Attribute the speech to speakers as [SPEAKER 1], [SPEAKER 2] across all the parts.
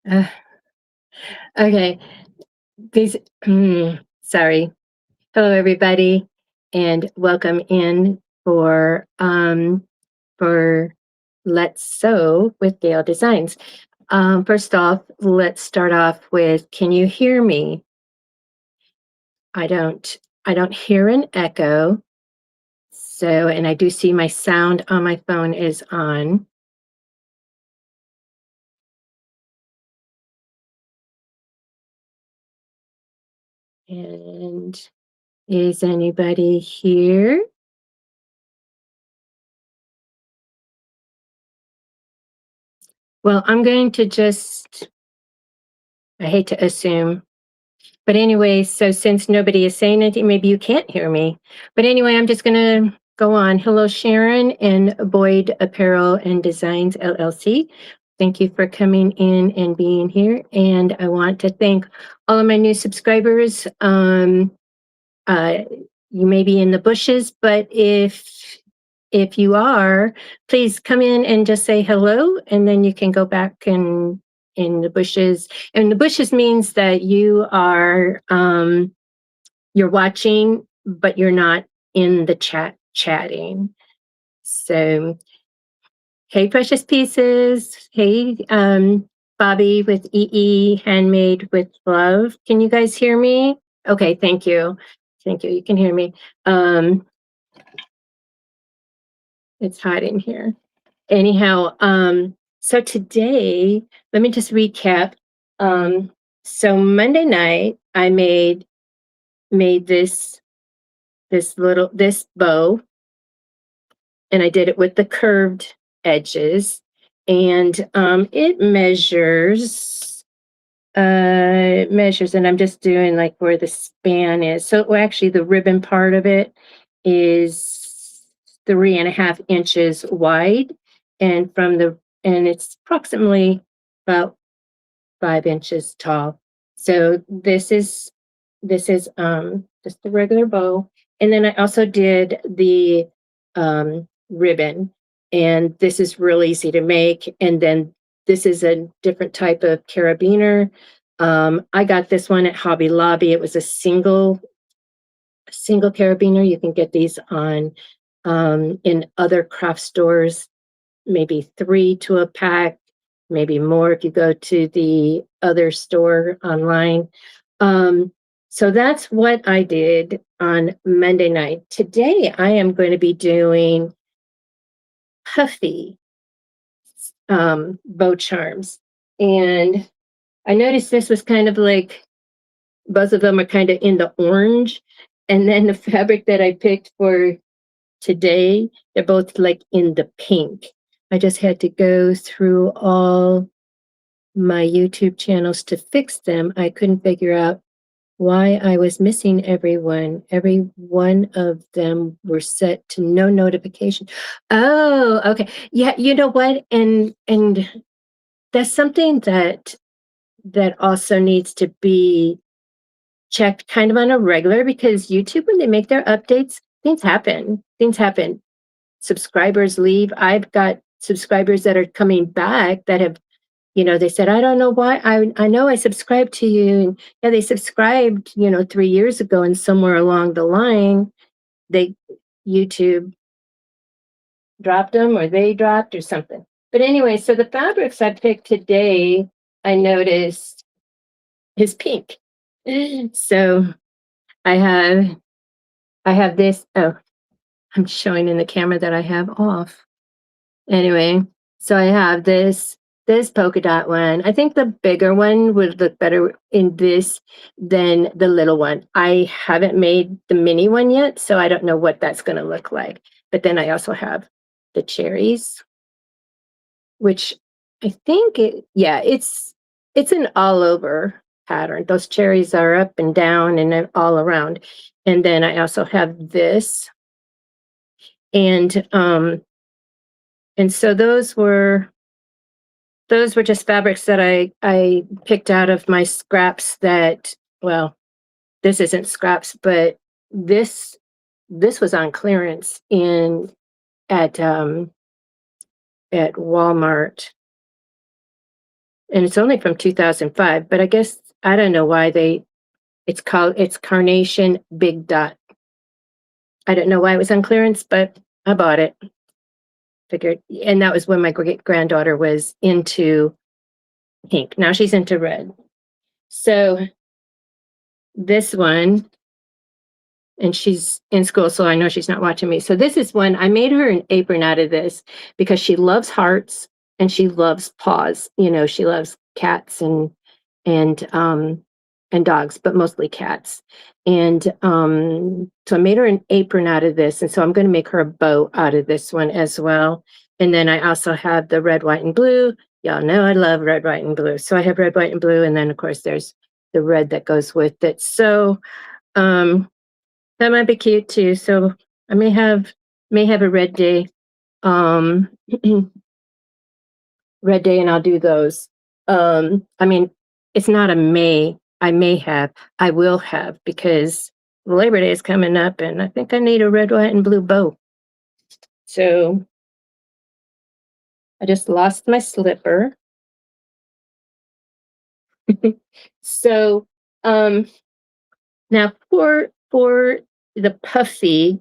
[SPEAKER 1] Uh, okay. These. Sorry. Hello, everybody, and welcome in for Let's Sew with Dale Designs. First off, let's start off with, can you hear me? I don't. I don't hear an echo. So, and I do see my sound on my phone is on. And is anybody here? Well, I'm going to just. I hate to assume. But anyway, so since nobody is saying anything, maybe you can't hear me. But anyway, I'm just going to go on. Hello, Sharon and Boyd Apparel and Designs LLC. Thank you for coming in and being here. And I want to thank all of my new subscribers. Uh, you may be in the bushes, but if you are, please come in and just say hello, and then you can go back and in the bushes. And the bushes means that you're watching, but you're not in the chat chatting. So, hey, precious pieces. Hey, Bobby with EE Handmade with Love. Can you guys hear me? Okay, thank you. Thank you. You can hear me. Um, it's hot in here. Anyhow, so today, let me just recap. Um, so Monday night, I made this bow, and I did it with the curved edges, and it measures, and I'm just doing like where the span is. So well, actually, the ribbon part of it is 3.5 inches wide, and and it's approximately about 5 inches tall. So this is just the regular bow, and then I also did the ribbon, and this is real easy to make. And then this is a different type of carabiner. I got this one at Hobby Lobby. It was a single carabiner. You can get these on in other craft stores, maybe three to a pack, maybe more if you go to the other store online. Um, so that's what I did on Monday night. Today, I am going to be doing Puffy bow charms. And I noticed this was kind of like both of them are kind of in the orange. And then the fabric that I picked for today, they're both like in the pink. I just had to go through all my YouTube channels to fix them. I couldn't figure out why I was missing everyone. Every one of them were set to no notification. Oh, okay. Yeah, you know what? And that's something that also needs to be checked kind of on a regular, because YouTube, when they make their updates, things happen. Things happen. Subscribers leave. I've got subscribers that are coming back that have, they said, I don't know why. I know I subscribed to you. And yeah, they subscribed, 3 years ago, and somewhere along the line, they YouTube dropped them, or they dropped or something. But anyway, so the fabrics I picked today, I noticed is pink. So I have I have this. Oh, I'm showing in the camera that I have off. Anyway, so I have this polka dot one. I think the bigger one would look better in this than the little one. I haven't made the mini one yet, so I don't know what that's going to look like. But then I also have the cherries, which I think yeah, it's an all over pattern. Those cherries are up and down and then all around. And then I also have this, and so those were just fabrics that I picked out of my scraps. That, well, this isn't scraps, but this this was on clearance in at Walmart. and it's only from 2005, but I guess I don't know why it's Carnation Big Dot. I don't know why it was on clearance, but I bought it. Figured, and that was when my great granddaughter was into pink. Now she's into red. So this one, and she's in school, so I know she's not watching me. So this is one I made her an apron out of this because she loves hearts and she loves paws. You know, she loves cats and um and dogs, but mostly cats. And so I made her an apron out of this, and so I'm going to make her a bow out of this one as well. And then I also have the red, white, and blue. Y'all know I love red, white, and blue. So I have red, white, and blue, and then of course there's the red that goes with it. So um that might be cute too. So I may have a red day. Um red day, and I'll do those. I mean, it's not a may. I may have. I will have, because Labor Day is coming up and I think I need a red, white, and blue bow. So I just lost my slipper. So now for the puffy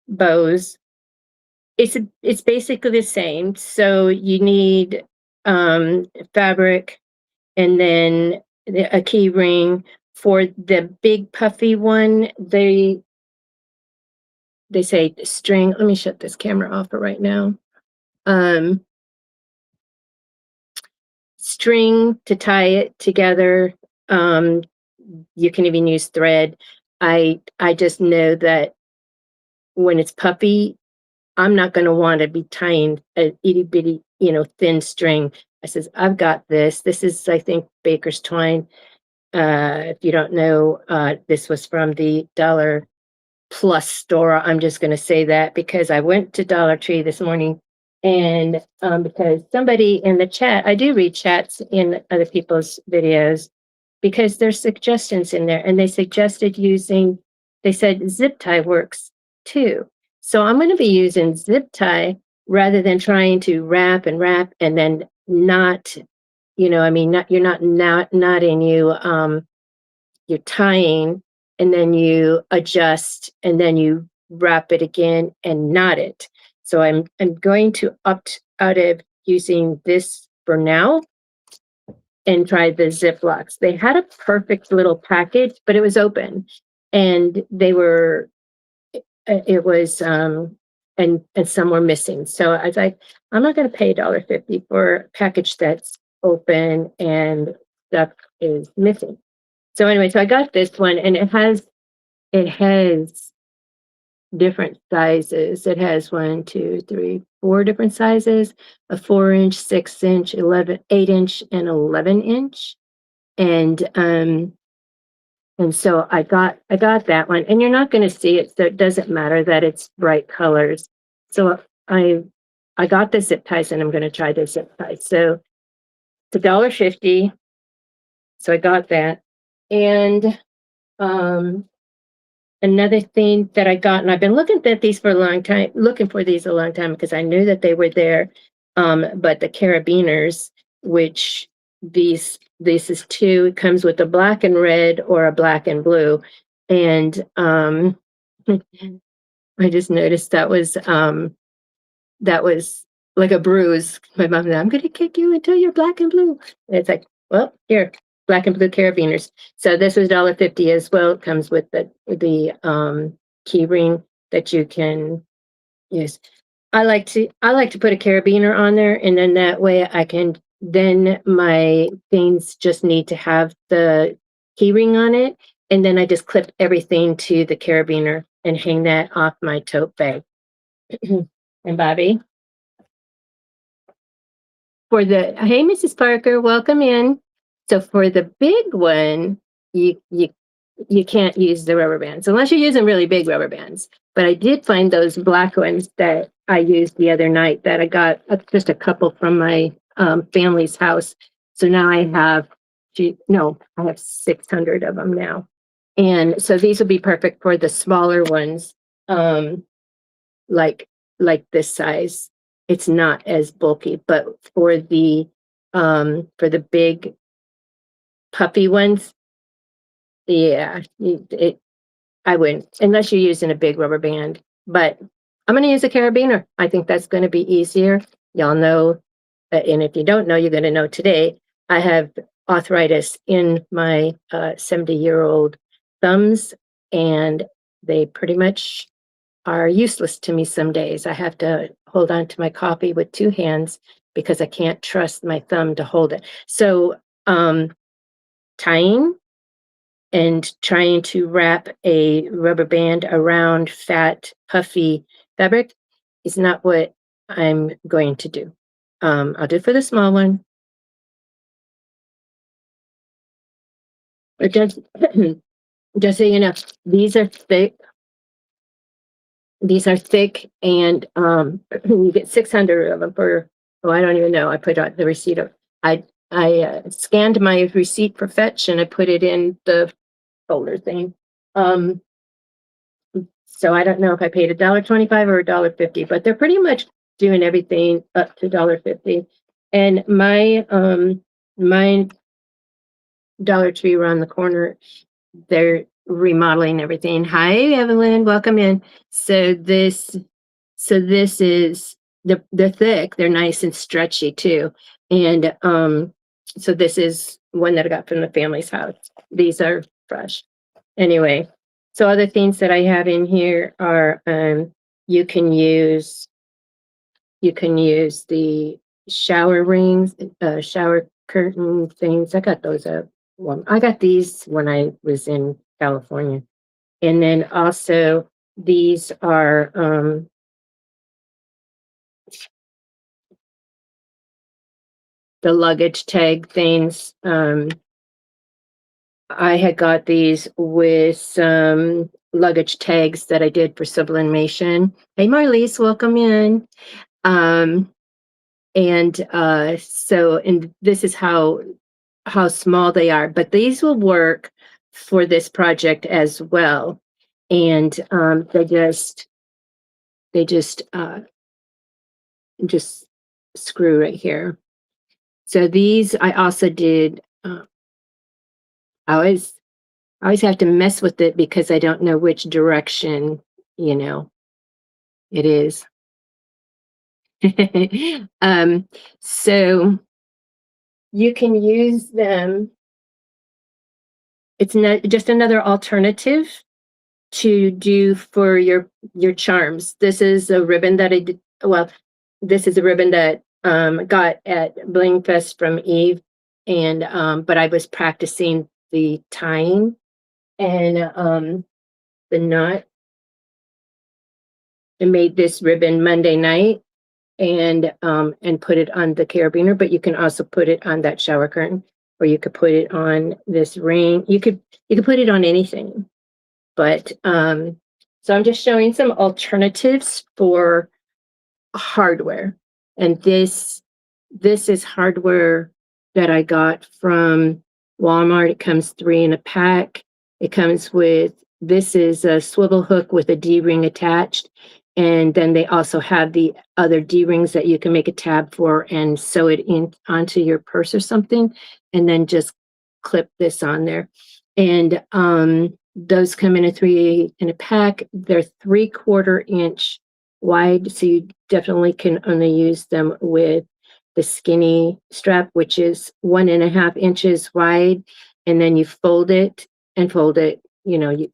[SPEAKER 1] bows, it's basically the same. So you need fabric, and then a key ring. For the big puffy one, they say string. Let me shut this camera off for right now. String to tie it together. You can even use thread. I just know that when it's puffy, I'm not going to want to be tying a itty bitty, thin string. I says, I've got this. This is, I think, Baker's twine. If you don't know, this was from the Dollar Plus store. I'm just going to say that because I went to Dollar Tree this morning, and because somebody in the chat, I do read chats in other people's videos, because there's suggestions in there, and they suggested they said zip tie works too. So I'm going to be using zip tie rather than trying to wrap and then not, you're not knotting, you're tying, and then you adjust, and then you wrap it again and knot it. So I'm going to opt out of using this for now and try the Ziplocs. They had a perfect little package, but it was open, and it was and some were missing. So I was like, I'm not going to pay $1.50 for a package that's open and stuff is missing. So anyway, so I got this one, and it has different sizes. It has 1, 2, 3, 4 different sizes: a 4-inch, 6-inch, 8-inch, and 11-inch. And so I got that one, and you're not going to see it, so it doesn't matter that it's bright colors. So I got the zip ties, and I'm going to try the zip ties. So it's $1.50. So I got that. And another thing that I got, and I've been looking for these a long time, because I knew that they were there. But the carabiners, which this is 2, it comes with a black and red or a black and blue. And I just noticed that was like a bruise. My mom said, I'm going to kick you until you're black and blue. And it's like, well, here, black and blue carabiners. So this was $1.50 as well. It comes with the key ring that you can use. I like to put a carabiner on there, and then that way then my things just need to have the key ring on it, and then I just clip everything to the carabiner and hang that off my tote bag. And Bobby, hey, Mrs. Parker, welcome in. So for the big one, you can't use the rubber bands unless you're using really big rubber bands. But I did find those black ones that I used the other night, that I got just a couple from my family's house. So now I have 600 of them now. And so these will be perfect for the smaller ones, like like this size, it's not as bulky, but for the big puffy ones, yeah, I wouldn't, unless you're using a big rubber band. But I'm going to use a carabiner. I think that's going to be easier. Y'all know, and if you don't know, you're going to know today. I have arthritis in my 70-year-old thumbs, and they pretty much are useless to me some days. I have to hold on to my coffee with two hands because I can't trust my thumb to hold it. So, tying and trying to wrap a rubber band around fat, puffy fabric is not what I'm going to do. I'll do for the small one. But just so you know, these are thick. These are thick, and you get 600 of them for. Oh, I don't even know. I put out the receipt of. I scanned my receipt for fetch, and I put it in the folder thing. So I don't know if I paid $1.25 or $1.50, but they're pretty much doing everything up to $1.50. And my Dollar Tree around the corner, they're remodeling everything. Hi, Evelyn, welcome in. So this is they're thick, they're nice and stretchy too. And so this is one that I got from the family's house. These are fresh. Anyway, so other things that I have in here are you can use the shower rings, shower curtain things. I got those up. Well, I got these when I was in California. And then also these are the luggage tag things. I had got these with some luggage tags that I did for sublimation. Hey, Marlise, welcome in. And this is how small they are, but these will work for this project as well. And they just screw right here. So these I also did. I always have to mess with it because I don't know which direction, it is. So you can use them. It's not just another alternative to do for your charms. This is a ribbon that I did. Well, this is a ribbon that got at Bling Fest from Eve, and but I was practicing the tying and the knot. I made this ribbon Monday night and put it on the carabiner, but you can also put it on that shower curtain, or you could put it on this ring. You could put it on anything. But so I'm just showing some alternatives for hardware. And this is hardware that I got from Walmart. It comes 3 in a pack. It comes with, this is a swivel hook with a D-ring attached. And then they also have the other D-rings that you can make a tab for and sew it in onto your purse or something, and then just clip this on there. And those come in a 3 in a pack. They're 3/4 inch wide, so you definitely can only use them with the skinny strap, which is 1.5 inches wide, and then you fold it and fold it. You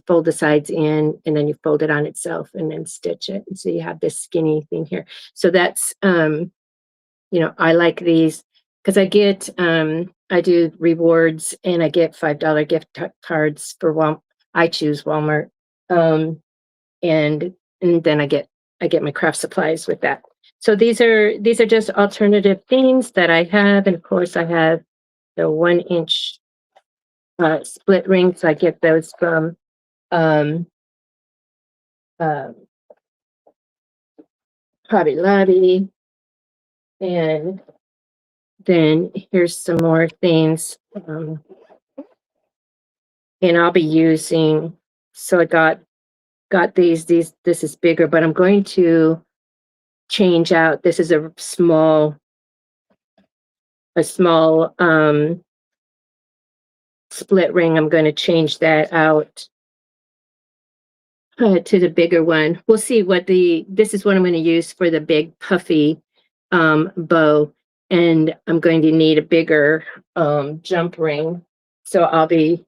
[SPEAKER 1] fold the sides in, and then you fold it on itself, and then stitch it. And so you have this skinny thing here. So that's I like these because I do rewards, and I get $5 gift cards for Walmart. I choose Walmart, and then I get my craft supplies with that. So these are just alternative things that I have, and of course I have the 1-inch split rings. I get those from Hobby Lobby. And then here's some more things. And I'll be using, so I got these, this is bigger, but I'm going to change out. This is a small split ring. I'm going to change that out to the bigger one. We'll see what this is what I'm going to use for the big puffy bow, and I'm going to need a bigger jump ring. So I'll be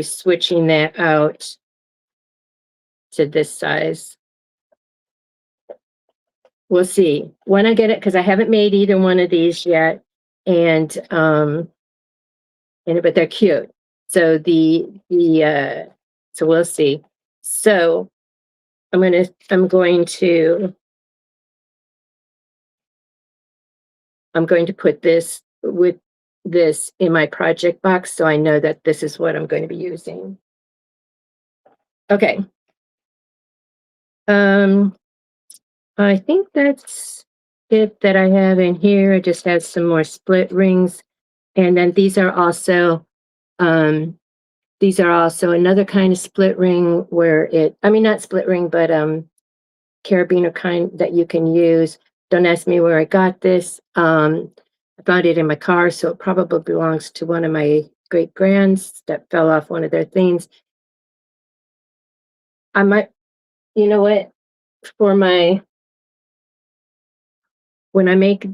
[SPEAKER 1] switching that out to this size. We'll see when I get it, because I haven't made either one of these yet, and but they're cute. So so we'll see. So I'm going to put this with this in my project box, so I know that this is what I'm going to be using. Okay. I think that's it that I have in here. I just have some more split rings, and then these are also another kind of split ring where not split ring, but carabiner kind that you can use. Don't ask me where I got this. I found it in my car, so it probably belongs to one of my great grands that fell off one of their things. I might, you know what, for my when I make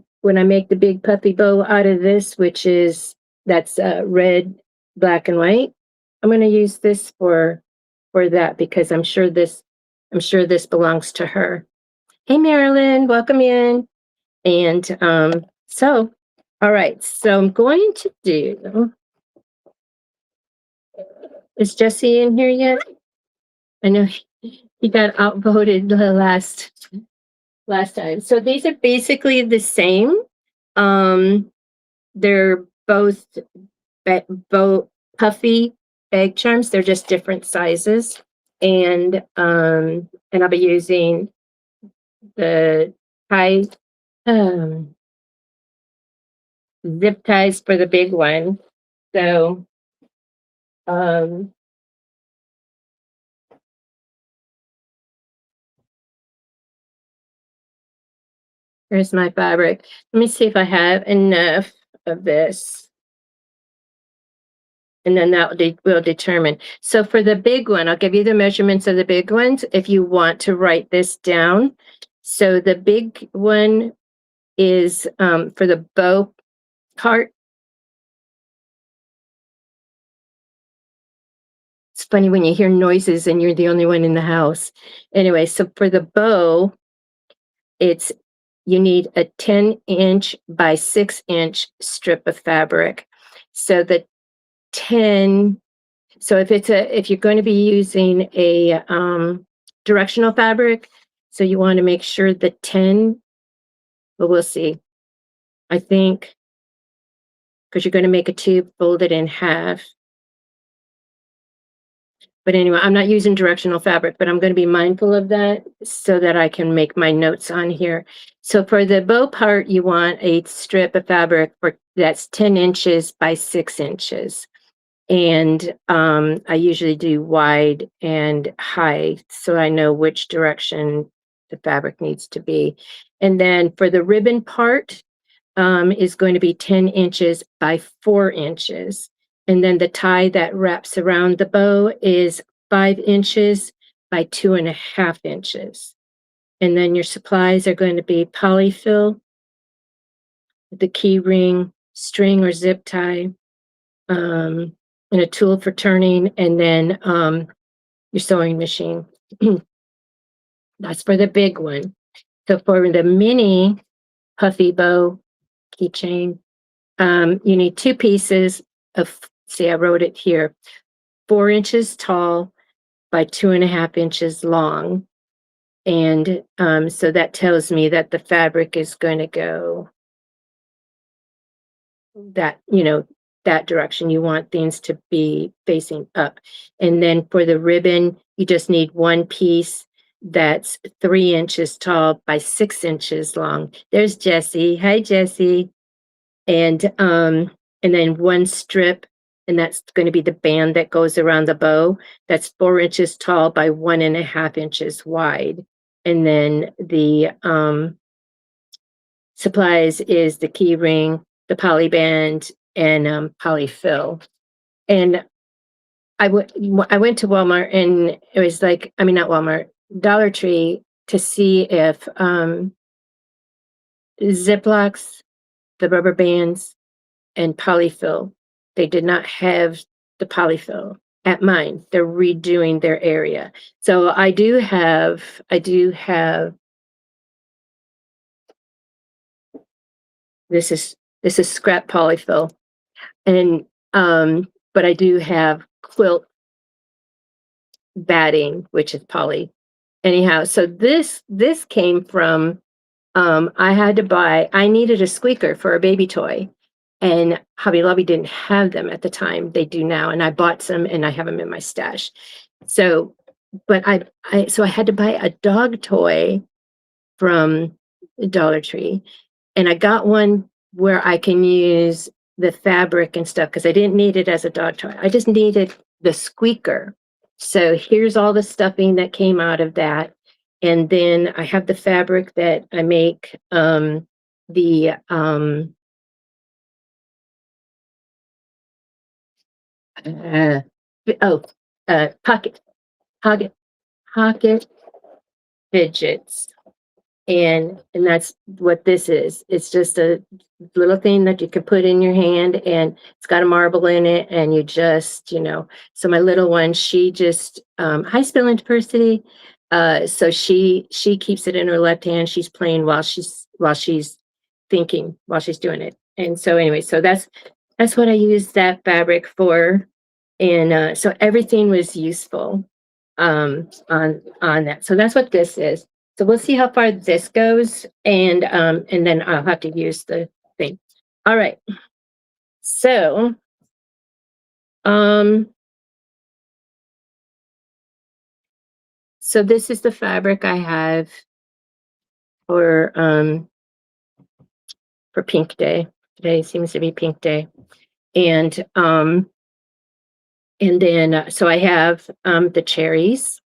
[SPEAKER 1] the big puffy bow out of this, that's red, black, and white, I'm going to use this for that, because I'm sure this belongs to her. Hey, Marilyn, welcome in. And so, all right, so I'm going to do. Is Jesse in here yet? I know he got outvoted the last time. So these are basically the same. They're both puffy bag charms. They're just different sizes. And I'll be using the zip ties for the big one. So here's my fabric. Let me see if I have enough of this. And then that will determine. So for the big one, I'll give you the measurements of the big ones if you want to write this down. So the big one is for the bow part. It's funny when you hear noises and you're the only one in the house. Anyway, so for the bow, you need a 10-inch by 6-inch strip of fabric. So so if you're going to be using a directional fabric, so you want to make sure the 10, but we'll see. I think, because you're going to make a tube, fold it in half. But anyway, I'm not using directional fabric, but I'm going to be mindful of that so that I can make my notes on here. So for the bow part, you want a strip of fabric that's 10 inches by 6 inches. And I usually do wide and high, so I know which direction the fabric needs to be. And then for the ribbon part is going to be 10 inches by 4 inches. And then the tie that wraps around the bow is 5 inches by 2.5 inches. And then your supplies are going to be polyfill, the key ring, string or zip tie, and a tool for turning, and then your sewing machine. That's for the big one. So for the mini puffy bow keychain, you need 2 pieces of, see, I wrote it here, 4 inches tall by 2.5 inches long. And so that tells me that the fabric is going to go that direction. You want things to be facing up. And then for the ribbon, you just need 1 piece that's 3 inches tall by 6 inches long. There's Jessie. Hi, Jessie. And then 1 strip, and that's going to be the band that goes around the bow. That's 4 inches tall by 1.5 inches wide. and then the supplies is the key ring, the poly band, and polyfill. And I went to Walmart, and it was like, I mean, not Walmart, Dollar Tree, to see if Ziplocs, the rubber bands, and polyfill, they did not have the polyfill at mine. They're redoing their area. So I do have this is scrap polyfill, and but I do have quilt batting, which is poly. Anyhow, so this came from I needed a squeaker for a baby toy, and Hobby Lobby didn't have them at the time. They do now, and I bought some, and I have them in my stash. So, but I had to buy a dog toy from Dollar Tree, and I got one where I can use the fabric and stuff because I didn't need it as a dog toy. I just needed the squeaker. So here's all the stuffing that came out of that. And then I have the fabric that I make the uh, oh pocket pocket pocket fidgets. And that's what this is. It's just a little thing that you can put in your hand, and it's got a marble in it, and you just, so my little one, she just high spell into diversity. So she keeps it in her left hand. She's playing while she's thinking, while she's doing it. And so anyway, so that's what I use that fabric for. And so everything was useful on that. So that's what this is. So we'll see how far this goes, and then I'll have to use the thing. All right. So um so this is the fabric I have for for Pink Day. Today seems to be Pink Day. And then so I have the cherries.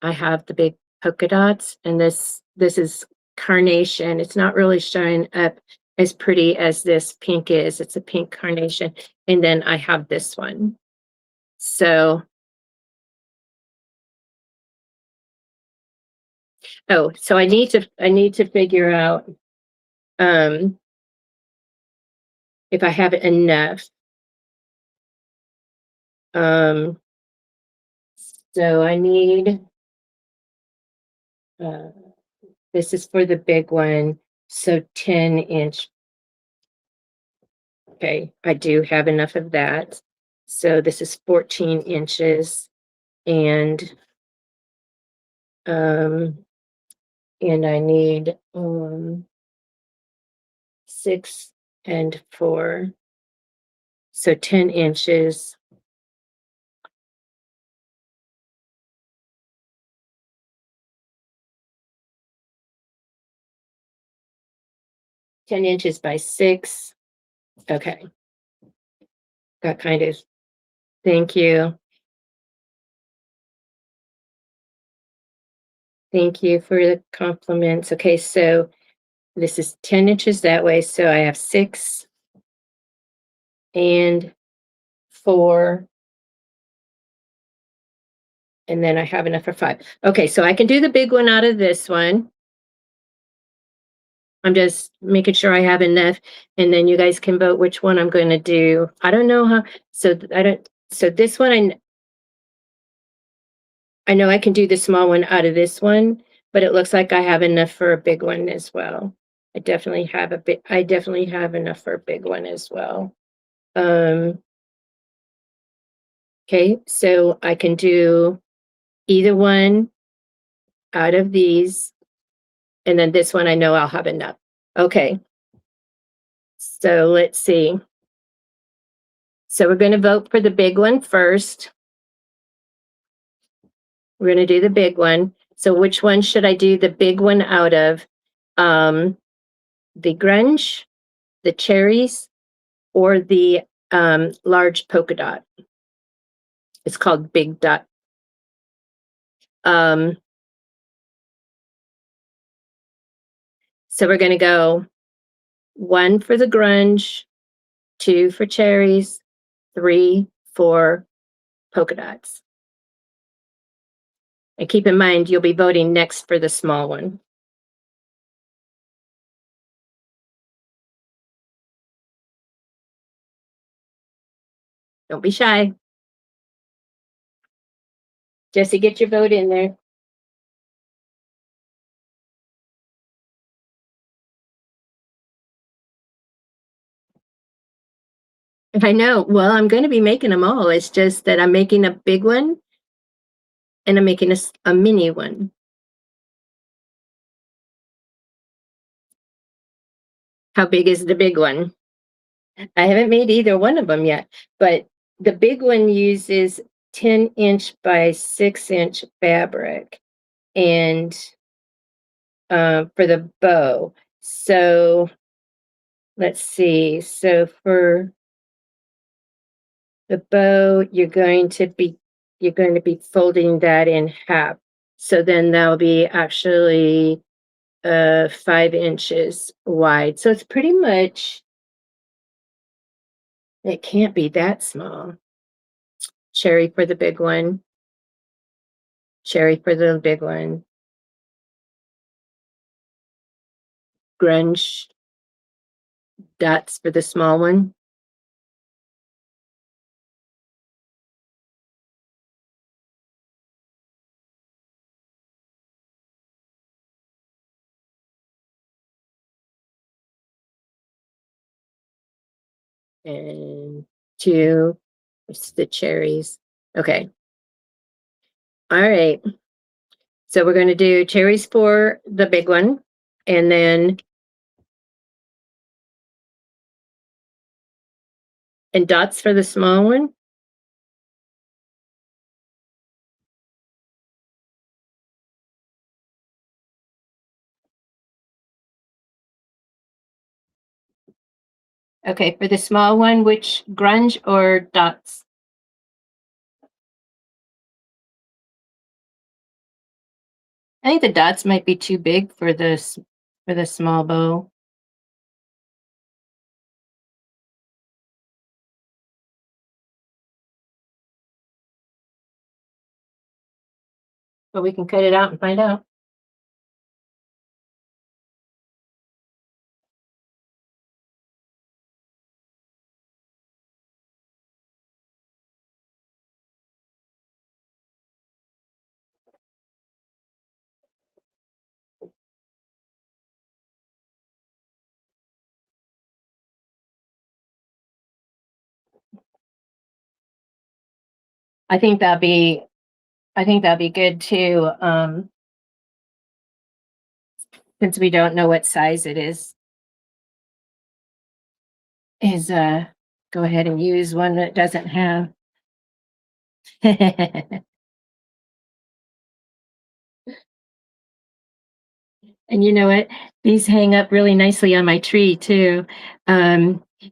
[SPEAKER 1] I have the big polka dots, and this is carnation. It's not really showing up as pretty as this pink is. It's a pink carnation. And then I have this one. So, so I need to figure out if I have enough. Um, so I need uh, this is for the big one. So 10-inch. Okay, I do have enough of that. So this is 14 inches, and um and I need 6 and 4. So 10 inches. 10 inches by 6. Okay. Got kind of, thank you. Thank you for the compliments. Okay, so this is 10 inches that way. So I have 6 and 4, and then I have enough for 5. Okay, so I can do the big one out of this one. I'm just making sure I have enough, and then you guys can vote which one I'm going to do. I don't know how, so I don't, so this one, I know I can do the small one out of this one, but it looks like I have enough for a big one as well. I definitely have enough for a big one as well. Um, okay, so I can do either one out of these, and then this one I know I'll have enough. Okay, so let's see. So we're going to vote for the big one first. We're going to do the big one. So which one should I do the big one out of? The grunge, the cherries, or the large polka dot? It's called Big Dot. So we're going to go 1 for the grunge, 2 for cherries, 3 for polka dots. And keep in mind, you'll be voting next for the small one. Don't be shy. Jesse, get your vote in there. I know. Well, I'm going to be making them all. It's just that I'm making a big one and I'm making a mini one. How big is the big one? I haven't made either one of them yet, but the big one uses 10-inch by 6-inch fabric and for the bow. So let's see. So for the bow, you're going to be folding that in half. So then that'll be actually 5 inches wide. So it's pretty much, it can't be that small. Cherry for the big one. Cherry for the big one. Grunge dots for the small one. And 2, it's the cherries. Okay. All right. So we're going to do cherries for the big one and then and dots for the small one. Okay, for the small one, which grunge or dots? I think the dots might be too big for this for the small bow. But we can cut it out and find out. I think that'd be good too. Since we don't know what size it is go ahead and use one that doesn't have. And you know what? These hang up really nicely on my tree too.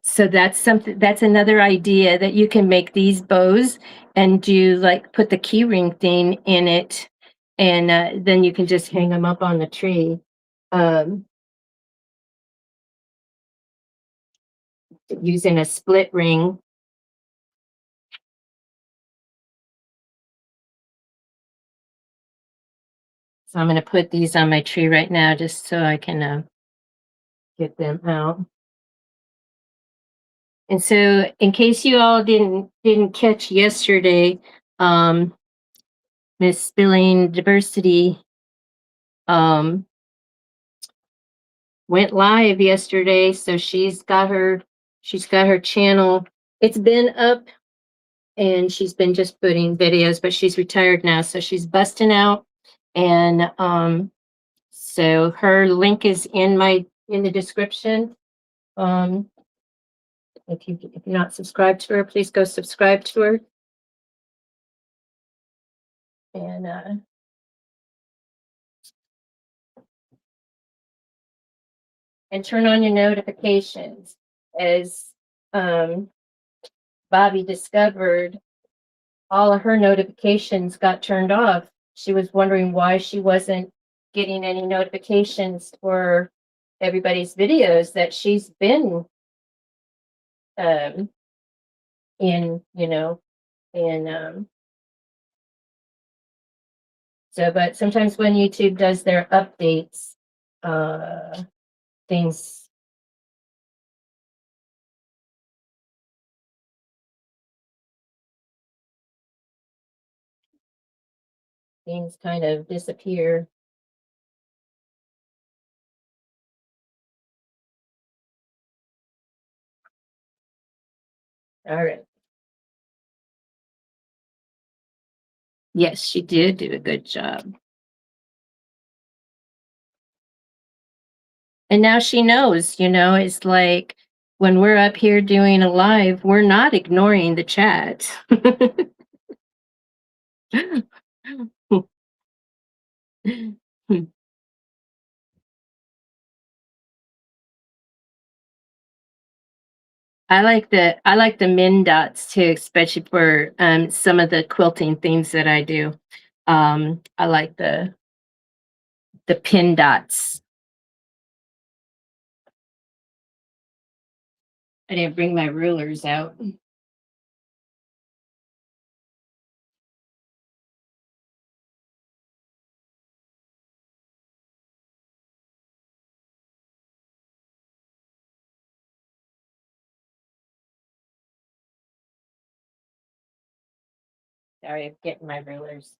[SPEAKER 1] So that's another idea that you can make these bows and do like put the key ring thing in it and then you can just hang them up on the tree. Um, Using a split ring. So I'm going to put these on my tree right now just so I can get them out. And so in case you all didn't catch yesterday, Miss Spilling Diversity went live yesterday, so she's got her channel. It's been up and she's been just putting videos, but she's retired now, so she's busting out. And so her link is in the description. If you're not subscribed to her, please go subscribe to her. And turn on your notifications. As Bobby discovered, all of her notifications got turned off. She was wondering why she wasn't getting any notifications for everybody's videos that she's been um, in, and so, but sometimes when YouTube does their updates, uh, things things kind of disappear. All right. Yes, she did do a good job. And now she knows, it's like when we're up here doing a live, we're not ignoring the chat. I like the min dots too, especially for some of the quilting things that I do. I like the pin dots. I didn't bring my rulers out. Sorry, I'm getting my rulers.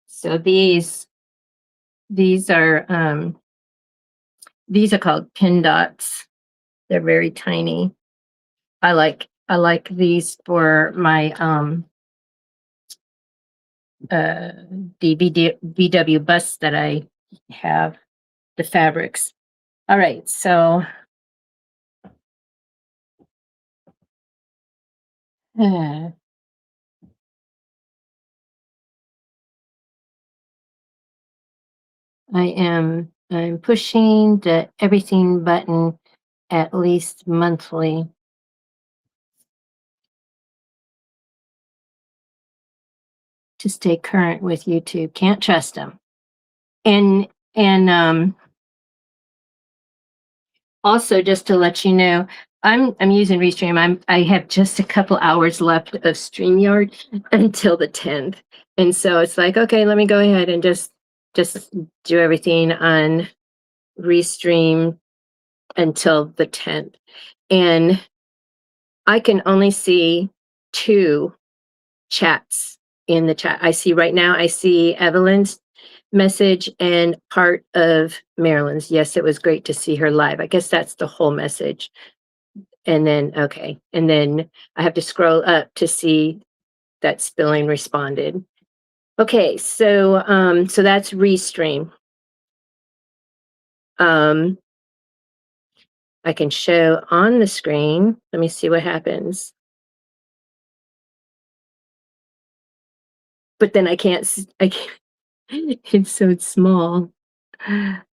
[SPEAKER 1] So these are called pin dots. They're very tiny. I like these for my uh DVW bus that I have, the fabrics. All right, so uh, I'm pushing the everything button at least monthly to stay current with YouTube. Can't trust them. And also, just to let you know, I'm using Restream. I have just a couple hours left of StreamYard until the 10th. And so it's like, okay, let me go ahead and just do everything on Restream until the 10th. And I can only see two chats in the chat. I see right now, I see Evelyn's message and part of Marilyn's. Yes, it was great to see her live. I guess that's the whole message. And then, okay. And then I have to scroll up to see that Spilling responded. Okay, so that's Restream. Um, I can show on the screen. Let me see what happens. But then I can't, it's so small.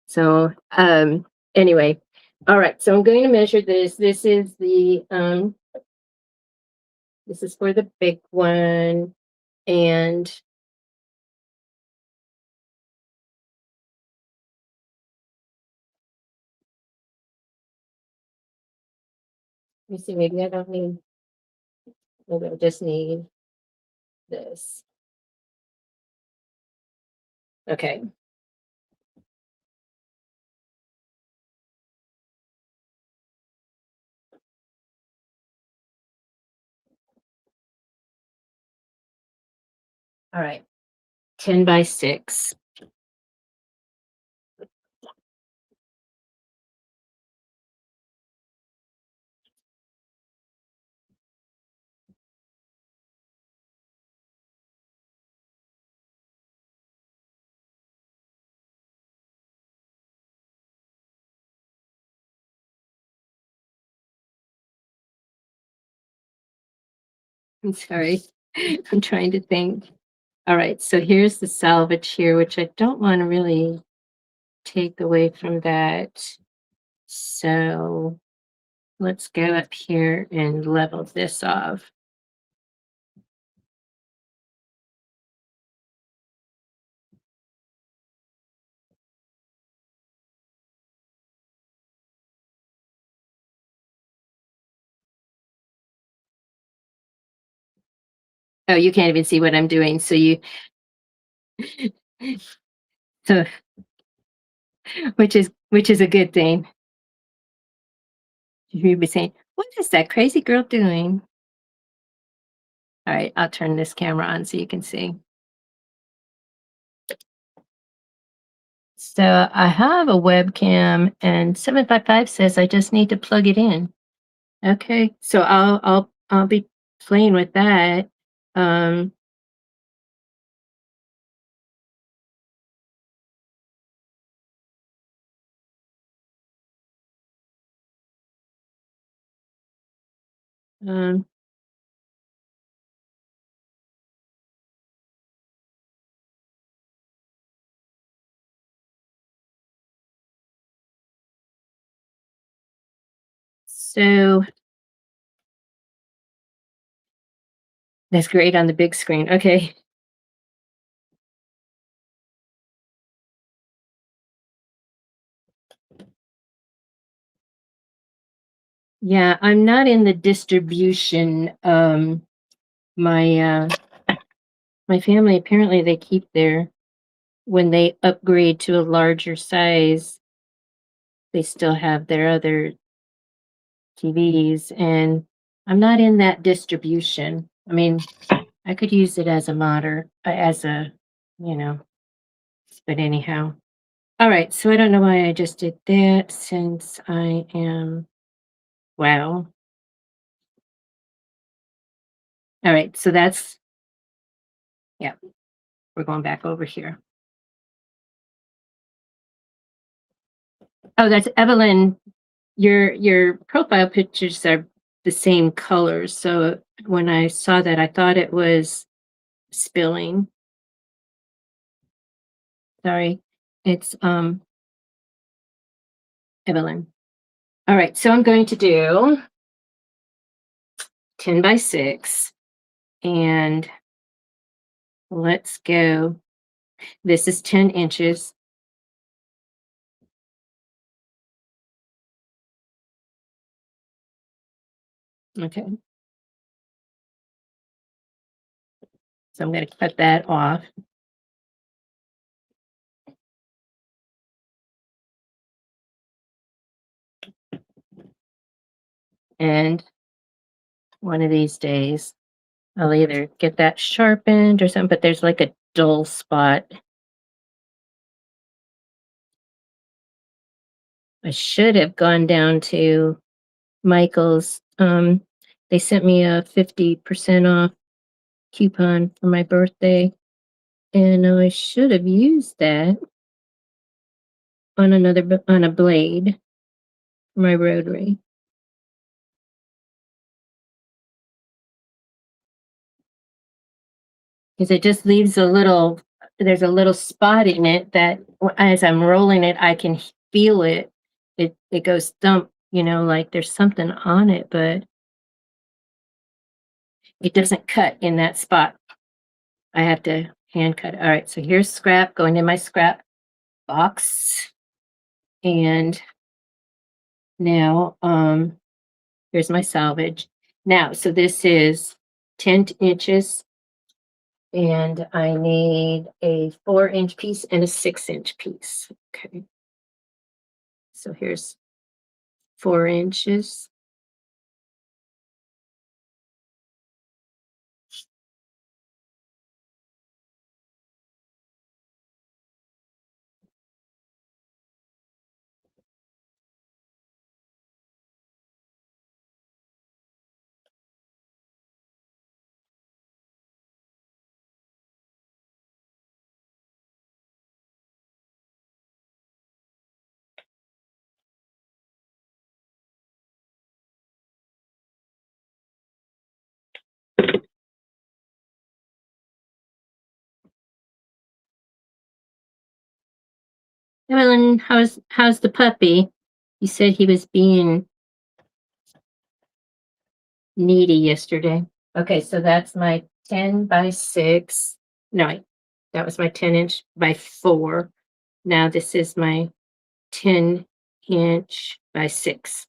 [SPEAKER 1] So, anyway, all right. So I'm going to measure this. This is this is for the big one. And let me see, maybe I don't need, maybe I just need this. Okay. All right. 10 by 6. I'm sorry. I'm trying to think. All right, so here's the salvage here, which I don't want to really take away from that. So let's go up here and level this off. Oh, you can't even see what I'm doing. So so which is a good thing. You'd be saying, "What is that crazy girl doing?" All right, I'll turn this camera on so you can see. So I have a webcam, and 755 says I just need to plug it in. Okay, so I'll be playing with that. Um, um, so that's great on the big screen. Okay. Yeah, I'm not in the distribution. My family apparently they keep their when they upgrade to a larger size, they still have their other TVs, and I'm not in that distribution. I mean, I could use it as a modder, as a, you know, but anyhow. All right, so I don't know why I just did that since I am, wow. All right, so that's, yeah, we're going back over here. Oh, that's Evelyn. Your profile pictures are the same colors. So when I saw that, I thought it was spilling. Sorry. It's Evelyn. All right, so I'm going to do 10 by 6 and let's go. This is 10 inches. Okay. So I'm going to cut that off. And one of these days, I'll either get that sharpened or something, but there's like a dull spot. I should have gone down to Michael's. They sent me a 50% off coupon for my birthday, and I should have used that on on a blade for my rotary. Because it just leaves there's a little spot in it that as I'm rolling it, I can feel it. It goes thump, like there's something on it, but it doesn't cut in that spot. I have to hand cut. All right, so here's scrap going in my scrap box. And now here's my salvage. Now, so this is 10 inches and I need a 4-inch piece and a 6-inch piece. Okay. So here's 4 inches. Evelyn, how's the puppy? You said he was being needy yesterday. Okay, so that's my 10 by 6. No, that was my 10-inch by 4. Now this is my 10-inch by 6.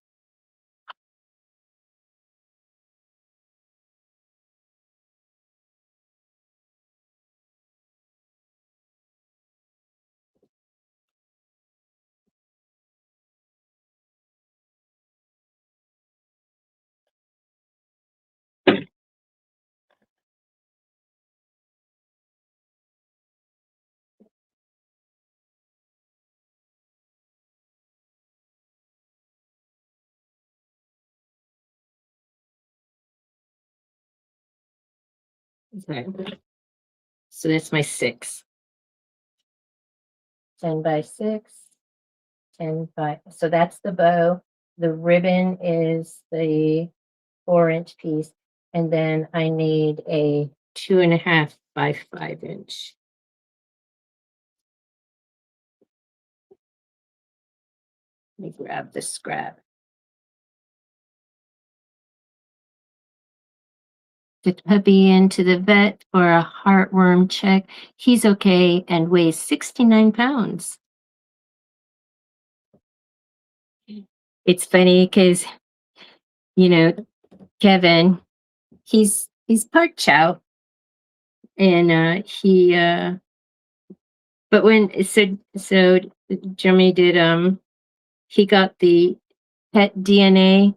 [SPEAKER 1] Okay. So that's my 6. 10 by 6, 10 by, so that's the bow. The ribbon is the 4-inch piece. And then I need a 2.5 by 5-inch. Let me grab the scrap. Took the puppy into the vet for a heartworm check. He's okay and weighs 69 pounds. It's funny because, you know, Kevin, he's part chow, and but when so Jeremy did he got the pet DNA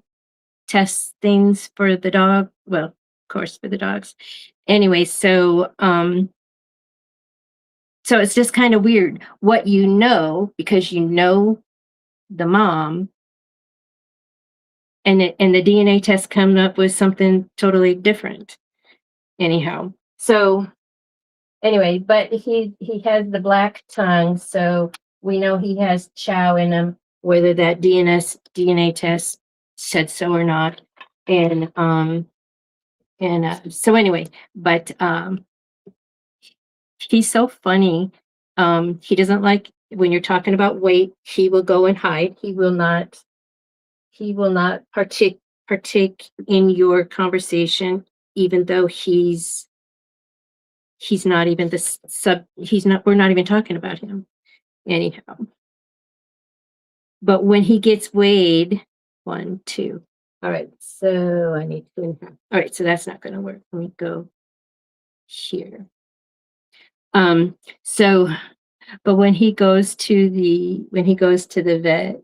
[SPEAKER 1] test things for the dog. Well, of course, for the dogs. Anyway, so it's just kind of weird what because you know the mom, and the DNA test coming up with something totally different. Anyhow, so anyway, but he has the black tongue, so we know he has chow in him, whether that DNA test said so or not. And so anyway, but he's so funny. He doesn't like when you're talking about weight. He will go and hide. He will not partake in your conversation, even though he's not even the sub. He's not. We're not even talking about him anyhow. But when he gets weighed, 1, 2. All right. So I need 2.5. All right. So that's not going to work. Let me go here. So, but when he goes to the vet,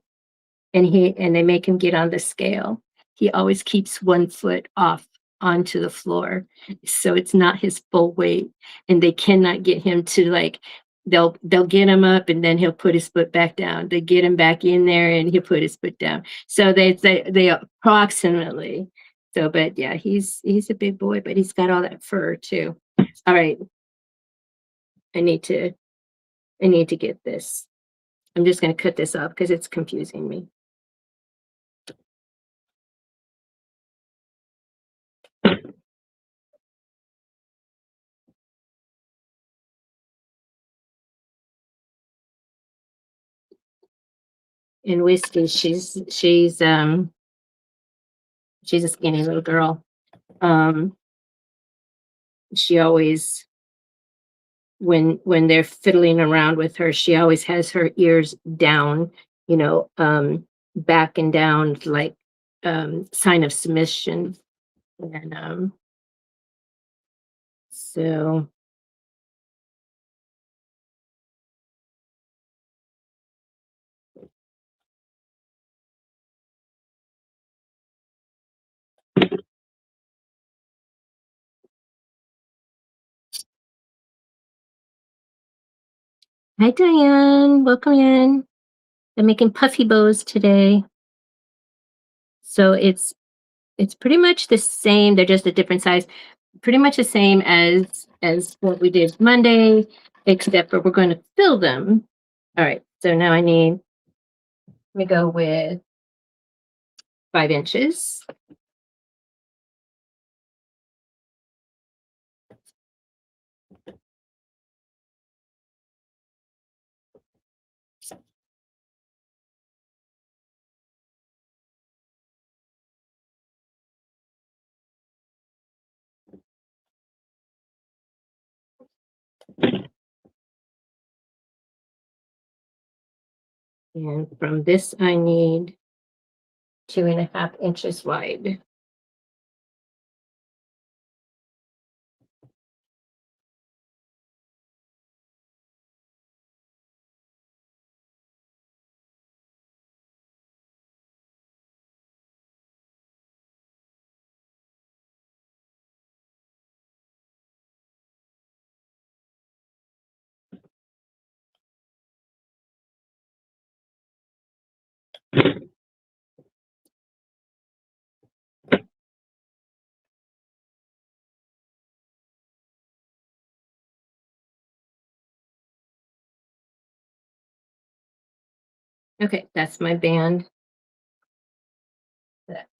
[SPEAKER 1] and they make him get on the scale, he always keeps 1 foot off onto the floor, so it's not his full weight, and they cannot get him to, like, they'll get him up and then he'll put his foot back down. They get him back in there and he'll put his foot down. So they approximately. So, but yeah, he's a big boy, but he's got all that fur too. All right, I need to get this. I'm just going to cut this off because it's confusing me. And Whiskey, she's a skinny little girl. She always, when they're fiddling around with her, she always has her ears down, back and down, like sign of submission. And so hi Diane, welcome in. I'm making puffy bows today. So it's pretty much the same. They're just a different size. Pretty much the same as what we did Monday, except for we're going to fill them. All right. So now let me go with 5 inches. And from this, I need 2.5 inches wide. Okay, that's my band.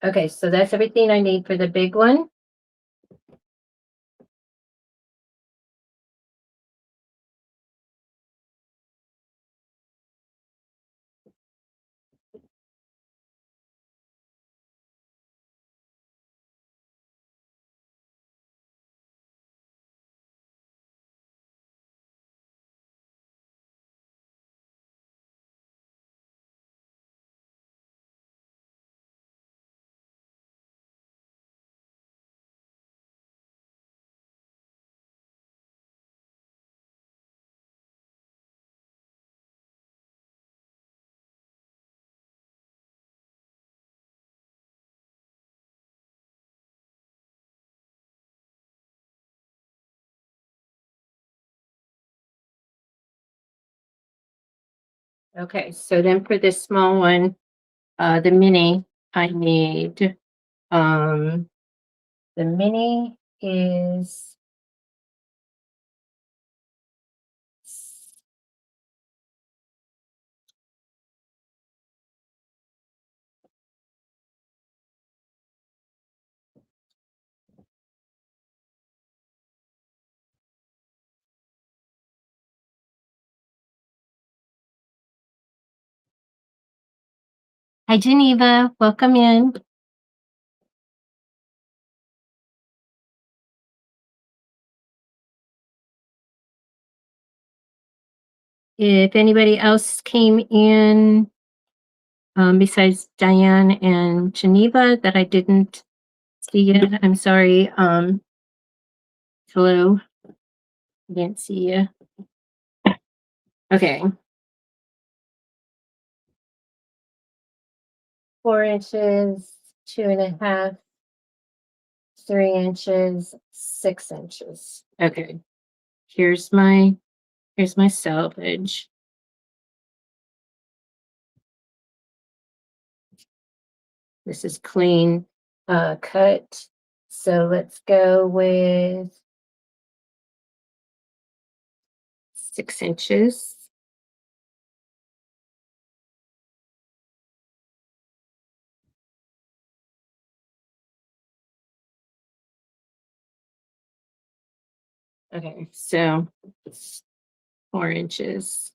[SPEAKER 1] Okay, so that's everything I need for the big one. Okay, so then for this small one, the mini, I need, um, the mini is Hi, Geneva. Welcome in. If anybody else came in, besides Diane and Geneva that I didn't see yet, I'm sorry. Hello. Didn't see you. Okay. 4 inches, 2.5, 3 inches, 6 inches. Okay. Here's my selvage. This is clean cut. So let's go with 6 inches. Okay, so 4 inches.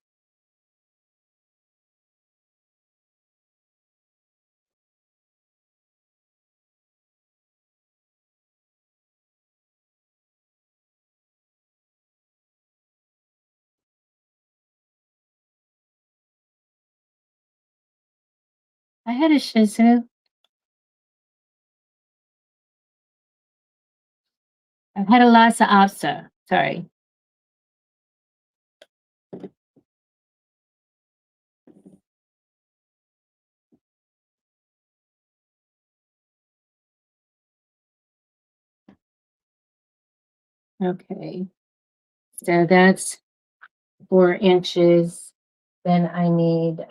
[SPEAKER 1] I had a Shih Tzu. I've had a Lhasa Apso. Sorry. Okay. So that's 4 inches. Then I need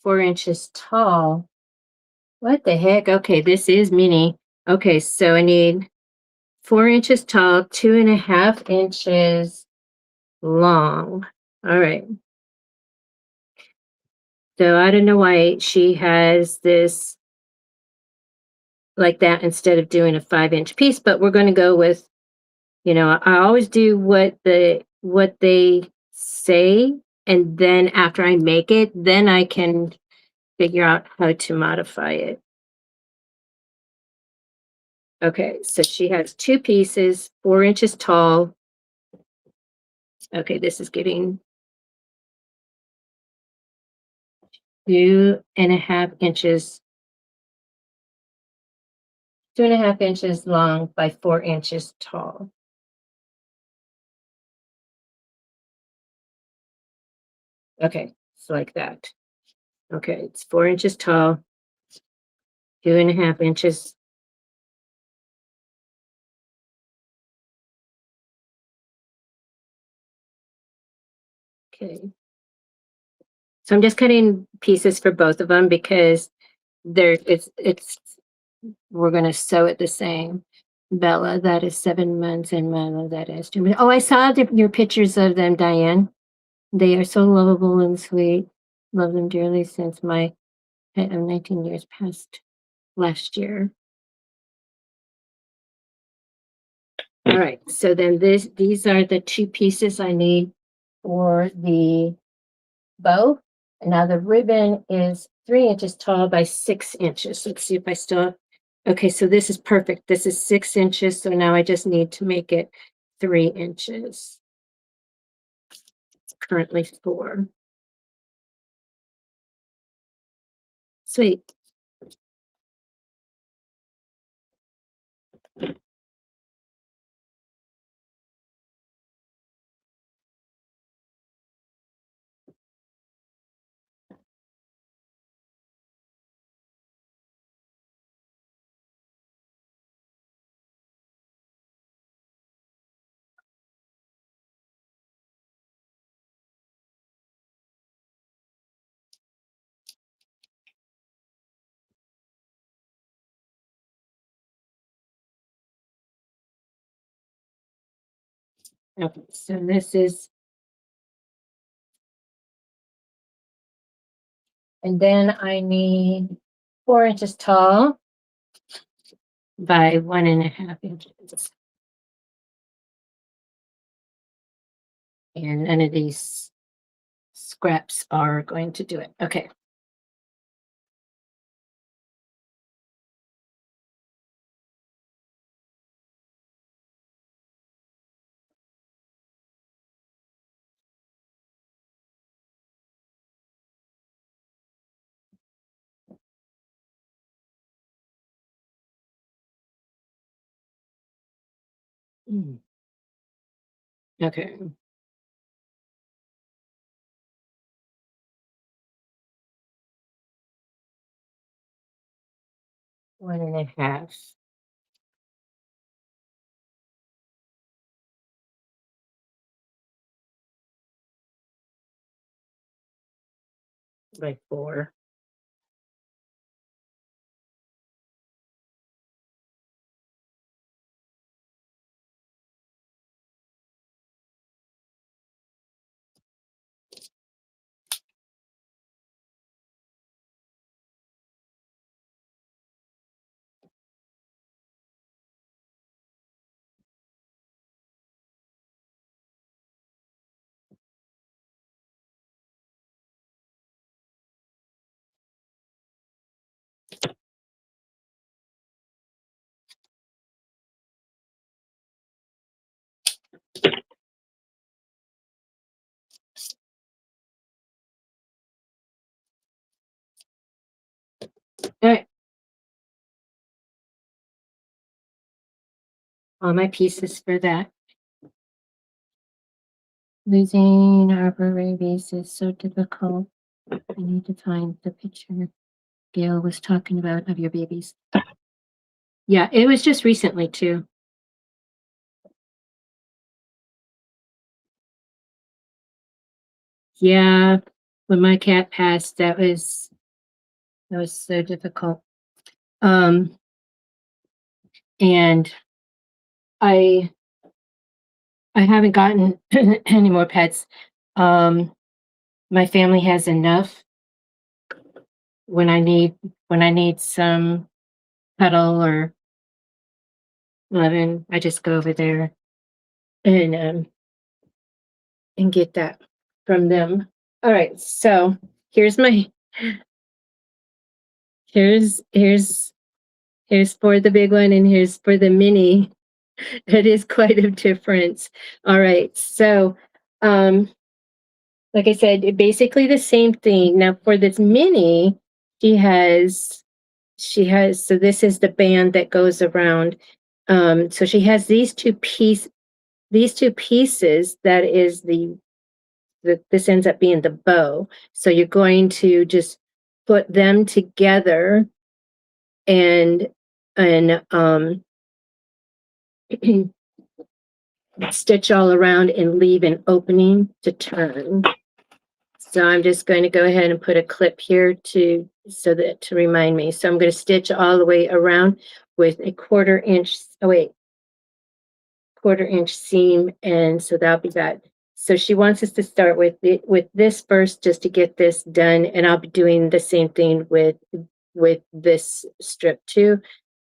[SPEAKER 1] 4 inches tall. What the heck? Okay, this is mini. Okay, so I need 4 inches tall, 2.5 inches long. All right. So I don't know why she has this like that instead of doing a 5-inch piece, but we're going to go with, I always do what they say and then after I make it, then I can figure out how to modify it. Okay, so she has 2 pieces, 4 inches tall. Okay, this is getting 2.5 inches, 2.5 inches long by 4 inches tall. Okay, it's like that. Okay, it's 4 inches tall, 2.5 inches. Okay. So I'm just cutting pieces for both of them because it's we're gonna sew it the same. Bella, that is 7 months, and Milo, that is 2 months. Oh, I saw your pictures of them, Diane. They are so lovable and sweet. Love them dearly since my pet of 19 years passed last year. All right, so then these are the 2 pieces I need for the bow. And now the ribbon is 3 inches tall by 6 inches. Let's see if I still, okay, so this is perfect. This is 6 inches, so now I just need to make it 3 inches. It's currently 4. Sweet. Okay, so this is, and then I need 4 inches tall by 1.5 inches. And none of these scraps are going to do it. Okay. Mm. Okay. One and a half by 4. All right. All my pieces for that. Losing Arbor rabies is so difficult. I need to find the picture Gail was talking about of your babies. Yeah, it was just recently too. Yeah, when my cat passed, that was so difficult. And I haven't gotten any more pets. My family has enough when I need some cuddle or loving. I just go over there and get that. from them. All right, so here's my here's for the big one and here's for the mini. It is quite a difference. All right, so like I said, basically the same thing. Now for this mini, so this is the band that goes around. So she has these two pieces that is this ends up being the bow. So you're going to just put them together and stitch all around and leave an opening to turn. So I'm just going to go ahead and put a clip here to remind me. So I'm going to stitch all the way around with a quarter inch seam, and so that'll be that. So she wants us to start with this first just to get this done, and I'll be doing the same thing with this strip too.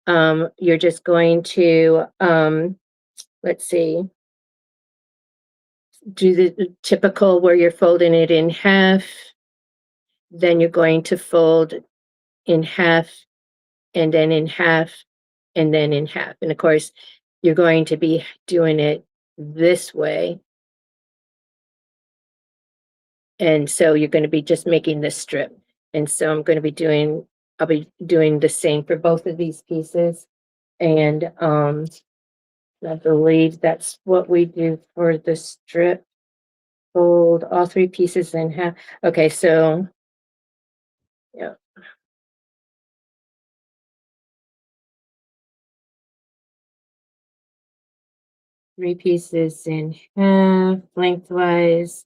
[SPEAKER 1] You're just going to let's see, do the typical where you're folding it in half, then you're going to fold in half, and then in half, and then in half. And of course, you're going to be doing it this way. And so you're going to be just making this strip. And so I'll be doing the same for both of these pieces. And I believe that's what we do for the strip. Fold all three pieces in half. Okay, so yeah. Three pieces in half, lengthwise,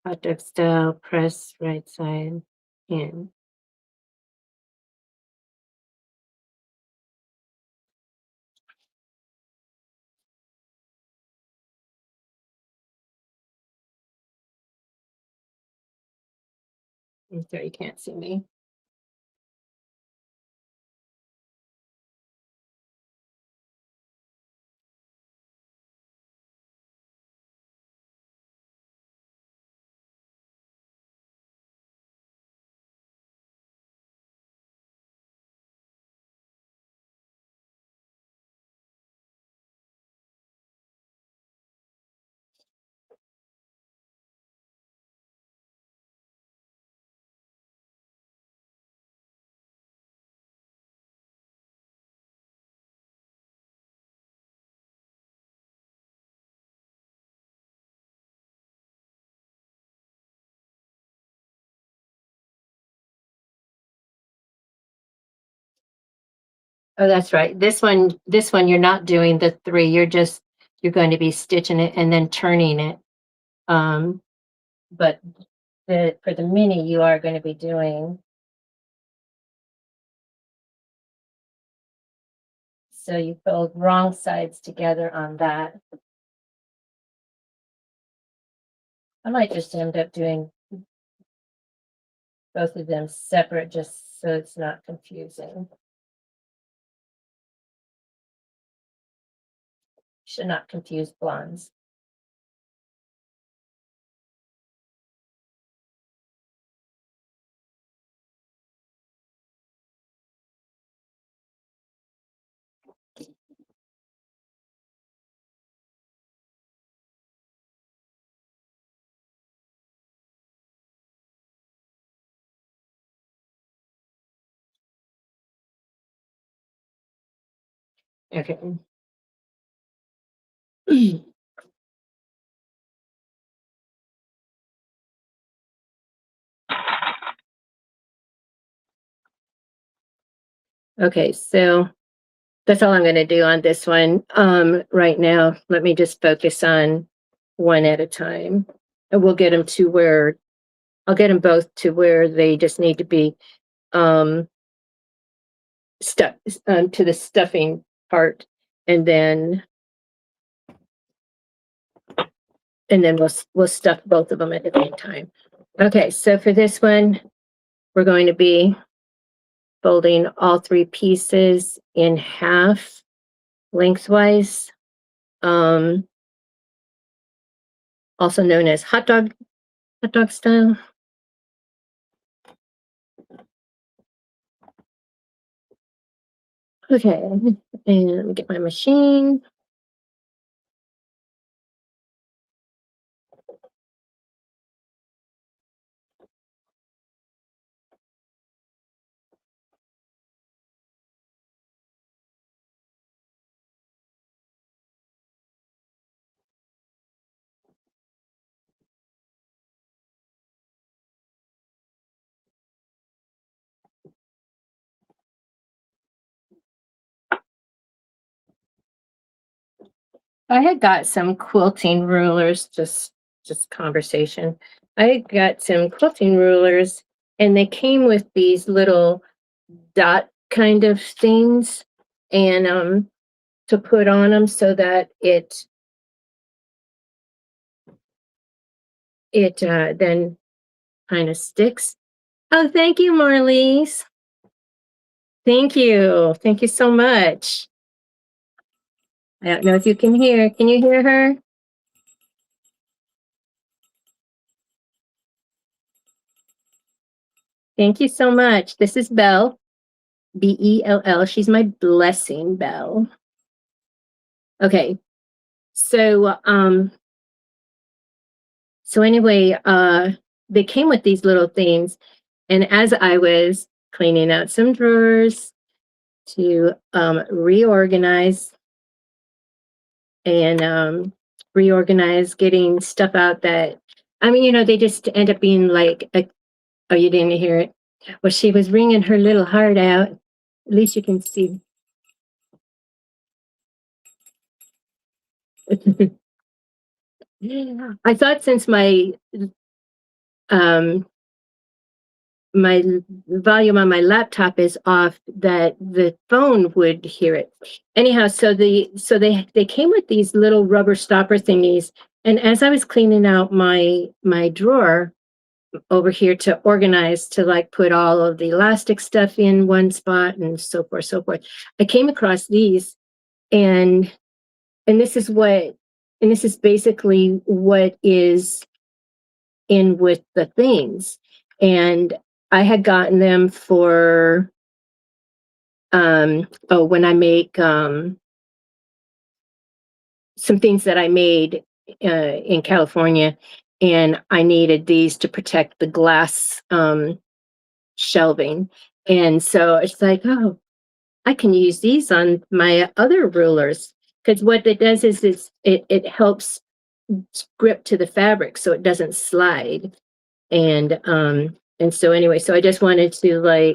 [SPEAKER 1] hot dog style, press right side in. I'm sorry, you can't see me. Oh, that's right. This one, you're not doing the three. You're going to be stitching it and then turning it. But for the mini, you are going to be doing. So you fold wrong sides together on that. I might just end up doing both of them separate just so it's not confusing. Should not confuse blondes. Okay. Okay, so that's all I'm going to do on this one. Right now, let me just focus on one at a time. And we'll get them to where I'll get them both to where they just need to be stuck to the stuffing part, and then we'll stuff both of them at the same time. Okay, so for this one, we're going to be folding all three pieces in half lengthwise, also known as hot dog hot dog style. Okay, and get my machine. I had got some quilting rulers, just conversation. I got some quilting rulers and they came with these little dot kind of things and to put on them so that it then kind of sticks. Oh, thank you, Marlies. Thank you. Thank you so much. I don't know if you can hear. Can you hear her? Thank you so much. This is Belle, Bell. She's my blessing, Belle. Okay. So anyway, they came with these little things, and as I was cleaning out some drawers to reorganize and reorganize, getting stuff out that I mean, they just end up being like, oh, you didn't hear it. Well, she was wringing her little heart out. At least you can see. I thought since um my volume on my laptop is off that the phone would hear it. Anyhow, they came with these little rubber stopper thingies, and as I was cleaning out my drawer over here to organize to like put all of the elastic stuff in one spot and so forth, I came across these, and and this is what and this is basically what is in with the things. And I had gotten them for when I make some things that I made in California, and I needed these to protect the glass shelving. And so it's like, oh, I can use these on my other rulers, because what it does is it helps grip to the fabric so it doesn't slide. And so anyway, so I just wanted to like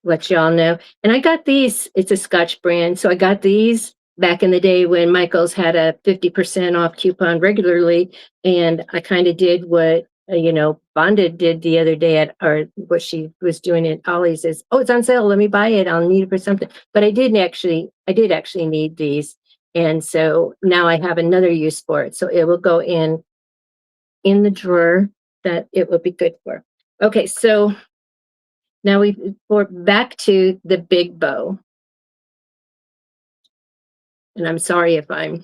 [SPEAKER 1] let y'all know. And I got these, it's a Scotch brand. So I got these back in the day when Michael's had a 50% off coupon regularly. And I kind of did what, Bonda did the other day or what she was doing at Ollie's is, oh, it's on sale. Let me buy it. I'll need it for something. But I did actually need these. And so now I have another use for it. So it will go in the drawer that it will be good for. Okay, so now we're back to the big bow. And I'm sorry if I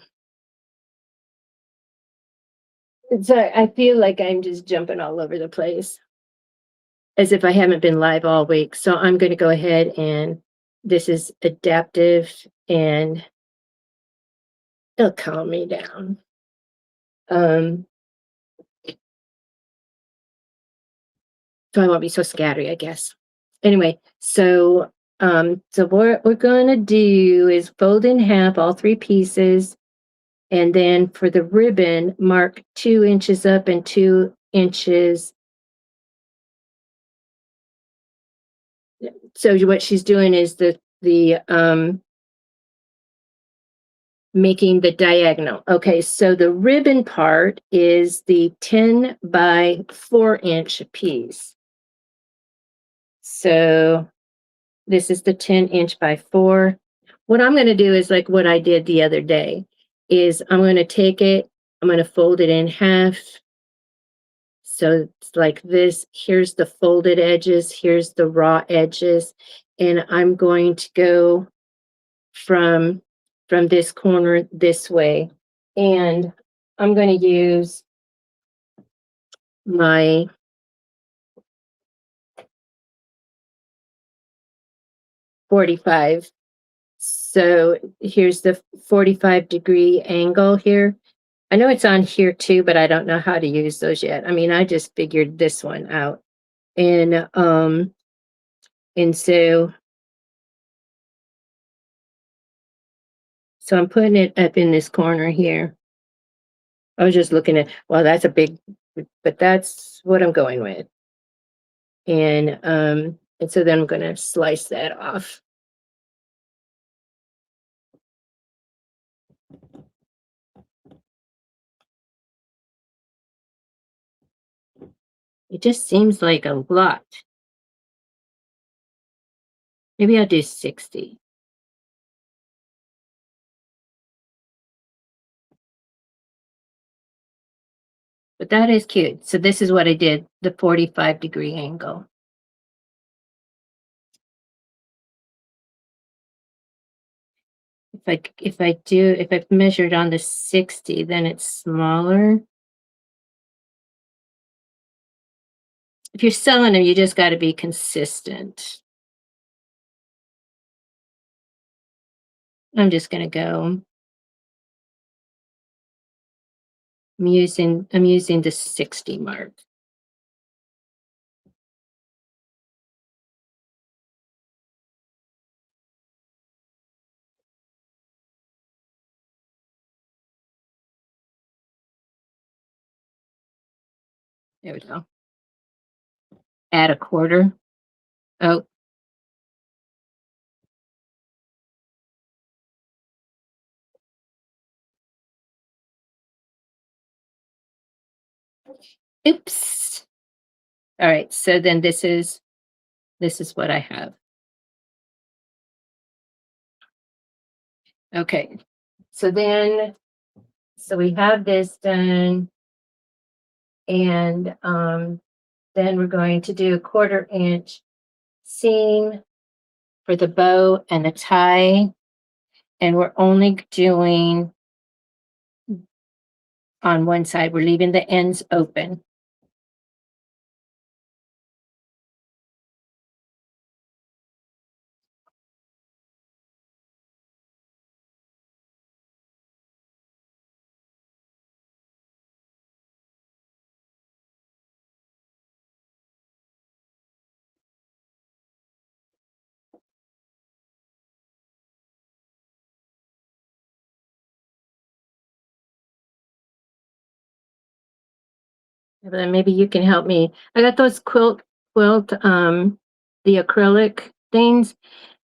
[SPEAKER 1] feel like I'm just jumping all over the place as if I haven't been live all week. So I'm going to go ahead, and this is adaptive and it'll calm me down. So I won't be so scattery, I guess. Anyway, so what we're gonna do is fold in half all three pieces, and then for the ribbon, mark 2 inches up and 2 inches. So what she's doing is the making the diagonal. Okay, so the ribbon part is the 10 by 4 inch piece. So this is the 10 inch by 4. What I'm going to do is like what I did the other day is I'm going to take it, I'm going to fold it in half. So it's like this. Here's the folded edges, here's the raw edges, and I'm going to go from this corner this way. And I'm going to use my .45. So here's the 45-degree angle here. I know it's on here too, but I don't know how to use those yet. I mean, I just figured this one out. And so I'm putting it up in this corner here. I was just looking at, well, that's a big, but that's what I'm going with. And so then I'm going to slice that off. It just seems like a lot. Maybe I'll do 60. But that is cute. So this is what I did, the 45-degree angle. If I've measured on the 60, then it's smaller. If you're selling them, you just got to be consistent. I'm just going to go. I'm using the 60 mark. There we go. Add a quarter. Oh. Oops. All right. So then this is what I have. Okay. So we have this done, and then we're going to do a 1/4 inch seam for the bow and the tie, and we're only doing on one side. We're leaving the ends open. But then maybe you can help me. I got those quilt the acrylic things,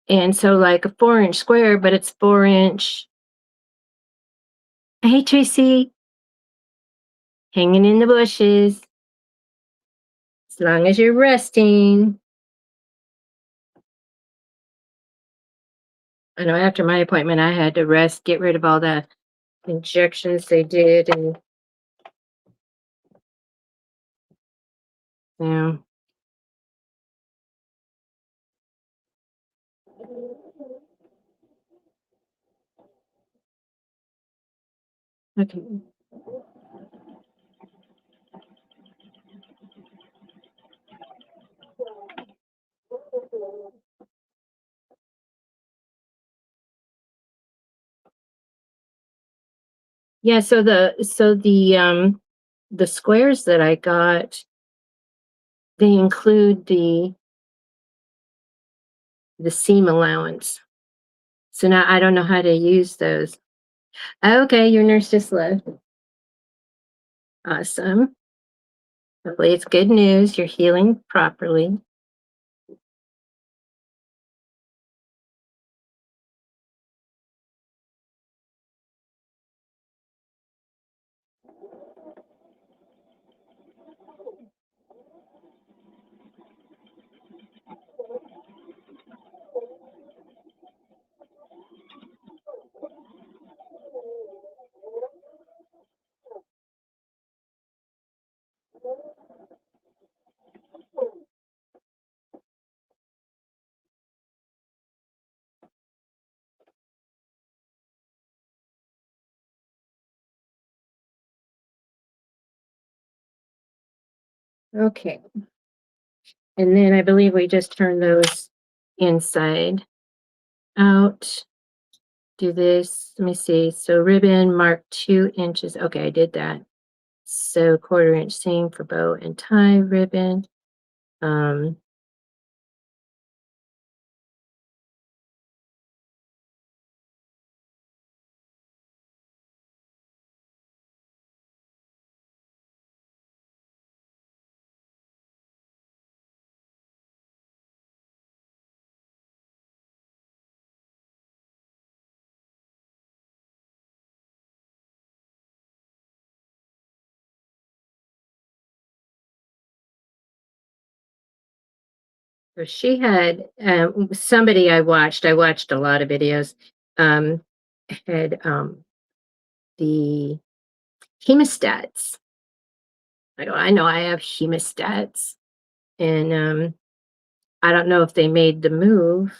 [SPEAKER 1] and so like a 4-inch square, but it's 4-inch. Hey Tracy, hanging in the bushes. As long as you're resting. I know after my appointment I had to rest, get rid of all the injections they did, and yeah. Okay. Yeah, so the squares that I got, they include the seam allowance. So now I don't know how to use those. Okay, your nurse just left. Awesome. Hopefully it's good news. You're healing properly. Okay. And then I believe we just turn those inside out. Do this. Let me see. So ribbon mark 2 inches. Okay, I did that. So 1/4 inch seam for bow and tie ribbon. Um, so she had somebody I watched a lot of videos, um, had the hemostats. I go, I know I have hemostats. And I don't know if they made the move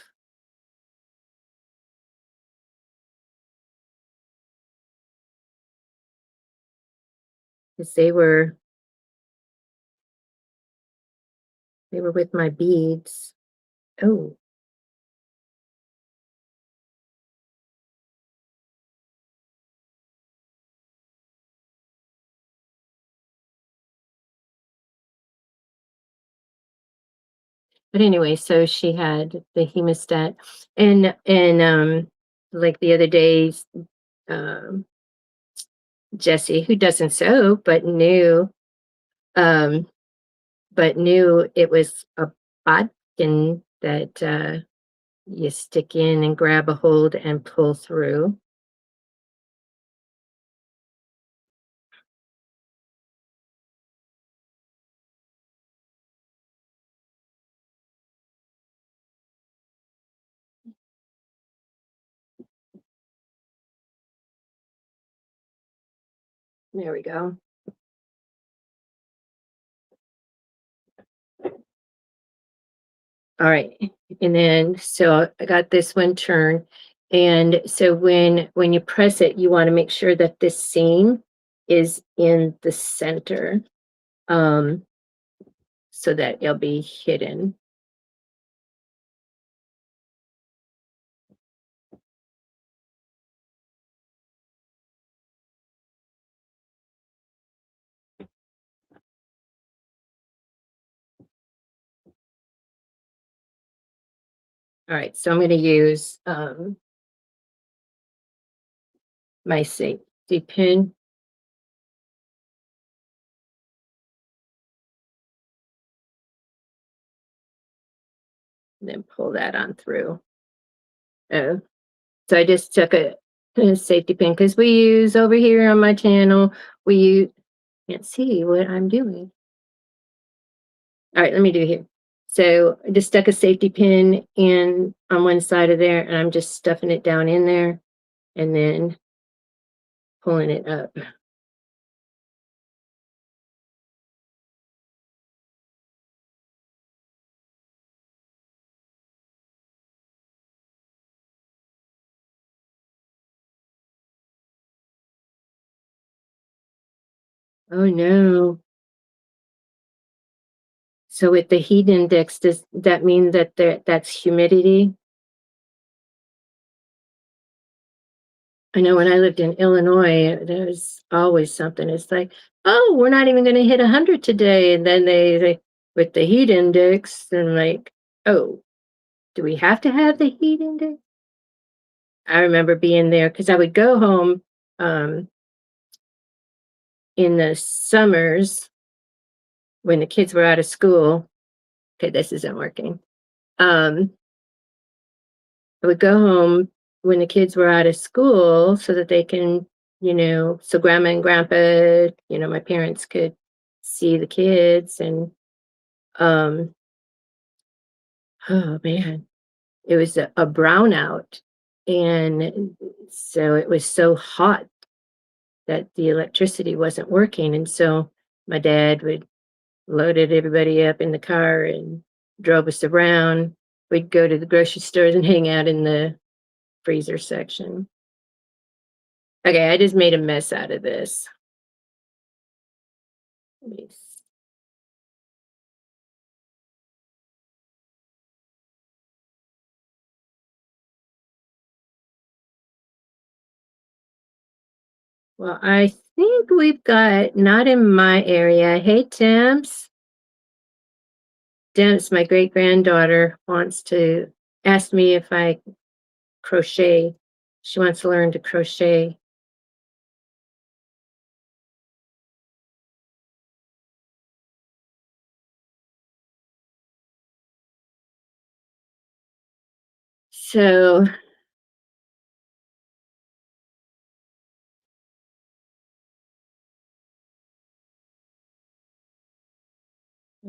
[SPEAKER 1] because they were with my beads. Oh, but anyway, so she had the hemostat, and like the other days, um, Jesse, who doesn't sew um, but knew it was a bodkin that you stick in and grab a hold and pull through. There we go. All right. And then so I got this one turned. And so when you press it, you want to make sure that this seam is in the center, um, so that it'll be hidden. All right, so I'm going to use my safety pin, and then pull that on through. Uh, so I just took a safety pin because we use over here on my channel, we use, can't see what I'm doing. All right, let me do here. So I just stuck a safety pin in on one side of there, and I'm just stuffing it down in there and then pulling it up. Oh no. So with the heat index, does that mean that that's humidity? I know when I lived in Illinois, there was always something. It's like, oh, we're not even going to hit 100 today. And then they, with the heat index, and like, oh, do we have to have the heat index? I remember being there because I would go home um, in the summers when the kids were out of school. Okay, this isn't working. Um, I would go home when the kids were out of school so that they can, so grandma and grandpa, my parents could see the kids and um oh man, it was a brownout. And so it was so hot that the electricity wasn't working. And so my dad would loaded everybody up in the car and drove us around. We'd go to the grocery stores and hang out in the freezer section. Okay, I just made a mess out of this. Let me Well, I think we've got, not in my area. Hey, Temps. Temps, my great granddaughter wants to ask me if I crochet. She wants to learn to crochet. So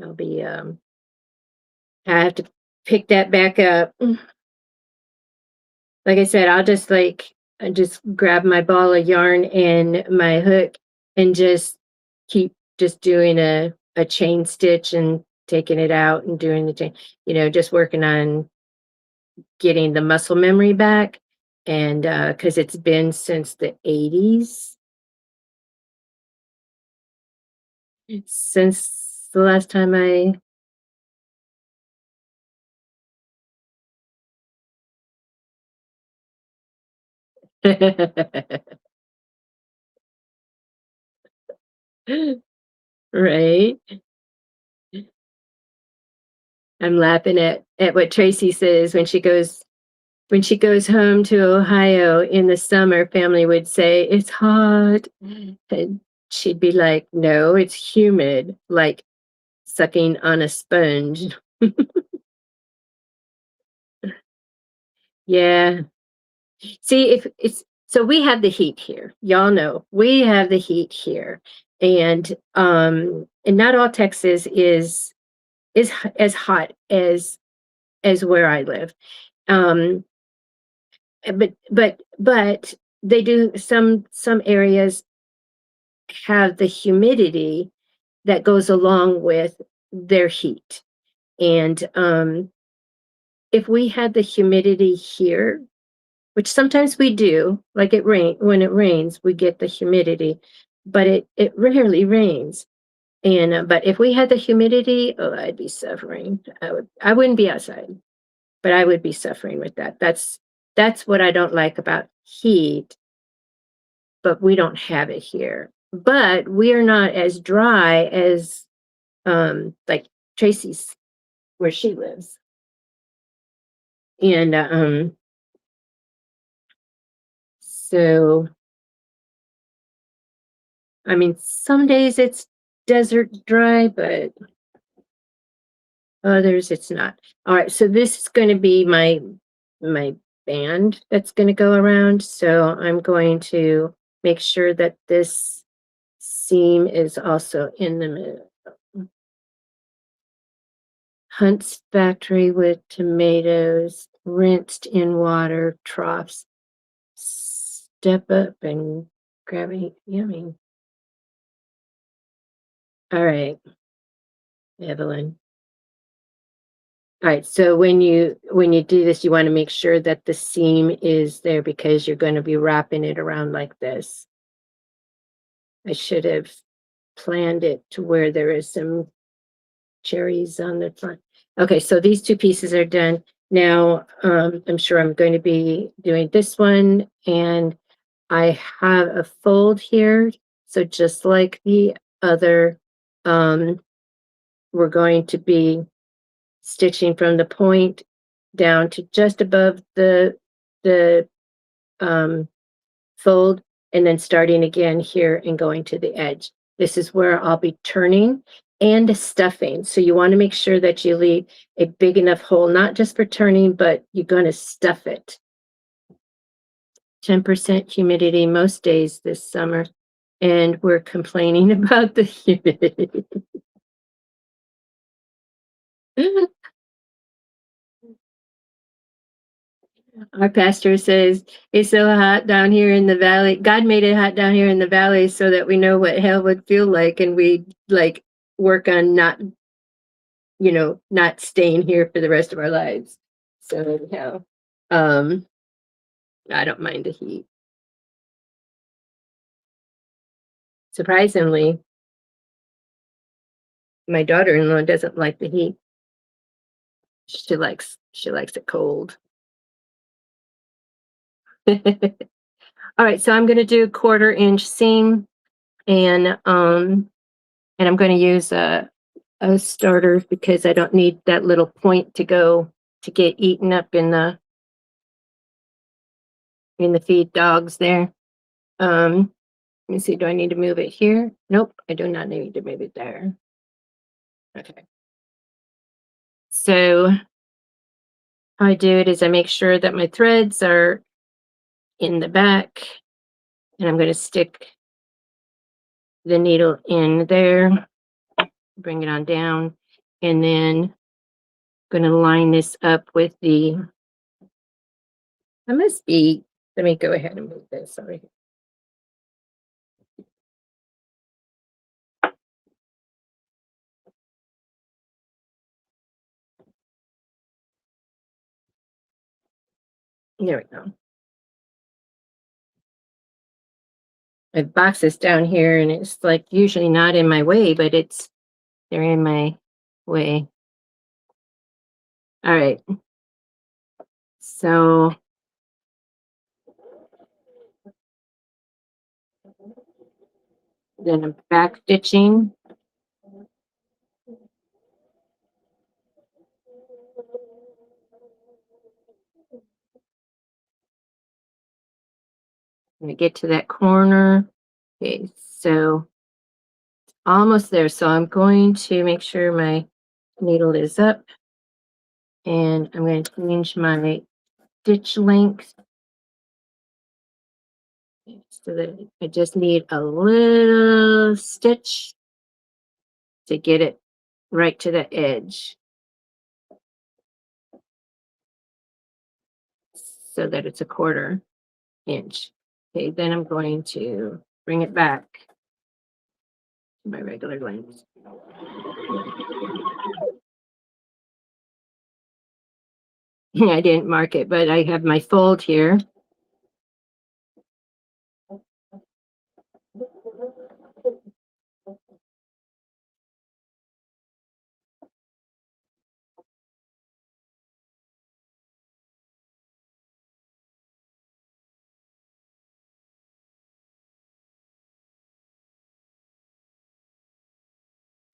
[SPEAKER 1] I'll be, I have to pick that back up. Like I said, I'll just just grab my ball of yarn and my hook and just keep just doing a chain stitch and taking it out and doing the chain, just working on getting the muscle memory back. And because it's been since the 80s since the last time I right. I'm laughing at what Tracy says when she goes home to Ohio in the summer, family would say, "It's hot." And she'd be like, "No, it's humid, like sucking on a sponge." Yeah. See, if it's so we have the heat here. Y'all know we have the heat here. And not all Texas is as hot as where I live. Um but they do, some areas have the humidity that goes along with their heat. And if we had the humidity here, which sometimes we do, like when it rains, we get the humidity, but it rarely rains. And but if we had the humidity, oh, I'd be suffering. I wouldn't be outside, but I would be suffering with that. That's what I don't like about heat, but we don't have it here. But we are not as dry as like Tracy's where she lives. And so I mean some days it's desert dry, but others it's not. All right, so this is going to be my band that's going to go around. So I'm going to make sure that this seam is also in the middle. Hunt's factory with tomatoes rinsed in water troughs. Step up and grab it. Yummy. All right, Evelyn. All right, so when you do this, you want to make sure that the seam is there because you're going to be wrapping it around like this. I should have planned it to where there is some cherries on the front. Okay, so these two pieces are done. Now, I'm sure I'm going to be doing this one, and I have a fold here. So just like the other, um, we're going to be stitching from the point down to just above the um, fold, and then starting again here and going to the edge. This is where I'll be turning and stuffing. So you want to make sure that you leave a big enough hole, not just for turning, but you're going to stuff it. 10% humidity most days this summer, and we're complaining about the humidity. Our pastor says it's so hot down here in the valley. God made it hot down here in the valley so that we know what hell would feel like, and we like work on not staying here for the rest of our lives. So anyhow, um, I don't mind the heat. Surprisingly, my daughter-in-law doesn't like the heat. She likes it cold. All right, so I'm going to do 1/4 inch seam, and I'm going to use a starter because I don't need that little point to go to get eaten up in the feed dogs there. Let me see, do I need to move it here? Nope, I do not need to move it there. Okay. So how I do it is I make sure that my threads are in the back, and I'm going to stick the needle in there, bring it on down, and then going to line this up with the, I must be, let me go ahead and move this. Sorry. There we go. I have boxes down here, and it's like usually not in my way, but they're in my way. All right. So then I'm back stitching. When I get to that corner. Okay, so almost there. So I'm going to make sure my needle is up, and I'm going to change my stitch length so that I just need a little stitch to get it right to the edge so that it's a 1/4 inch. Okay, then I'm going to bring it back to my regular length. I didn't mark it, but I have my fold here.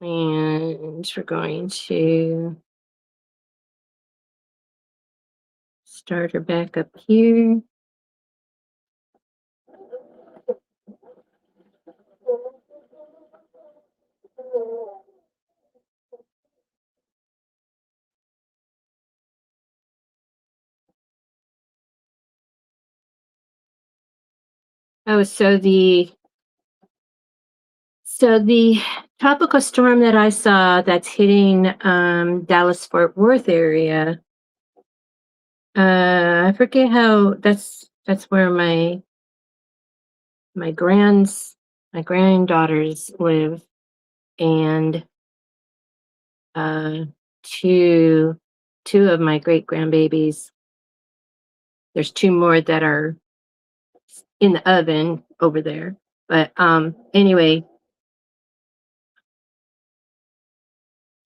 [SPEAKER 1] And we're going to start her back up here. Oh, so the tropical storm that I saw that's hitting Dallas Fort Worth area. I forget how that's where my granddaughters live, and uh two of my great grandbabies. There's two more that are in the oven over there. But anyway,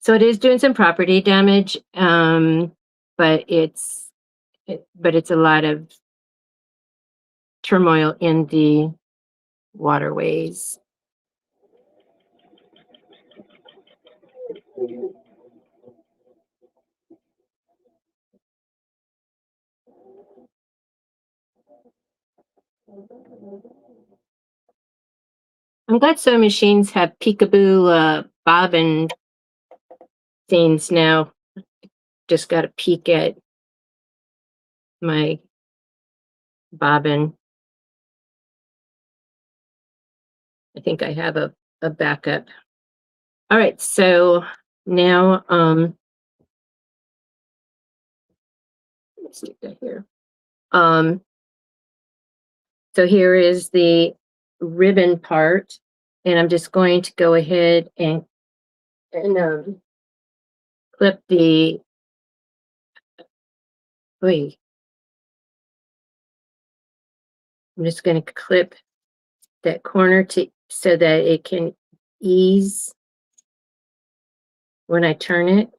[SPEAKER 1] so it is doing some property damage, but it's a lot of turmoil in the waterways. I'm glad sewing machines have peekaboo bobbin things now. Just got to peek at my bobbin. I think I have a backup. All right, so now let's stick that here. So here is the ribbon part, and I'm just going to go ahead and clip the, wait, I'm just going to clip that corner to so that it can ease when I turn it.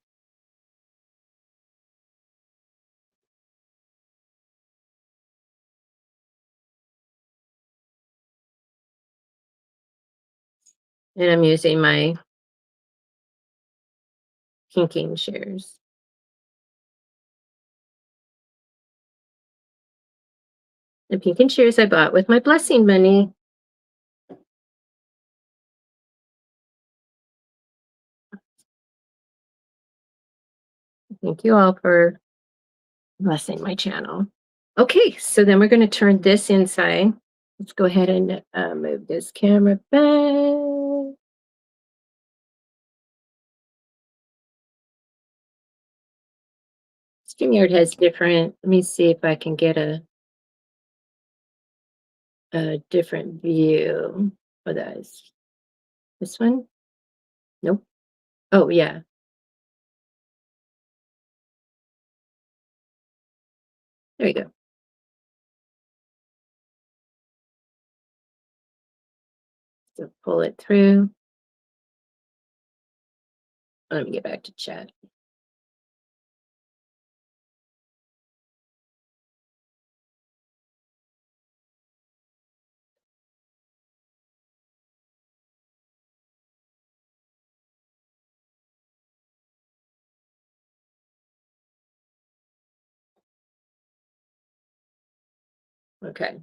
[SPEAKER 1] And I'm using my kinking shears. The kinking shears I bought with my blessing money. Thank you all for blessing my channel. Okay, so then we're going to turn this inside. Let's go ahead and move this camera back. StreamYard has different. Let me see if I can get a different view for those. This one? Nope. Oh, yeah. There you go. So pull it through. Let me get back to chat. Okay.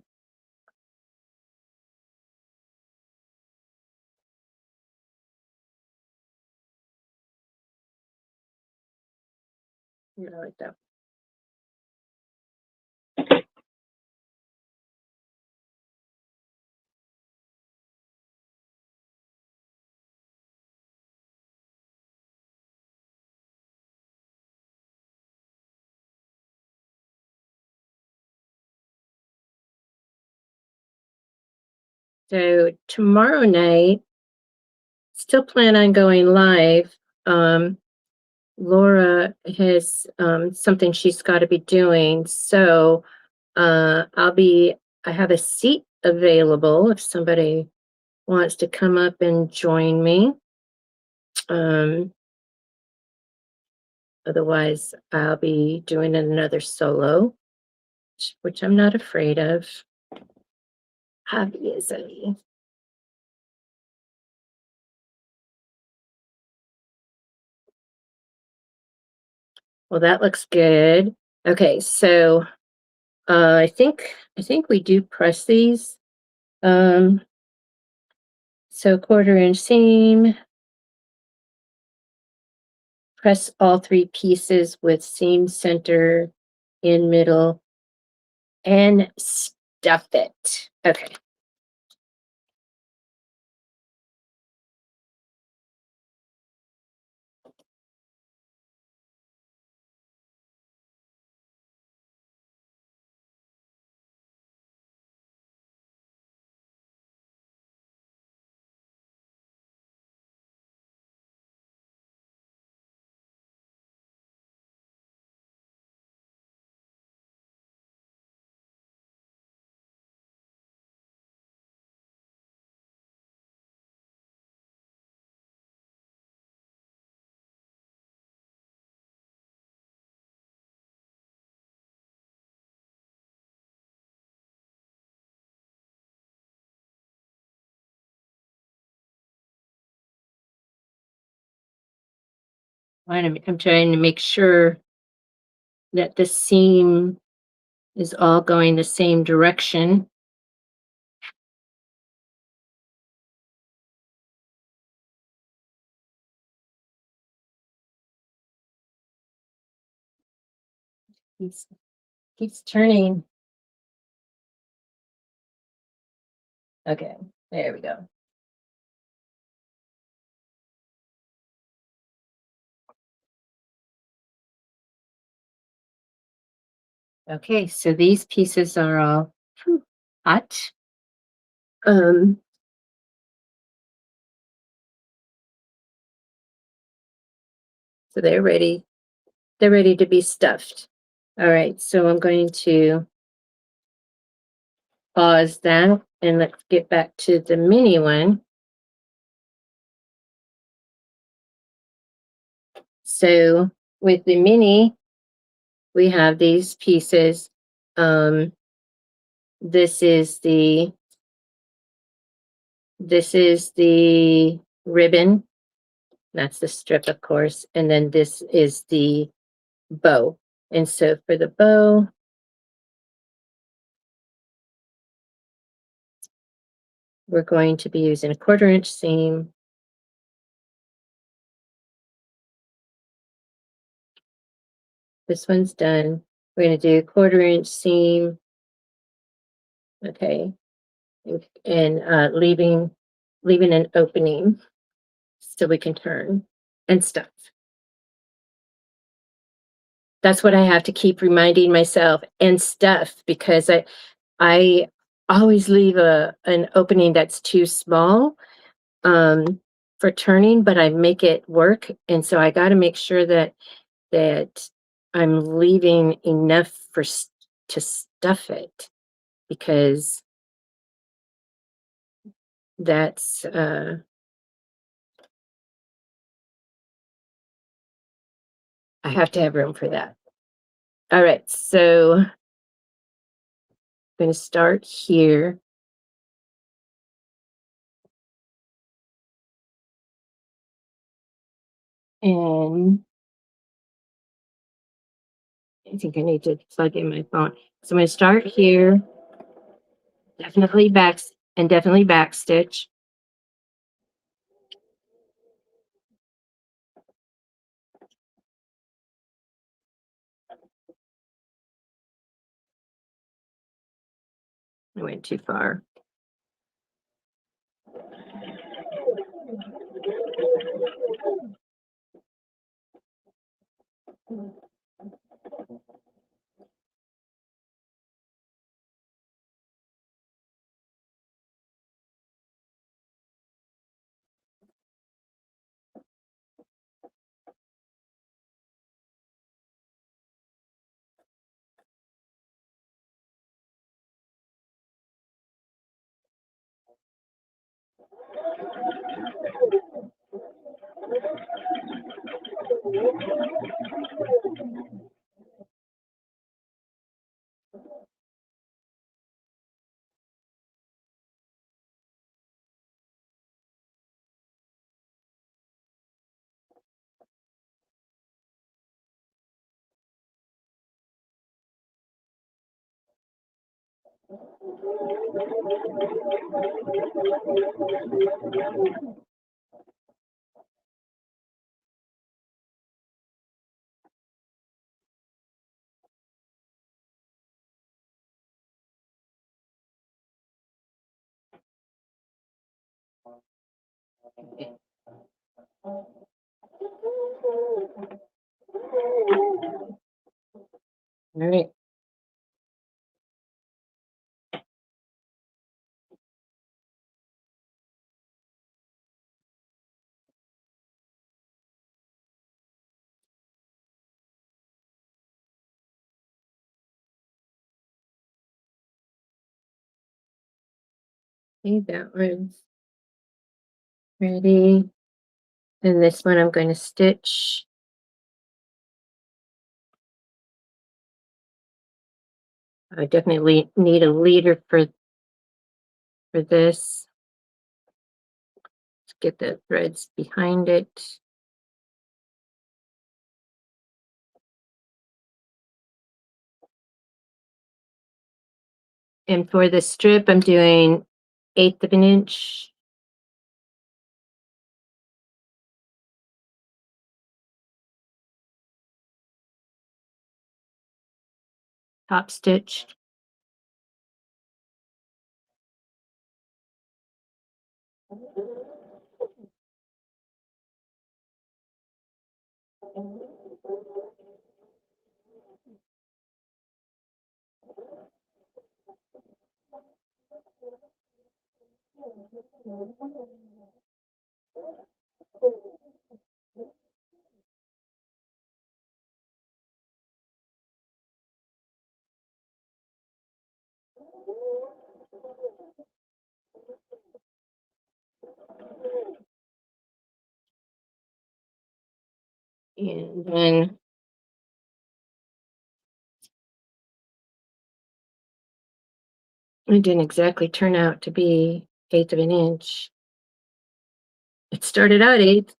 [SPEAKER 1] Yeah, I like that. So tomorrow night, still plan on going live. Laura has something she's got to be doing. So I have a seat available if somebody wants to come up and join me. Otherwise, I'll be doing another solo, which I'm not afraid of, obviously. Well, that looks good. Okay, so I think we do press these. So 1/4 inch seam, press all 3 pieces with seam center in middle and stuff it. Okay. I'm trying to make sure that the seam is all going the same direction. Keeps turning. Okay, there we go. Okay, so these pieces are all hot. So they're ready. They're ready to be stuffed. All right, so I'm going to pause that and let's get back to the mini one. So with the mini, we have these pieces. This is the This is the ribbon. That's the strip, of course. And then this is the bow. And so for the bow, we're going to be using a 1/4 inch seam. This one's done. We're going to do a 1/4 inch seam. Okay. And leaving an opening so we can turn and stuff. That's what I have to keep reminding myself, and stuff, because I always leave an opening that's too small for turning, but I make it work, and so I got to make sure that I'm leaving enough to stuff it, because that's I have to have room for that. All right, so I'm going to start here. And I think I need to plug in my phone. So I'm going to start here, definitely back stitch. I went too far. All right. Okay, that one's ready. And this one I'm going to stitch. I definitely need a leader for this. Let's get the threads behind it. And for the strip, I'm doing 1/8 of an inch. Top stitch. And then it didn't exactly turn out to be eighth of an inch. It started out eighth.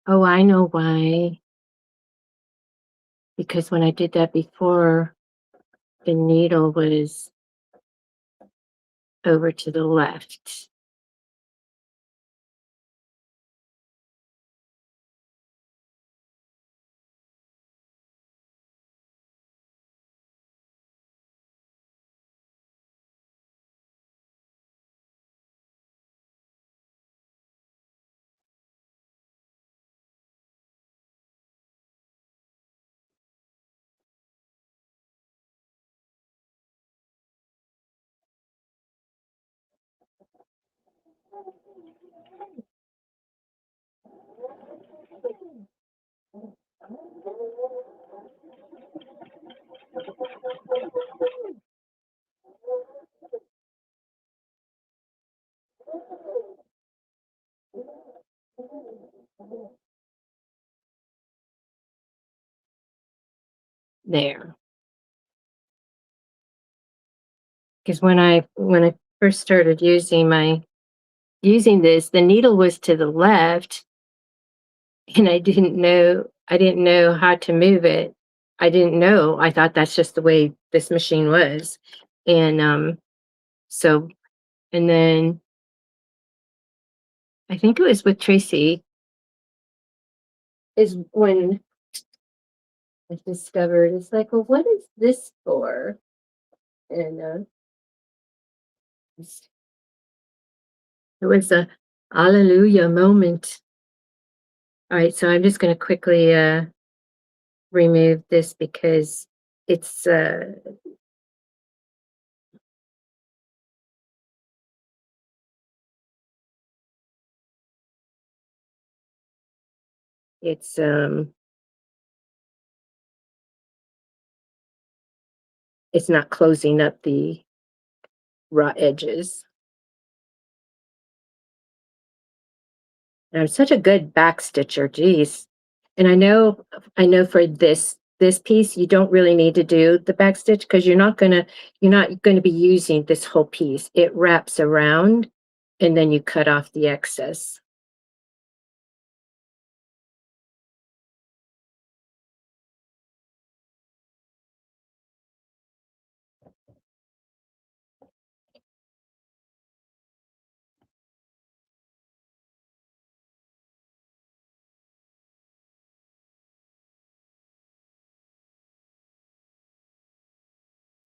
[SPEAKER 1] Oh, I know why. Because when I did that before, the needle was over to the left. There. Because when I first started using this, the needle was to the left, and I didn't know how to move it. I didn't know. I thought that's just the way this machine was. And so and then I think it was with Tracy is when I discovered it's like, well, what is this for? And it was a hallelujah moment. All right, so I'm just going to quickly remove this because it's it's it's not closing up the raw edges. And I'm such a good back stitcher, geez. And I know for this piece you don't really need to do the back stitch because you're not gonna be using this whole piece. It wraps around and then you cut off the excess.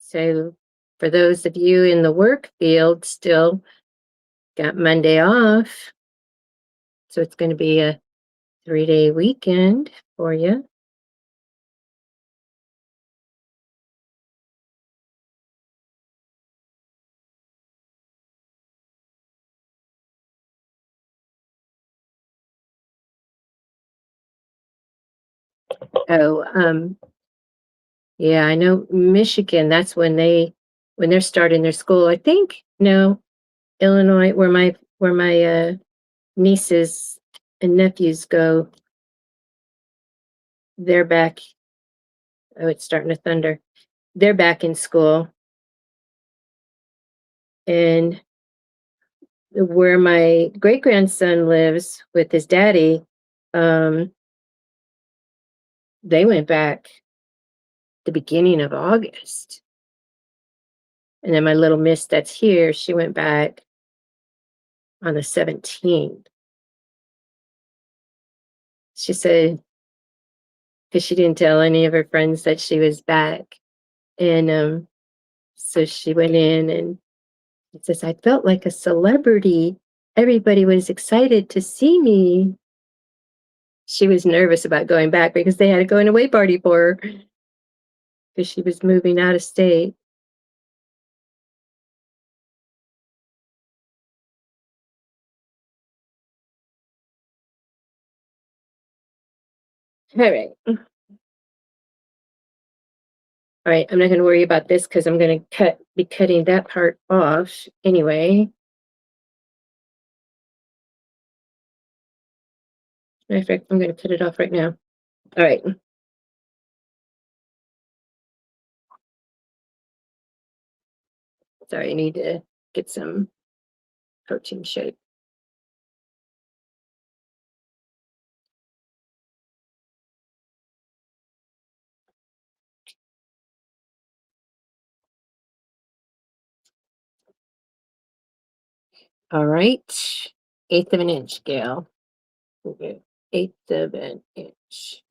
[SPEAKER 1] So for those of you in the work field still got Monday off. So it's going to be a 3-day weekend for you. Oh, yeah, I know Michigan, that's when they're starting their school. I think no, Illinois, where my nieces and nephews go, they're back. Oh, it's starting to thunder. They're back in school. And where my great grandson lives with his daddy, um, they went back the beginning of August. And then my little miss that's here, she went back on the 17th. She said, because she didn't tell any of her friends that she was back. And so she went in and it says, I felt like a celebrity. Everybody was excited to see me. She was nervous about going back because they had a going away party for her because she was moving out of state. All right. All right, I'm not going to worry about this because I'm going to be cutting that part off anyway. Matter of fact, I'm going to cut it off right now. All right. Sorry, I need to get some protein shake. All right. 1/8 of an inch, Gail. Okay. 1/8 of an inch.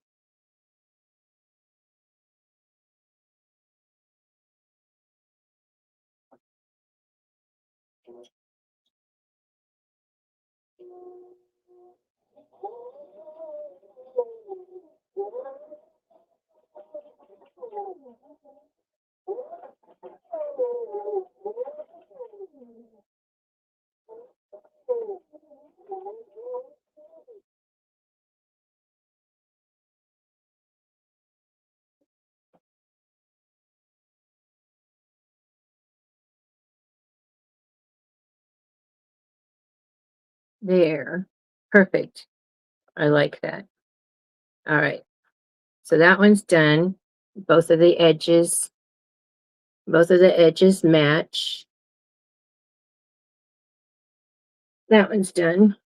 [SPEAKER 1] There. Perfect. I like that. All right. So that one's done. Both of the edges match. That one's done.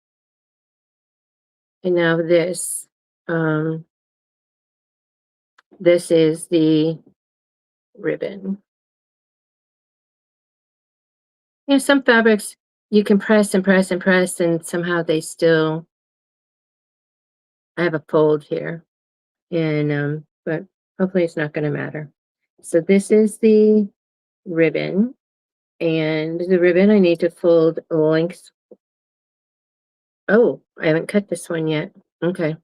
[SPEAKER 1] And now this. This is the ribbon. You know, some fabrics you can press and press and press, and somehow they still. I have a fold here, and but hopefully it's not going to matter. So this is the ribbon, and the ribbon I need to fold length. Oh, I haven't cut this one yet. Okay.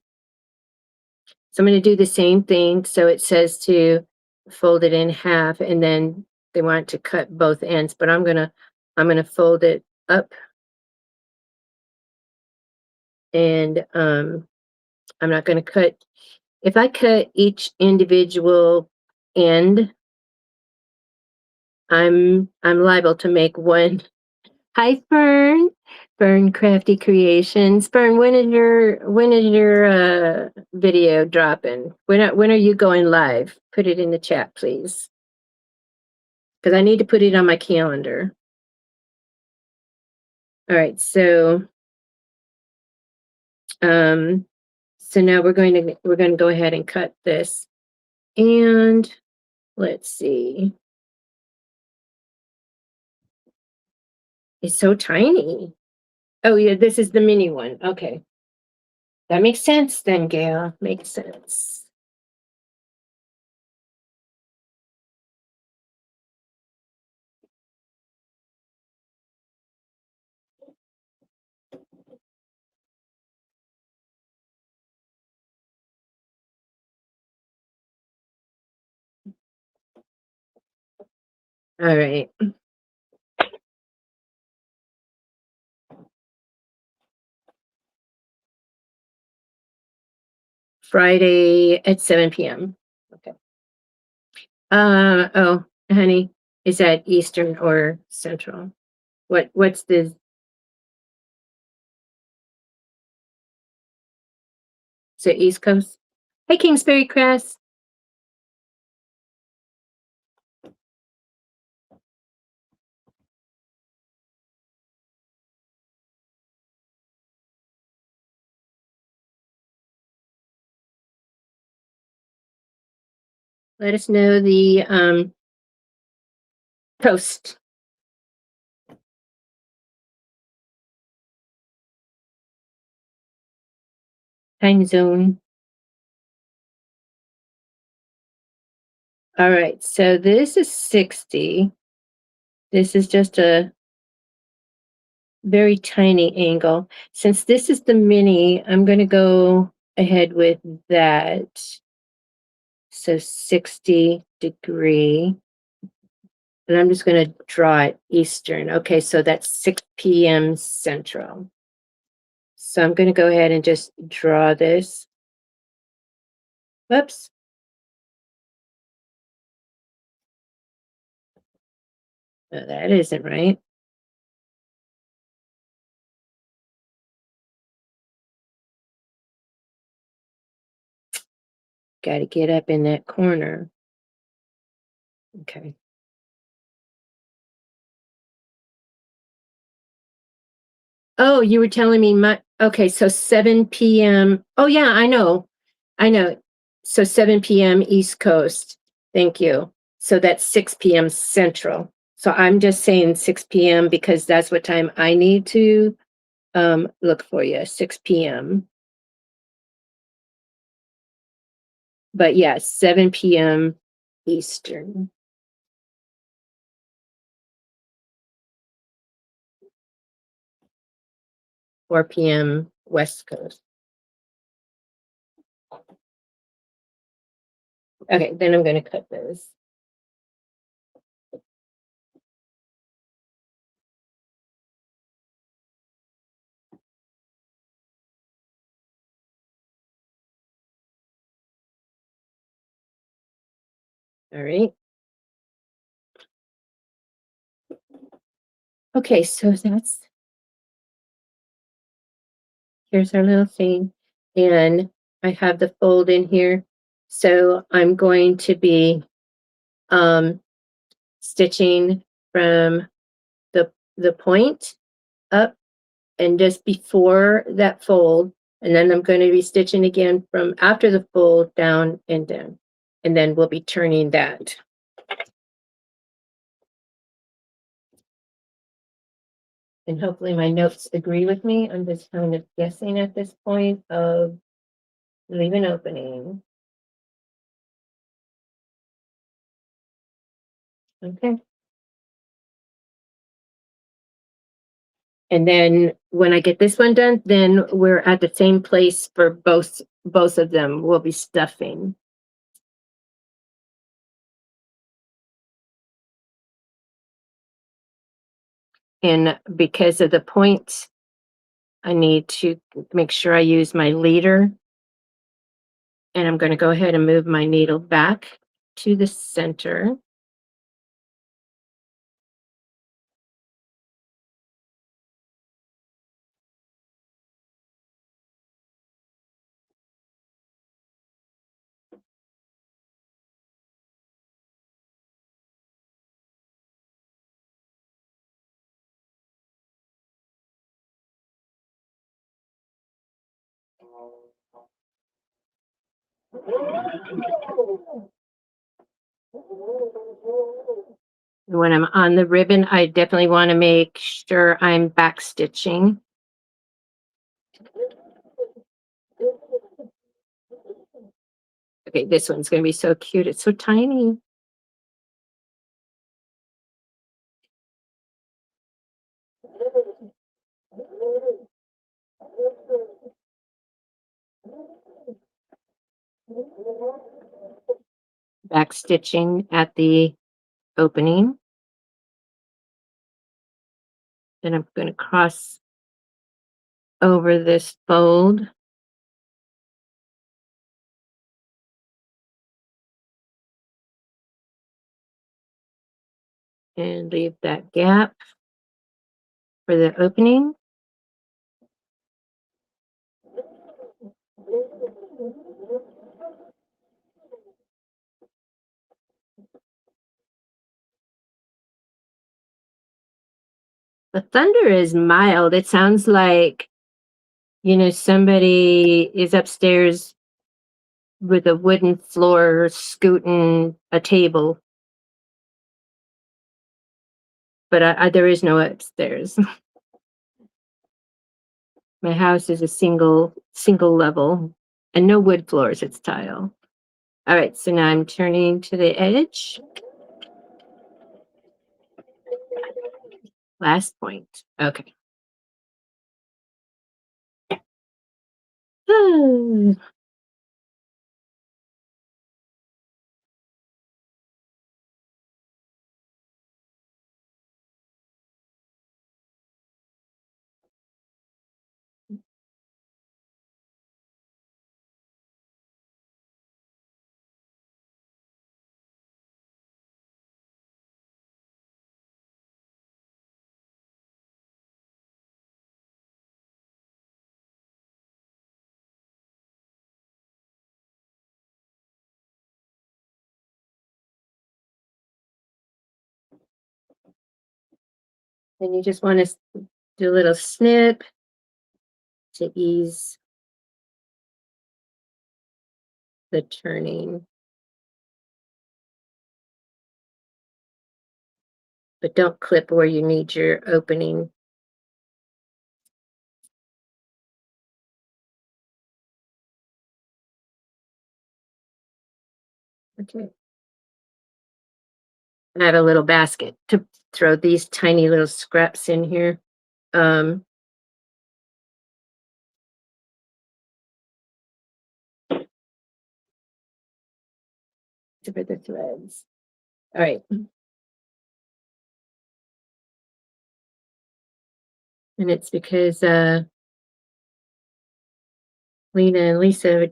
[SPEAKER 1] So I'm going to do the same thing. So it says to fold it in half, and then they want to cut both ends, but I'm gonna fold it up, and I'm not going to cut. If I cut each individual end, I'm liable to make one. Hi, Fern. Fern Crafty Creations. Fern, when is your video dropping? When are you going live? Put it in the chat, please, because I need to put it on my calendar. All right, so now we're going to go ahead and cut this, and let's see. It's so tiny. Oh yeah, this is the mini one. Okay, that makes sense then, Gail. Makes sense. All right. Friday at 7 p.m. Okay. Oh, honey, is that Eastern or Central? What's the East Coast? Hey, Kingsbury Crest. Let us know the coast. Time zone. All right, so this is 60. This is just a very tiny angle. Since this is the mini, I'm going to go ahead with that. So 60-degree. And I'm just going to draw it Eastern. Okay, so that's 6 p.m. Central. So I'm going to go ahead and just draw this. Whoops. No, that isn't right. Got to get up in that corner. Okay. Oh, you were telling me okay, so 7 p.m. Oh yeah, I know. I know. So 7 p.m. East Coast. Thank you. So that's 6 p.m. Central. So I'm just saying 6 p.m. because that's what time I need to look for you, 6 p.m. But yes, 7 p.m. Eastern, 4 p.m. West Coast. Okay, then I'm going to cut those. All right. Okay, so here's our little thing. And I have the fold in here. So I'm going to be um, stitching from the point up and just before that fold. And then I'm going to be stitching again from after the fold down and down. And then we'll be turning that. And hopefully my notes agree with me. I'm just kind of guessing at this point of leave an opening. Okay. And then when I get this one done, then we're at the same place for both of them. We'll be stuffing. And because of the points, I need to make sure I use my leader. And I'm going to go ahead and move my needle back to the center. When I'm on the ribbon, I definitely want to make sure I'm back stitching. Okay, this one's going to be so cute. It's so tiny. Back stitching at the opening. Then I'm going to cross over this fold. And leave that gap for the opening. The thunder is mild. It sounds like, somebody is upstairs with a wooden floor scooting a table. But there is no upstairs. My house is a single level and no wood floors, it's tile. All right, so now I'm turning to the edge. Last point. Okay. And you just want to do a little snip to ease the turning. But don't clip where you need your opening. Okay. And I have a little basket to throw these tiny little scraps in here. Um, for the threads. All right. And it's because Lena and Lisa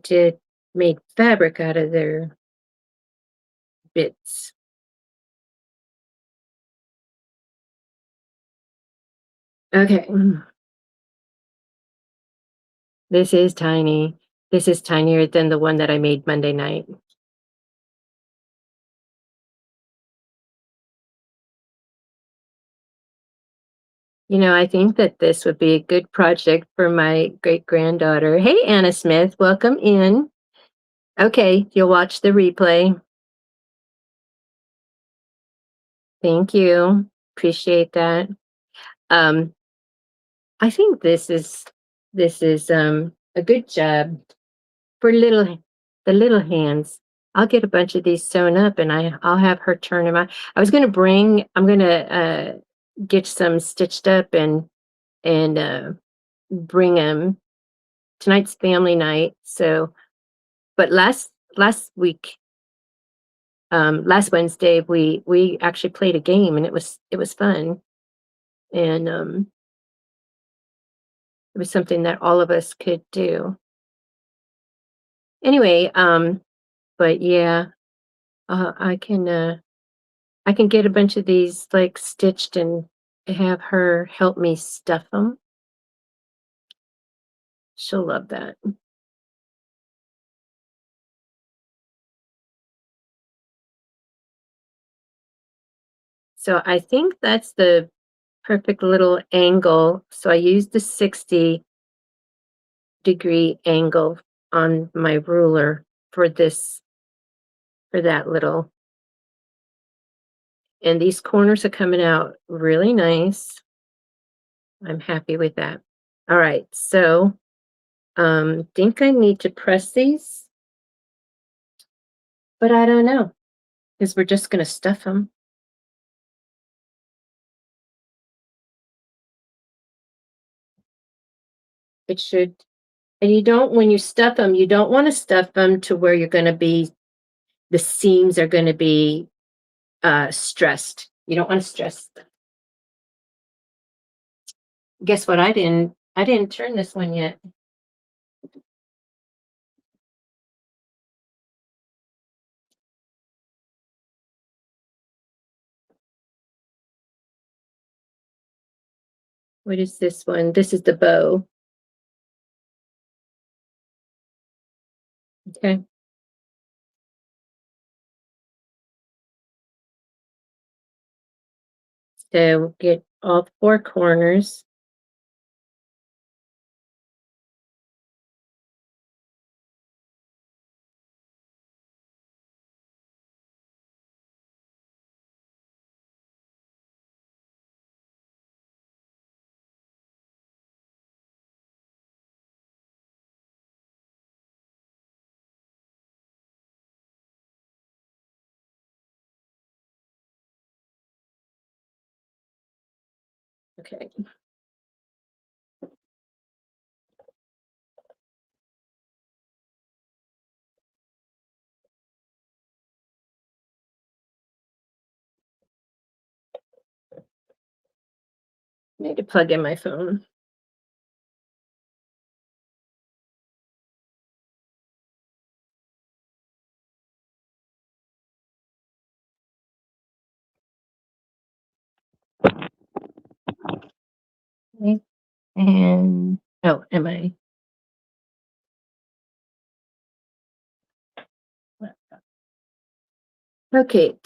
[SPEAKER 1] made fabric out of their bits. Okay. This is tiny. This is tinier than the one that I made Monday night. You know, I think that this would be a good project for my great granddaughter. Hey, Anna Smith, welcome in. Okay, you'll watch the replay. Thank you. Appreciate that. Um, I think this is a good job for the little hands. I'll get a bunch of these sewn up and I'll have her turn them out. I'm gonna get some stitched up and bring them. Tonight's family night. So, but last week, last Wednesday, we actually played a game and it was fun. And it was something that all of us could do. Anyway, but yeah, uh, I can uh I can get a bunch of these like stitched and have her help me stuff them. She'll love that. So I think that's the perfect little angle. So I used the 60-degree angle on my ruler for that little, and these corners are coming out really nice. I'm happy with that. All right, so think I need to press these, but I don't know because we're just gonna stuff them. It should, and you don't, when you stuff them, you don't want to stuff them to where you're going to be, the seams are going to be stressed. You don't want to stress them. Guess what? I didn't turn this one yet. What is this one? This is the bow. Okay. So get all four corners. Okay. I need to plug in my phone. Okay. And oh, am I? Okay.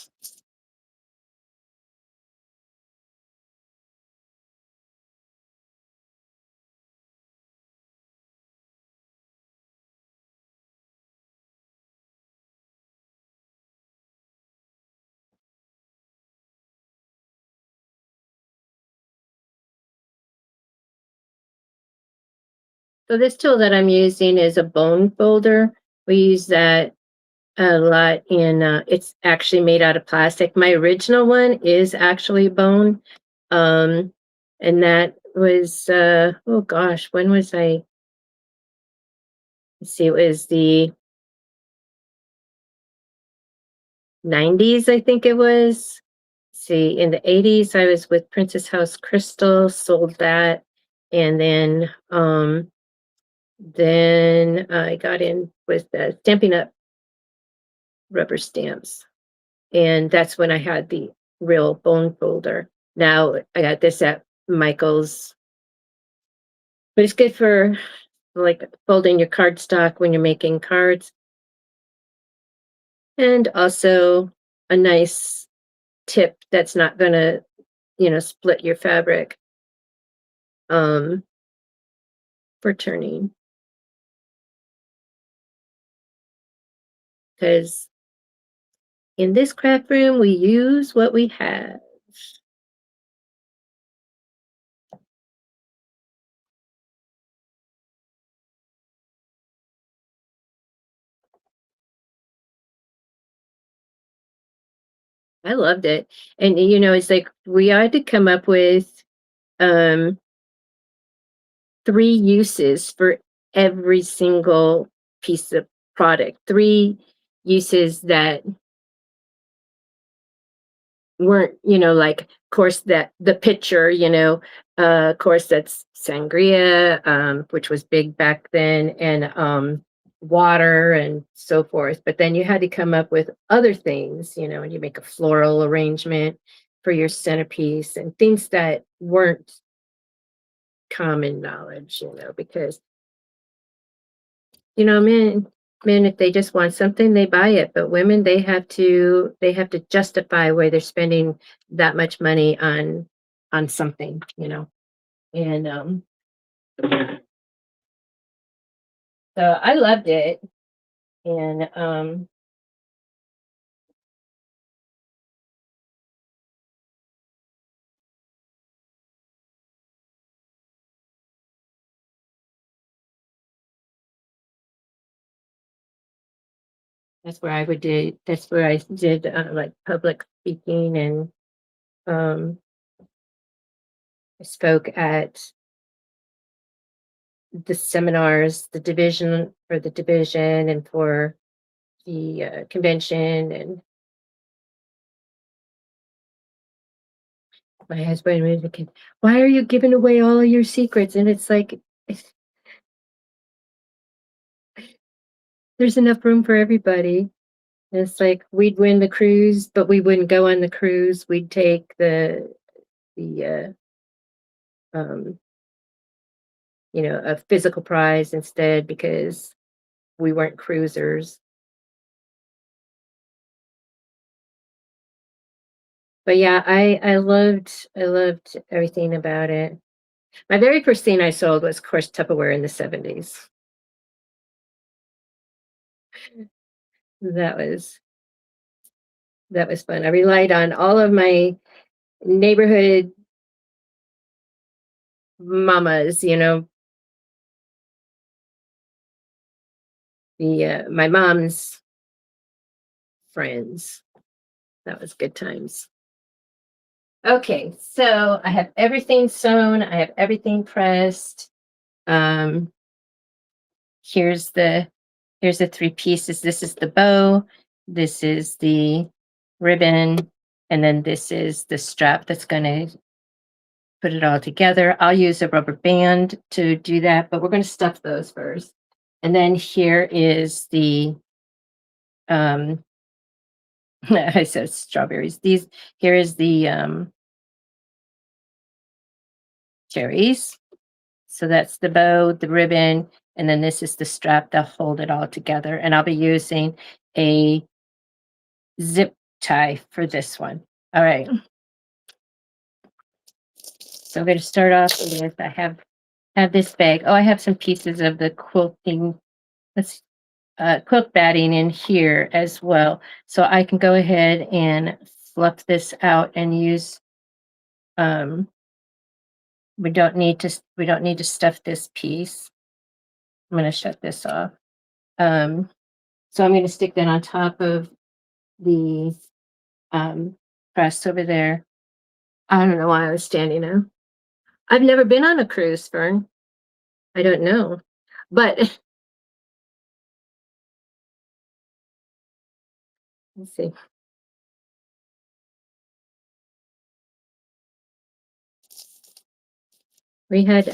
[SPEAKER 1] So this tool that I'm using is a bone folder. We use that a lot in, it's actually made out of plastic. My original one is actually bone. Um, and that was, oh gosh, when was I? Let's see, it was the 90s, I think it was. See, in the 80s, I was with Princess House Crystal, sold that. And then I got in with Stampin' Up! Rubber stamps. And that's when I had the real bone folder. Now I got this at Michael's, but it's good for like folding your cardstock when you're making cards, and also a nice tip that's not gonna, split your fabric um for turning, because in this craft room we use what we have. I loved it. And it's like we had to come up with um 3 uses for every single piece of product. 3 uses that weren't, like, of course, that the pitcher, of course, that's sangria, which was big back then, and water and so forth. But then you had to come up with other things, and you make a floral arrangement for your centerpiece and things that weren't common knowledge, because men, if they just want something, they buy it. But women, they have to justify why they're spending that much money on something. And so I loved it. And that's where I did like public speaking, and um I spoke at the seminars, the division and for the convention. And my husband was like, "Why are you giving away all of your secrets?" And it's like, there's enough room for everybody. And it's like we'd win the cruise, but we wouldn't go on the cruise. We'd take the um, a physical prize instead, because we weren't cruisers. But yeah, I loved everything about it. My very first thing I sold was, of course, Tupperware in the 70s. That was that was fun. I relied on all of my neighborhood mamas, the my mom's friends. That was good times. Okay, so I have everything sewn. I have everything pressed. Um, here's the here's the 3 pieces. This is the bow. This is the ribbon, and then this is the strap that's going to put it all together. I'll use a rubber band to do that, but we're going to stuff those first. And then here is the um I said strawberries. Here is the cherries. So that's the bow, the ribbon, and then this is the strap to hold it all together. And I'll be using a zip tie for this one. All right. So I'm going to start off with, I have this bag. Oh, I have some pieces of the quilting. Let's quilt batting in here as well. So I can go ahead and fluff this out and use um we don't need to stuff this piece. I'm going to shut this off. So I'm going to stick that on top of the press over there. I don't know why I was standing there. I've never been on a cruise, Fern. I don't know. But let's see. We had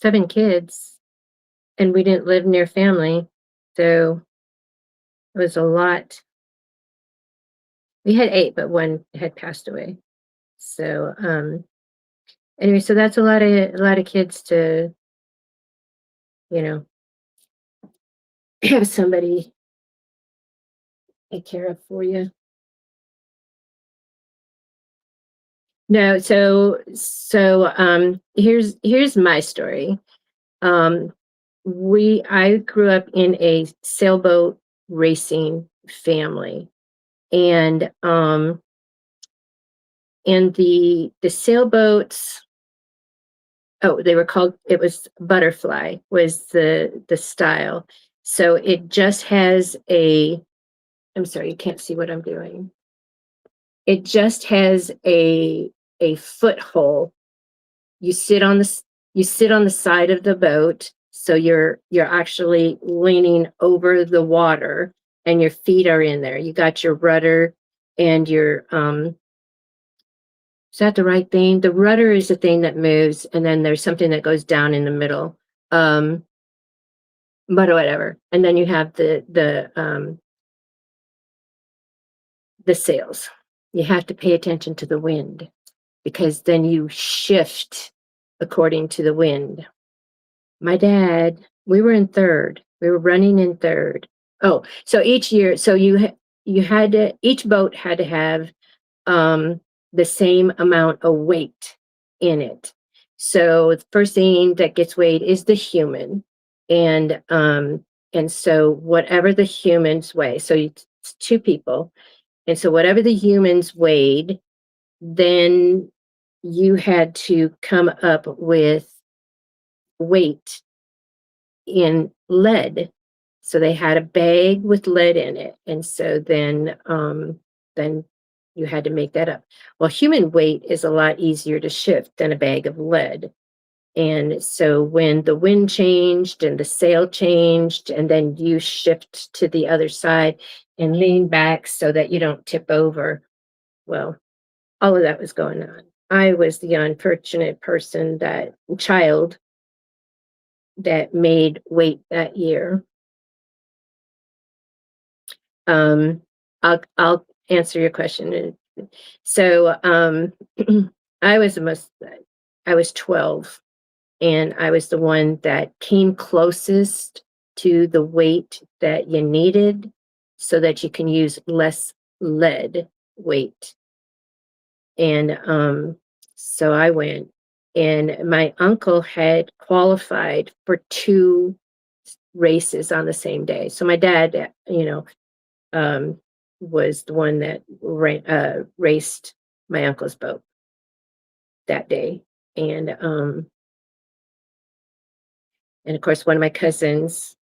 [SPEAKER 1] 7 kids and we didn't live near family. So it was a lot. We had 8, but one had passed away. So anyway, so that's a lot of kids to, you know, have somebody take care of for you. No, so here's my story. I grew up in a sailboat racing family, and the sailboats, oh, they were called, it was butterfly was the style. So it just has I'm sorry, you can't see what I'm doing. It just has a foothold. You sit on the side of the boat, so you're actually leaning over the water and your feet are in there. You got your rudder and your is that the right thing? The rudder is the thing that moves, and then there's something that goes down in the middle. But whatever. And then you have the sails. You have to pay attention to the wind because then you shift according to the wind. My dad, we were in third. We were running in third. Oh, so each year, so you had to, each boat had to have the same amount of weight in it. So the first thing that gets weighed is the human, and so whatever the humans weigh, so it's 2 people, and so whatever the humans weighed, then you had to come up with weight in lead. So they had a bag with lead in it. And so then you had to make that up. Well, human weight is a lot easier to shift than a bag of lead. And so when the wind changed and the sail changed, and then you shift to the other side and lean back so that you don't tip over, well, all of that was going on. I was the unfortunate child that made weight that year. I'll answer your question. So I was 12, and I was the one that came closest to the weight that you needed so that you can use less lead weight. And so I went, and my uncle had qualified for 2 races on the same day. So my dad, was the one that raced my uncle's boat that day. And of course, one of my cousins,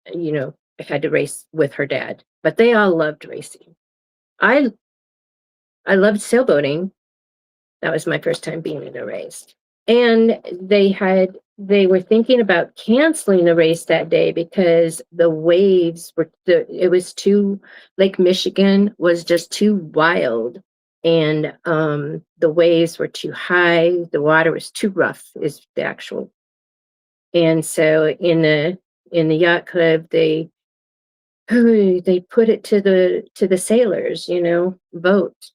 [SPEAKER 1] had to race with her dad, but they all loved racing. I loved sailboating. That was my first time being in a race. And they were thinking about canceling the race that day because the waves Lake Michigan was just too wild, and the waves were too high, the water was too rough is the actual. And so in the yacht club, they put it to the sailors, vote.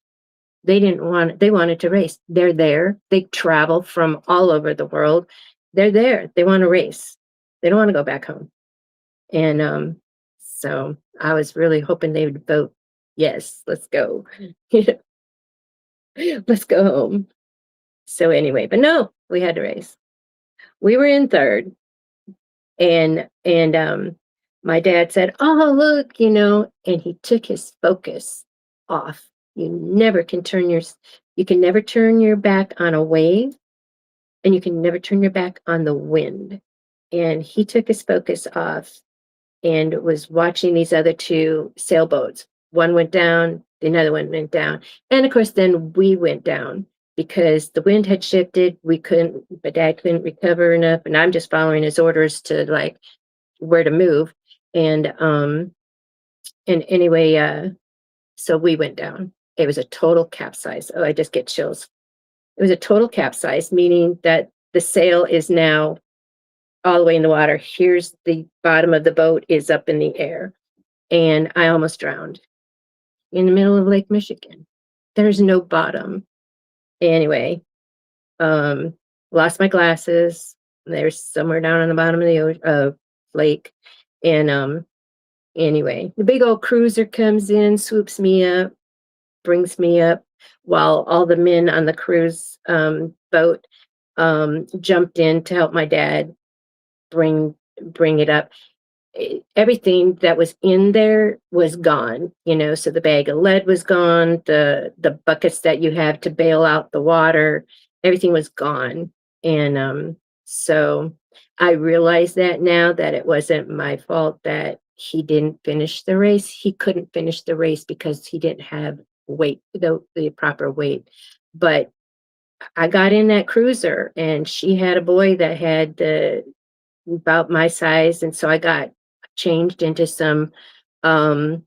[SPEAKER 1] They wanted to race. They're there. They travel from all over the world. They're there. They want to race. They don't want to go back home. And so I was really hoping they would vote, yes, let's go. Let's go home. So anyway, but no, we had to race. We were in third, and my dad said, "Oh, look," and he took his focus off. You can never turn your back on a wave, and you can never turn your back on the wind. and he took his focus off and was watching these other two sailboats. One went down, another one went down. And of course, then we went down because the wind had shifted. My dad couldn't recover enough. And I'm just following his orders to like where to move. And anyway, so we went down. It was a total capsize. Oh, I just get chills. It was a total capsize, meaning that the sail is now all the way in the water. Here's the bottom of the boat is up in the air. And I almost drowned in the middle of Lake Michigan. There's no bottom. Anyway, um, lost my glasses. They're somewhere down on the bottom of the lake. And anyway, the big old cruiser comes in, swoops me up, brings me up, while all the men on the cruise boat jumped in to help my dad bring it up. Everything that was in there was gone, so the bag of lead was gone, the buckets that you have to bail out the water, everything was gone. And so I realize that now, that it wasn't my fault that he didn't finish the race. He couldn't finish the race because he didn't have weight, the proper weight. But I got in that cruiser, and she had a boy that had about my size, and so I got changed um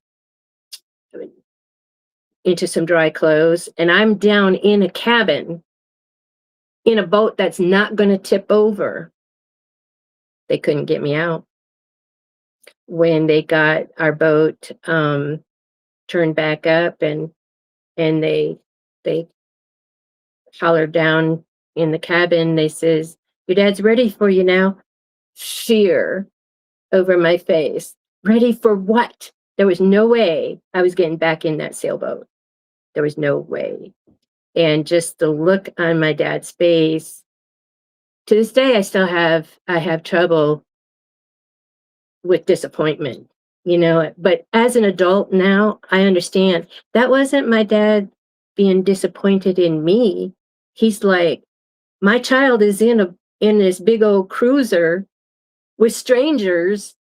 [SPEAKER 1] into some dry clothes, and I'm down in a cabin in a boat that's not going to tip over. They couldn't get me out. When they got our boat turned back up, and they hollered down in the cabin, they says, "Your dad's ready for you now." Fear over my face. Ready for what? There was no way I was getting back in that sailboat. There was no way. And just the look on my dad's face, to this day, I have trouble with disappointment, but as an adult now, I understand that wasn't my dad being disappointed in me. He's like, my child is in this big old cruiser with strangers.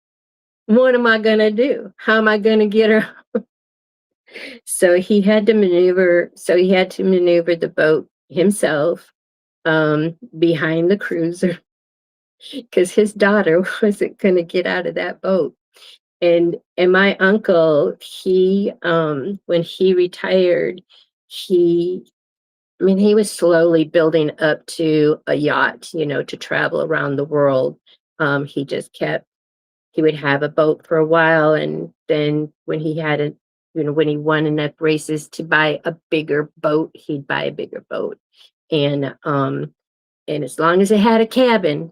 [SPEAKER 1] What am I going to do? How am I going to get her? So he had to maneuver. The boat himself behind the cruiser because his daughter wasn't going to get out of that boat. And my uncle, he when he retired, he he was slowly building up to a yacht, to travel around the world. He just kept He would have a boat for a while, and then when he had when he won enough races to buy a bigger boat, he'd buy a bigger boat. And as long as it had a cabin,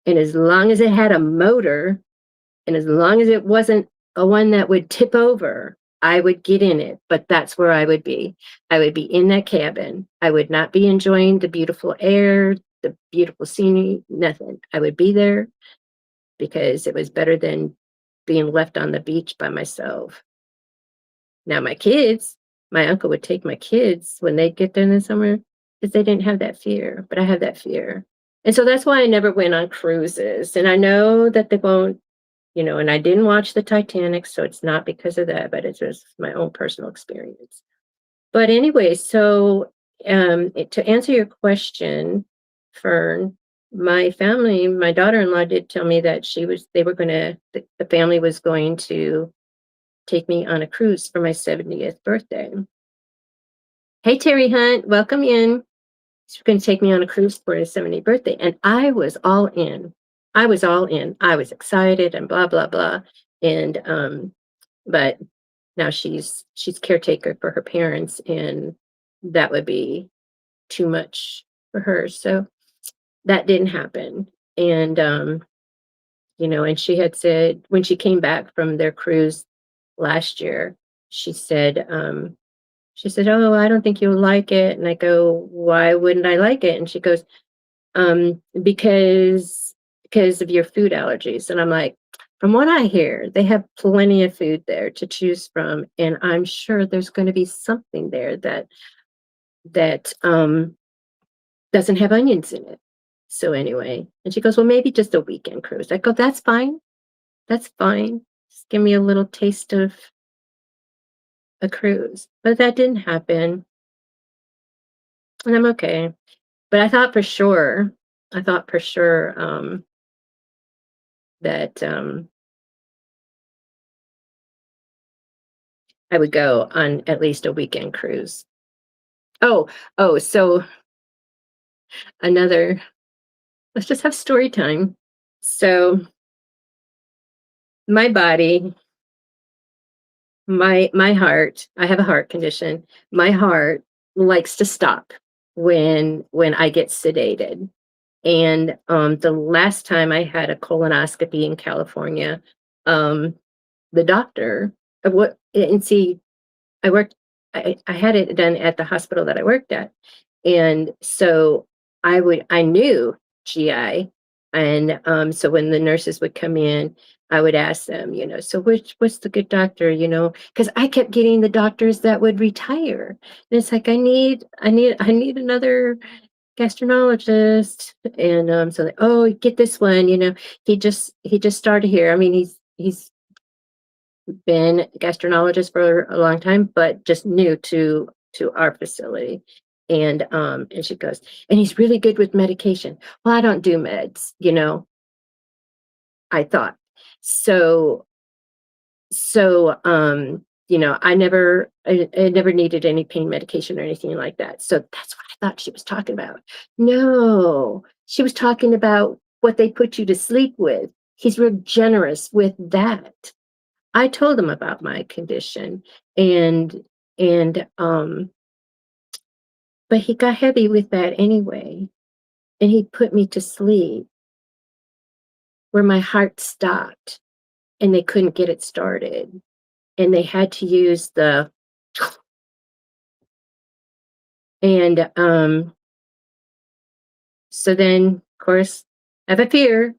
[SPEAKER 1] and as long as it had a motor, and as long as it wasn't a one that would tip over, I would get in it. But that's where I would be. I would be in that cabin. I would not be enjoying the beautiful air, the beautiful scenery, nothing. I would be there because it was better than being left on the beach by myself. Now, my uncle would take my kids when they get there in the summer because they didn't have that fear, but I have that fear. And so that's why I never went on cruises. And I know that they won't, and I didn't watch the Titanic, so it's not because of that, but it's just my own personal experience. But anyway, so to answer your question, Fern, my daughter-in-law did tell me that the family was going to take me on a cruise for my 70th birthday. Hey, Terry Hunt, welcome in. She's going to take me on a cruise for his 70th birthday. And I was all in. I was excited and blah, blah, blah. And, but now she's caretaker for her parents, and that would be too much for her. So that didn't happen. And, and she had said when she came back from their cruise last year, she said, "Oh, I don't think you'll like it." And I go, "Why wouldn't I like it?" And she goes, because of your food allergies." And I'm like, from what I hear, they have plenty of food there to choose from. And I'm sure there's going to be something there that doesn't have onions in it. So anyway, and she goes, "Well, maybe just a weekend cruise." I go, "That's fine. That's fine. Just give me a little taste of a cruise." But that didn't happen, and I'm okay. But I thought for sure that I would go on at least a weekend cruise. Oh, so another, let's just have story time. So my body, my heart, I have a heart condition. My heart likes to stop when I get sedated. And the last time I had a colonoscopy in California, um, the doctor, what and see, I worked I had it done at the hospital that I worked at, and so I knew GI, and, so when the nurses would come in, I would ask them, "So what's the good doctor?" Because I kept getting the doctors that would retire, and it's like, I need another gastroenterologist," and, so they, "Oh, get this one, he just started here." I mean, he's been a gastroenterologist for a long time, but just new to our facility. And she goes, "And he's really good with medication." Well, I don't do meds, I thought. So I never needed any pain medication or anything like that. So that's what I thought she was talking about. No, she was talking about what they put you to sleep with. He's real generous with that. I told him about my condition, and but he got heavy with that anyway, and he put me to sleep where my heart stopped and they couldn't get it started, and they had to use the and so then, of course, I have a fear,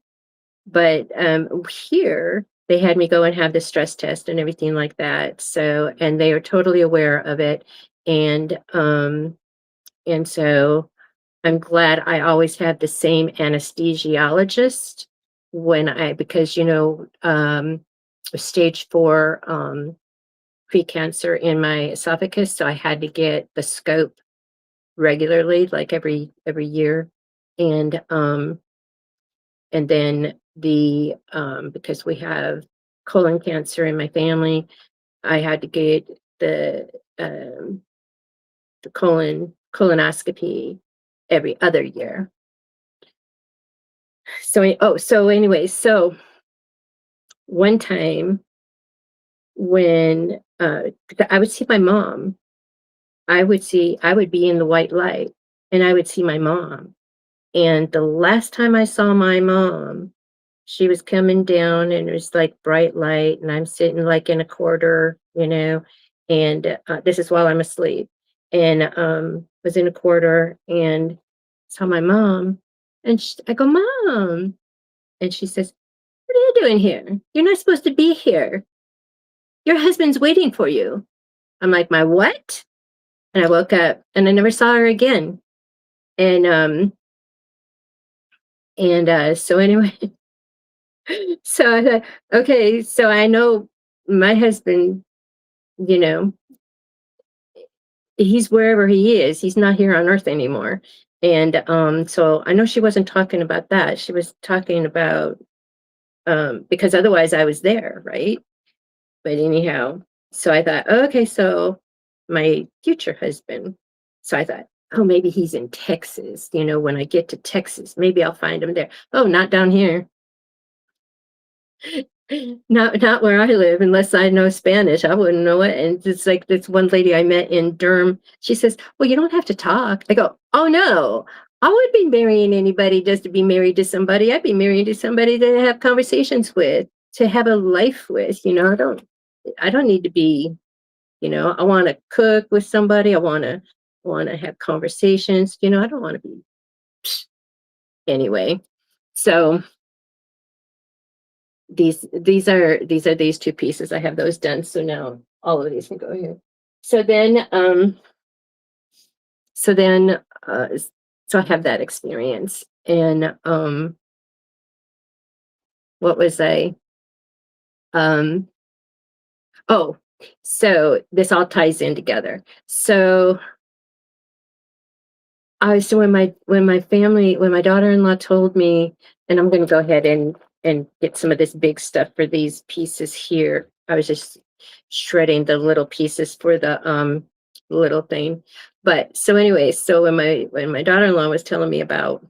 [SPEAKER 1] but here they had me go and have the stress test and everything like that. So, and they are totally aware of it, and so I'm glad I always have the same anesthesiologist because, stage 4 precancer in my esophagus, so I had to get the scope regularly, like every year, and then because we have colon cancer in my family, I had to get the um, the colonoscopy every other year. So anyway, so one time when I would see my mom, I would be in the white light and I would see my mom. And the last time I saw my mom, she was coming down and it was like bright light, and I'm sitting like in a corridor, and this is while I'm asleep, and was in a corridor and saw my mom, and I go, "Mom," and she says, "What are you doing here? You're not supposed to be here. Your husband's waiting for you." I'm like, "My what?" And I woke up and I never saw her again. And so anyway, so I thought, okay, so I know my husband, you know, he's wherever he is. He's not here on earth anymore. And so I know she wasn't talking about that. She was talking about because otherwise I was there, right? But anyhow, so I thought, "Oh, okay, so my future husband." So I thought, "Oh, maybe he's in Texas. When I get to Texas, maybe I'll find him there." Oh, not down here. Not where I live, unless I know Spanish. I wouldn't know it. And it's like this one lady I met in Durham. She says, "Well, you don't have to talk." I go, "Oh no. I wouldn't be marrying anybody just to be married to somebody. I'd be married to somebody to have conversations with, to have a life with. I don't need to be, I want to cook with somebody. I want to have conversations. I don't want to be anyway." So these are these two pieces. I have those done. So now all of these can go here. So then so then uh s- so I have that experience. And what was I? Um, oh, so this all ties in together. So so when my daughter-in-law told me, and I'm going to go ahead and get some of this big stuff for these pieces here. I was just shredding the little pieces for the little thing. But so anyway, so when my daughter-in-law was telling me about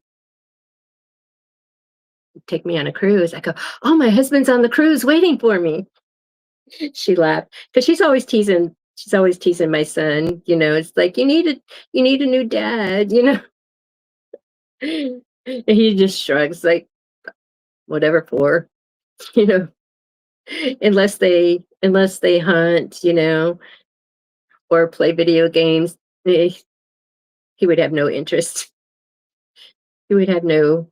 [SPEAKER 1] take me on a cruise, I go, "Oh, my husband's on the cruise waiting for me." She laughed because she's always teasing my son, it's like you need a new dad. And he just shrugs like whatever for, you know, unless they hunt, or play video games, he would have no interest. He would have no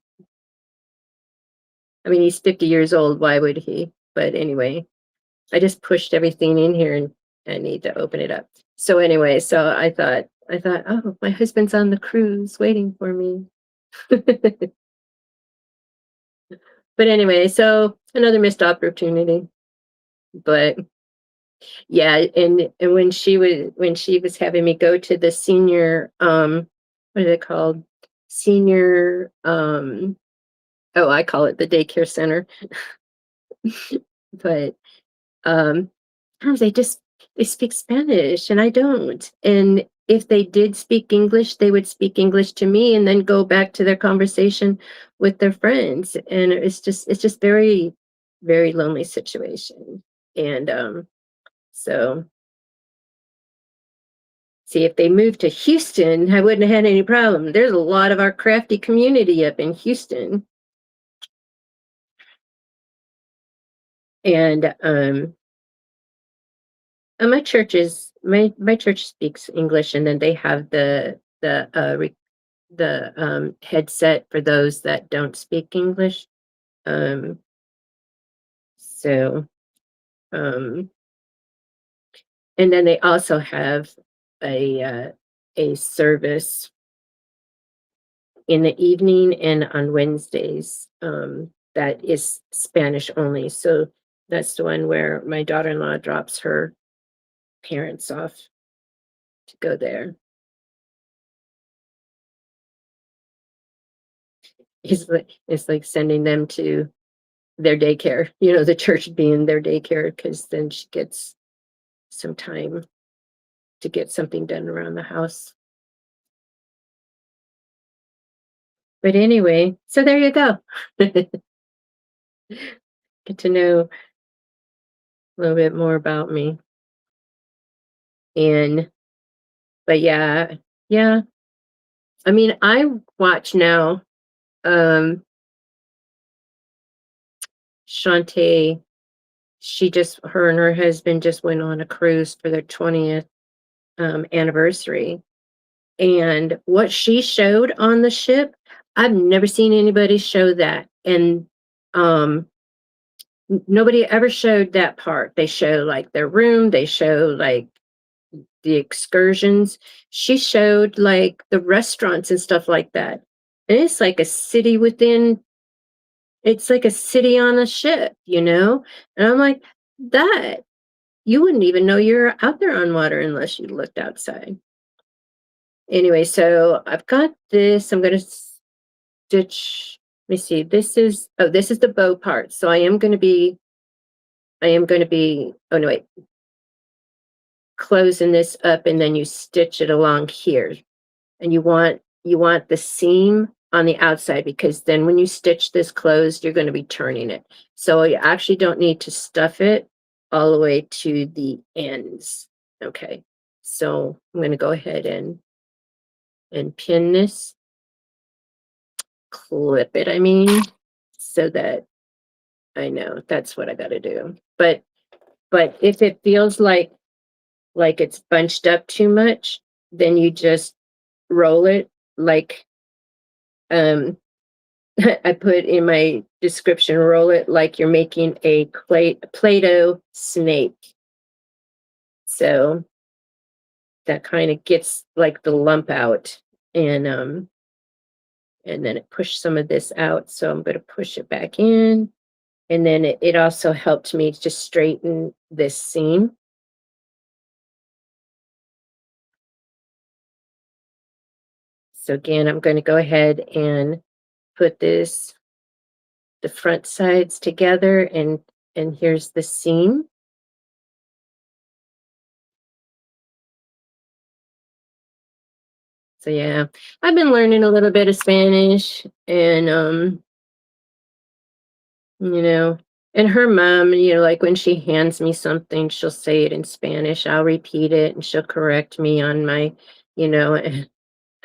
[SPEAKER 1] I mean, he's 50 years old, why would he? But anyway, I just pushed everything in here and I need to open it up. So anyway, so I thought, oh, my husband's on the cruise waiting for me. But anyway, so another missed opportunity. But yeah, and when she was having me go to the senior what is it called? Senior oh, I call it the daycare center. But um sometimes they speak Spanish and I don't. And if they did speak English, they would speak English to me and then go back to their conversation with their friends. And it's just very, very lonely situation. And so see, if they moved to Houston, I wouldn't have had any problem. There's a lot of our crafty community up in Houston. And my church speaks English, and then they have the headset for those that don't speak English. Um, so um, and then they also have a service in the evening and on Wednesdays, that is Spanish only. So that's the one where my daughter-in-law drops her parents off to go there. It's like sending them to their daycare, the church being their daycare, because then she gets some time to get something done around the house. But anyway, so there you go. Get to know a little bit more about me. And but yeah, yeah. I mean, I watch now. Um, Shantae, her and her husband just went on a cruise for their 20th anniversary. And what she showed on the ship, I've never seen anybody show that. And um, nobody ever showed that part. They show like their room, they show like the excursions. She showed like the restaurants and stuff like that. And it's like a city on a ship. And I'm like, that you wouldn't even know you're out there on water unless you looked outside. Anyway, so I've got this. I'm gonna stitch. Let me see. This is the bow part. So I am gonna be. Oh no, wait. Closing this up, and then you stitch it along here. And you want the seam on the outside, because then when you stitch this closed, you're going to be turning it. So you actually don't need to stuff it all the way to the ends. Okay. So I'm going to go ahead and pin this, clip it, I mean, so that I know that's what I got to do. But if it feels like it's bunched up too much, then you just roll it like um I put in my description, roll it like you're making a Play-Doh snake. So that kind of gets like the lump out. And and then it pushed some of this out. So I'm going to push it back in. And then it also helped me to straighten this seam. So again, I'm going to go ahead and put the front sides together, and here's the seam. So yeah, I've been learning a little bit of Spanish, and you know, and her mom, like when she hands me something, she'll say it in Spanish. I'll repeat it and she'll correct me on my, you know,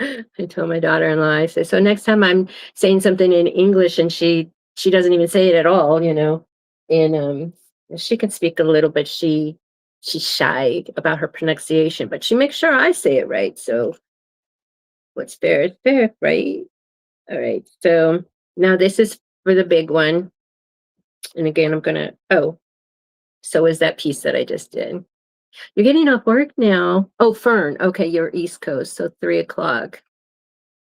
[SPEAKER 1] I told my daughter-in-law, I said, so next time I'm saying something in English and she doesn't even say it at all, and she can speak a little, but she's shy about her pronunciation, but she makes sure I say it right. So what's fair is fair, right? All right. So now this is for the big one. And again, so is that piece that I just did. You're getting off work now. Oh, Fern. Okay, you're East Coast, so 3 o'clock.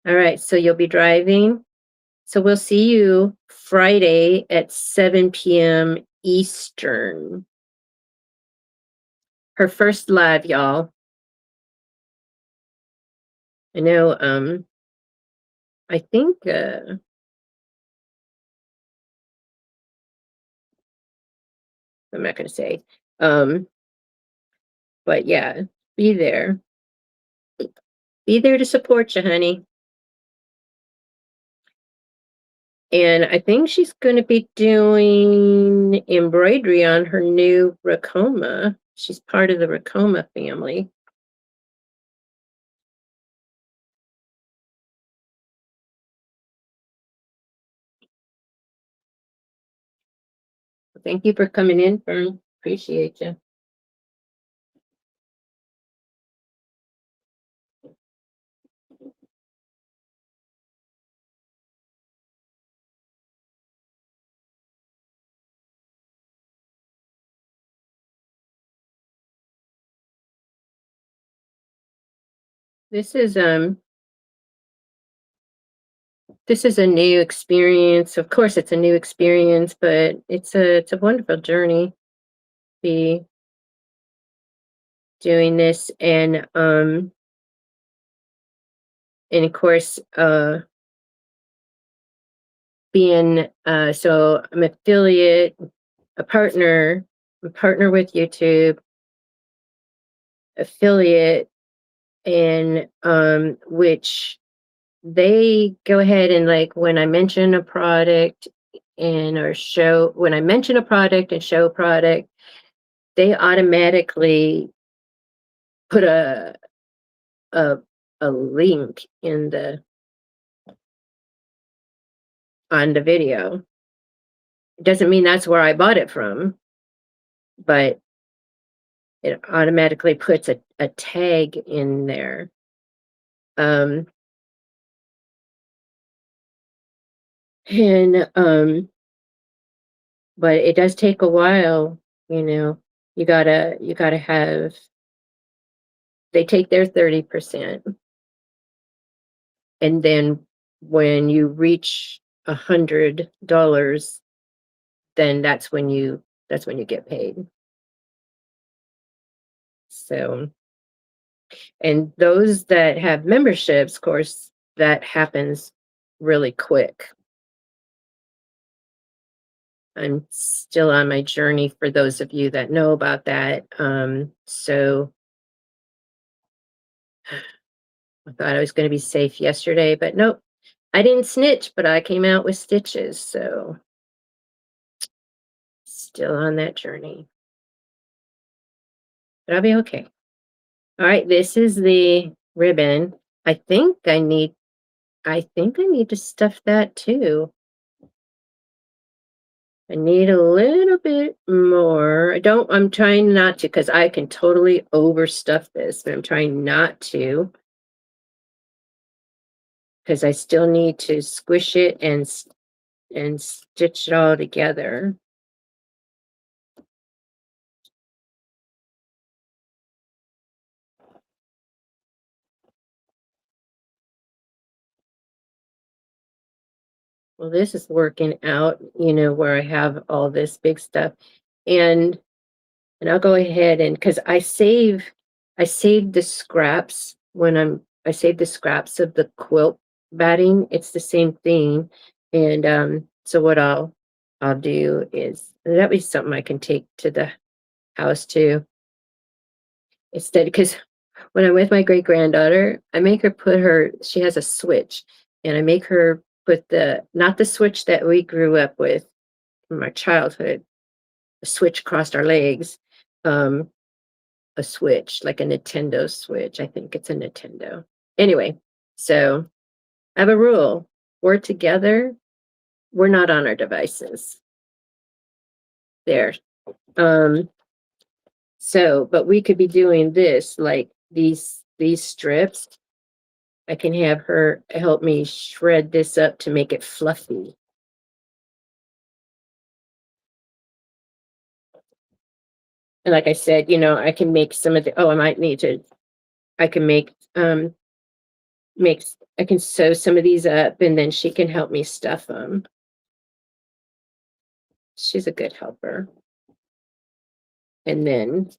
[SPEAKER 1] All right, so you'll be driving. So we'll see you Friday at 7 p.m. Eastern. Her first live, y'all. I know, I think I'm not gonna say. Um, but yeah, be there. Be there to support you, honey. And I think she's going to be doing embroidery on her new Racoma. She's part of the Racoma family. Thank you for coming in, Fern. Appreciate you. This is a new experience. Of course, it's a new experience, but it's a wonderful journey. Be doing this, and of course, being so I'm affiliate, a partner with YouTube, affiliate, and which they go ahead and, like, when I mention a product and or show when I mention a product and show a product, they automatically put a a link in the on the video. It doesn't mean that's where I bought it from, but it automatically puts a tag in there. Um, and but it does take a while, you know. You gotta have they take their 30%, and then when you reach $100, then that's when you get paid. So, and those that have memberships, of course, that happens really quick. I'm still on my journey for those of you that know about that. So I thought I was going to be safe yesterday, but nope, I didn't snitch, but I came out with stitches. So still on that journey, but I'll be okay. All right, this is the ribbon. I think I need to stuff that too. I need a little bit more. I'm trying not to, because I can totally overstuff this, but I'm trying not to, because I still need to squish it and stitch it all together. well, this is working out, where I have all this big stuff. And I'll go ahead and because I save the scraps I save the scraps of the quilt batting. It's the same thing. And so what I'll do is that be something I can take to the house too. Instead, because when I'm with my great granddaughter, I make her she has a switch, and I make her put not the switch that we grew up with from our childhood, a switch across our legs, um, a switch, like a Nintendo Switch. I think it's a Nintendo. Anyway, so I have a rule. We're together, we're not on our devices. There. Um, but we could be doing this, like these strips. I can have her help me shred this up to make it fluffy. And like I said, I can make some of the, oh, I can I can sew some of these up and then she can help me stuff them. She's a good helper. And then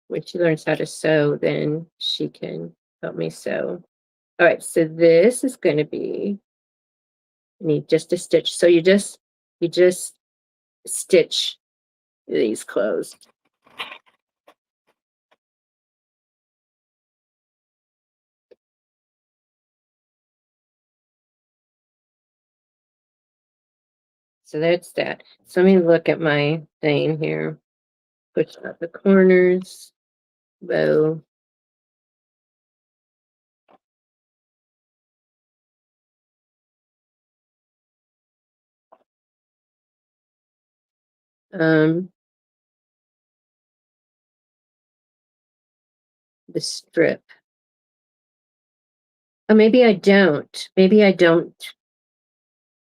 [SPEAKER 1] when she learns how to sew, then she can help me sew. All right, so this is going to be, I need just a stitch. So you just stitch these closed. So that's that. So let me look at my thing here. Push out the corners, bow. The strip. Oh, maybe I don't. Maybe I don't.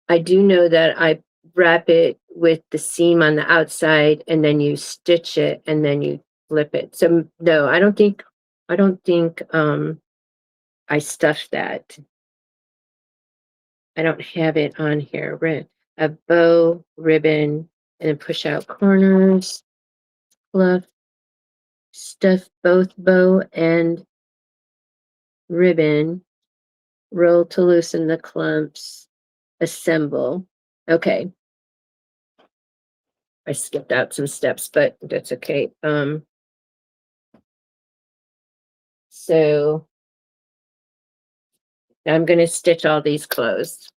[SPEAKER 1] I do know that I wrap it with the seam on the outside and then you stitch it and then you flip it. So no, I don't think I stuffed that. I don't have it on here. A bow, ribbon, and then push out corners, fluff, stuff both bow and ribbon, roll to loosen the clumps, assemble. Okay. I skipped out some steps, but that's okay. So I'm going to stitch all these closed.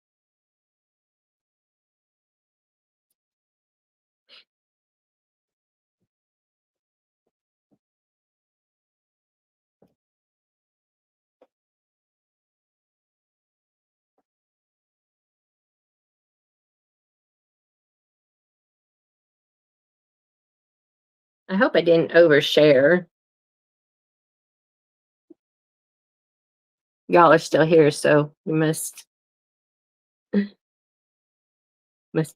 [SPEAKER 1] I hope I didn't overshare. Y'all are still here, so you must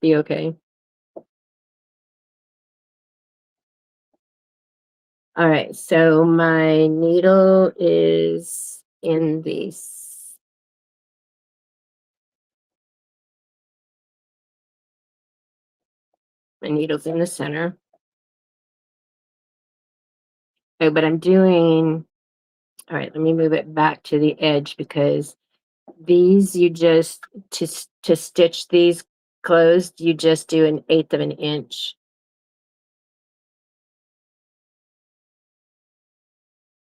[SPEAKER 1] be okay. All right, so my needle is in these. My needle's in the center. Oh, but I'm doing, all right, let me move it back to the edge because these to stitch these closed, you just do 1/8 of an inch.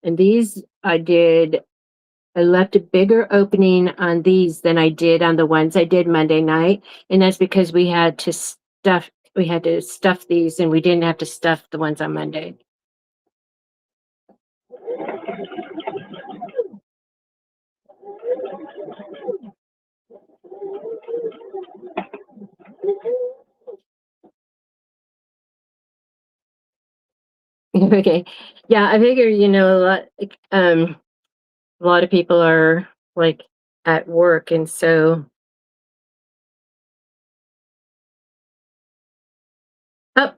[SPEAKER 1] And these I left a bigger opening on these than I did on the ones I did Monday night. And that's because we had to stuff these and we didn't have to stuff the ones on Monday. Okay. Yeah, I figure, a lot of people are like at work and so oh,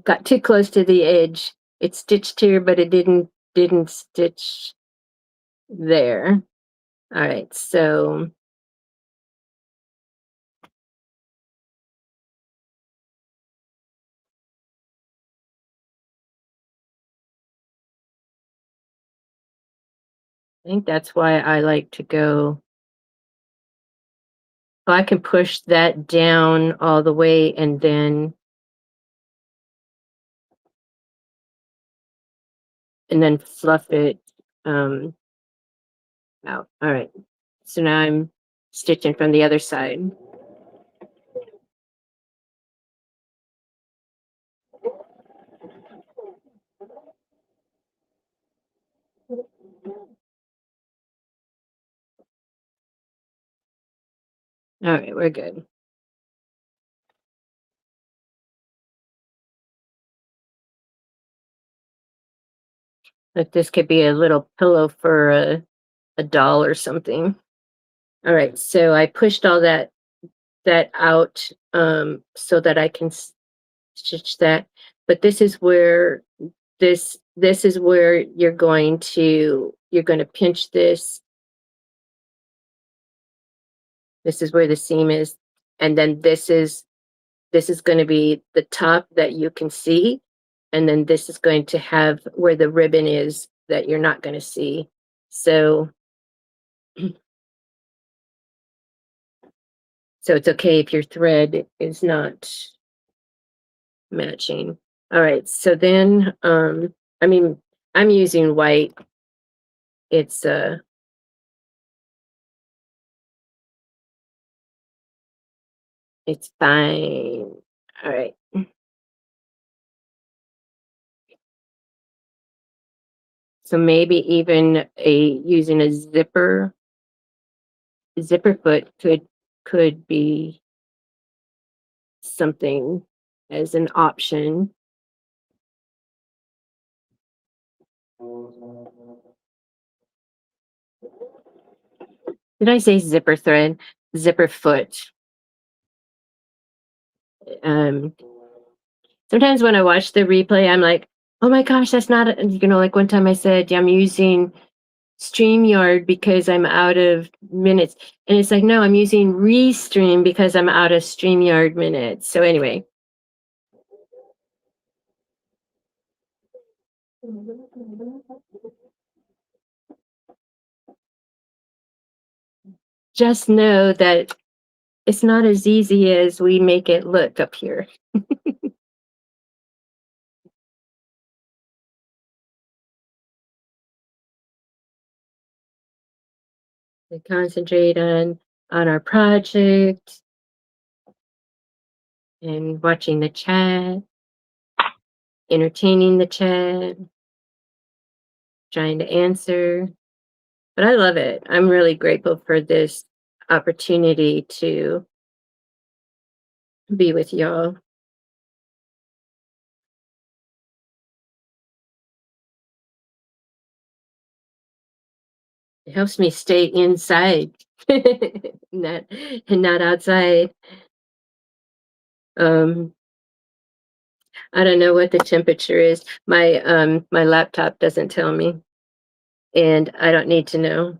[SPEAKER 1] got too close to the edge. It stitched here, but it didn't stitch there. All right, so I think that's why I like to go. Oh, I can push that down all the way and then fluff it um, out. All right. So now I'm stitching from the other side. All right, we're good. Like this could be a little pillow for a doll or something. All right, so I pushed all that out so that I can stitch that. But this is where this is where you're going to pinch this. This is where the seam is, and then this is going to be the top that you can see, and then this is going to have where the ribbon is that you're not going to see. So so it's okay if your thread is not matching. All right, so then I mean I'm using white. It's it's fine. All right. So maybe even a using a zipper foot could be something as an option. Did I say zipper thread? Zipper foot. Um, Sometimes when I watch the replay, I'm like, oh my gosh, that's not, like one time I said, yeah, I'm using StreamYard because I'm out of minutes. And it's like, no, I'm using Restream because I'm out of StreamYard minutes. So anyway, just know that it's not as easy as we make it look up here. We concentrate on our project and watching the chat, entertaining the chat, trying to answer. But I love it. I'm really grateful for this opportunity to be with y'all. It helps me stay inside, not and not outside. Um, I don't know what the temperature is. My laptop doesn't tell me, and I don't need to know.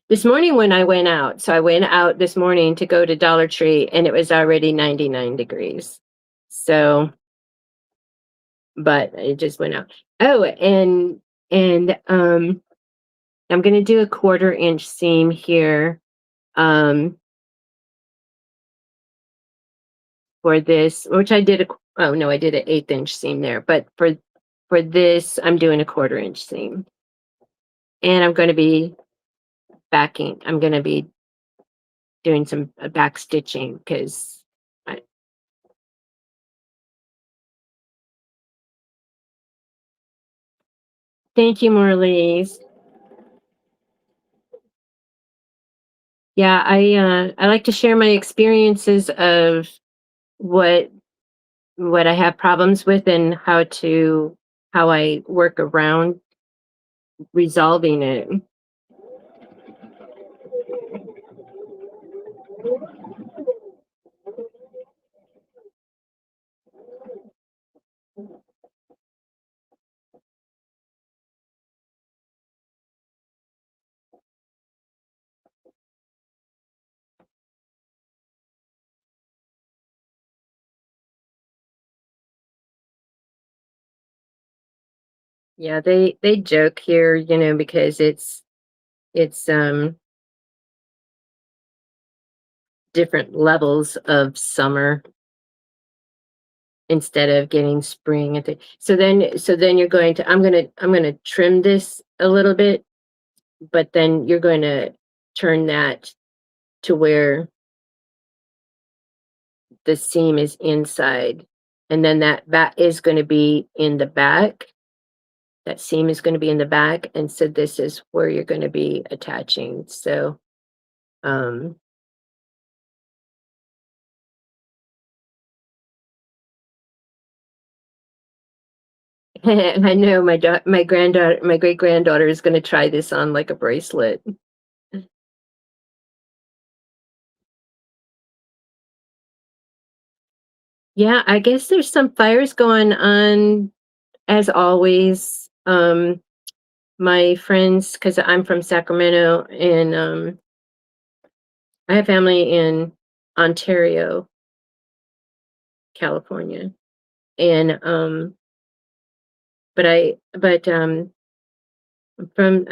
[SPEAKER 1] This morning when I went out, so I went out this morning to go to Dollar Tree, and it was already 99 degrees. So, but I just went out. Oh, and I'm going to do a 1/4 inch seam here for this, which oh no, I did an 1/8 inch seam there, but for this, I'm doing a 1/4 inch seam. And I'm going to be doing some back stitching because thank you, Marlies. Yeah, I like to share my experiences of what what I have problems with and how I work around resolving it. Yeah, they joke here, you know, because it's different levels of summer instead of getting spring and so then you're going to I'm gonna trim this a little bit, but then you're going to turn that to where the seam is inside, and then that is going to be in the back. That seam is going to be in the back, and so this is where you're going to be attaching. So um I know my granddaughter, my great granddaughter is going to try this on like a bracelet. Yeah, I guess there's some fires going on as always. My friends, because I'm from Sacramento, and I have family in Ontario, California, and from I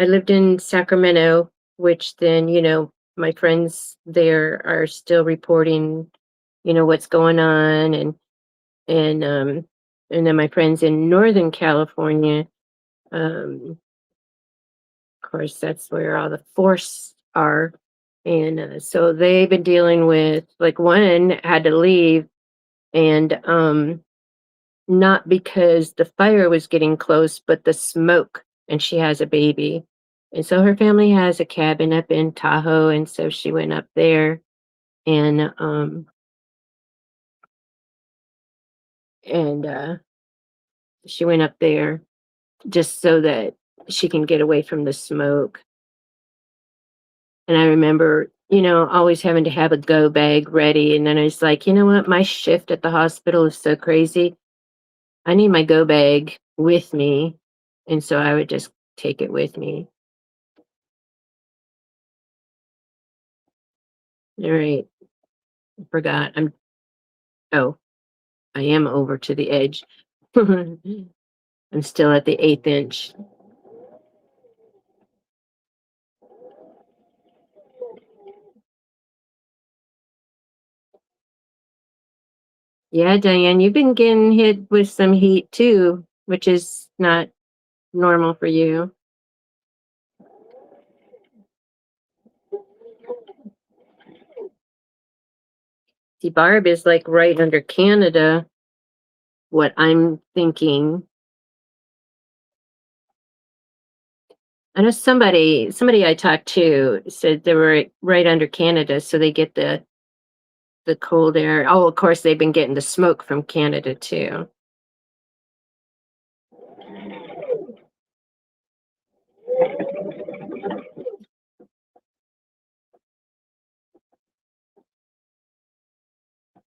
[SPEAKER 1] lived in Sacramento, which then my friends there are still reporting, what's going on, and and then my friends in Northern California, of course, that's where all the forests are. And so they've been dealing with, like, one had to leave, and not because the fire was getting close, but the smoke. And she has a baby. And so her family has a cabin up in Tahoe. And so she went up there, and and she went up there just so that she can get away from the smoke. And I remember, always having to have a go bag ready. And then I was like, you know what? My shift at the hospital is so crazy. I need my go bag with me. And so I would just take it with me. All right. I forgot. Oh, I am over to the edge. I'm still at the 1/8 inch. Yeah, Diane, you've been getting hit with some heat too, which is not normal for you. See, Barb is like right under Canada, what I'm thinking. I know somebody I talked to said they were right under Canada, so they get the cold air. Oh, of course, they've been getting the smoke from Canada too.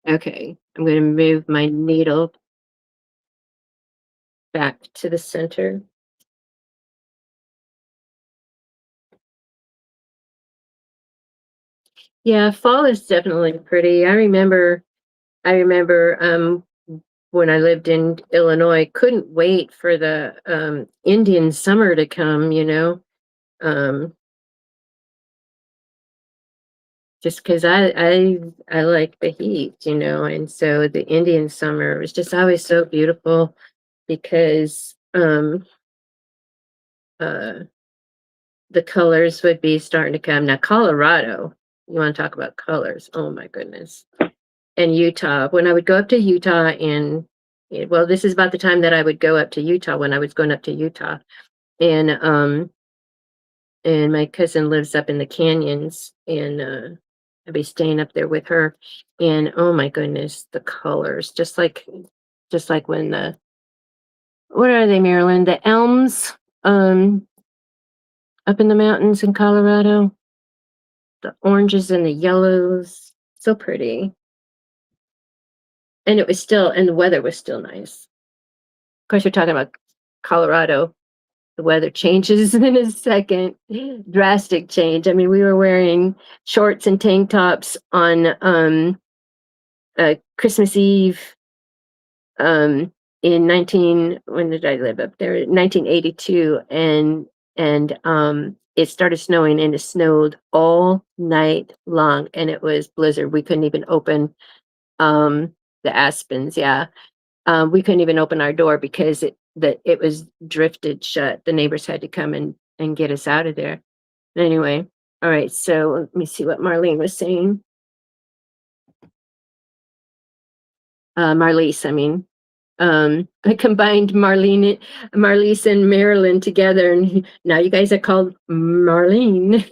[SPEAKER 1] Okay, I'm going to move my needle back to the center. Yeah, fall is definitely pretty. I remember when I lived in Illinois, couldn't wait for the Indian summer to come. Um, just because I like the heat, and so the Indian summer was just always so beautiful because uh the colors would be starting to come. Now Colorado, you want to talk about colors? Oh my goodness. And Utah. When I would go up to Utah, well, this is about the time that I would go up to Utah when I was going up to Utah. And my cousin lives up in the canyons, and I'd be staying up there with her. And oh my goodness, the colors, just like when what are they, Maryland? The elms up in the mountains in Colorado, the oranges and the yellows, so pretty. And the weather was still nice. Of course, you're talking about Colorado. The weather changes in a second. Drastic change. I mean, we were wearing shorts and tank tops on Christmas Eve. in 19 when did I live up there? 1982, and it started snowing, and it snowed all night long, and it was blizzard. We couldn't even open, the aspens, yeah. We couldn't even open our door because it was drifted shut. The neighbors had to come and get us out of there. Anyway, all right, so let me see what Marlene was saying. Marlise, I mean. I combined Marlise and Marilyn together, and now you guys are called Marlene.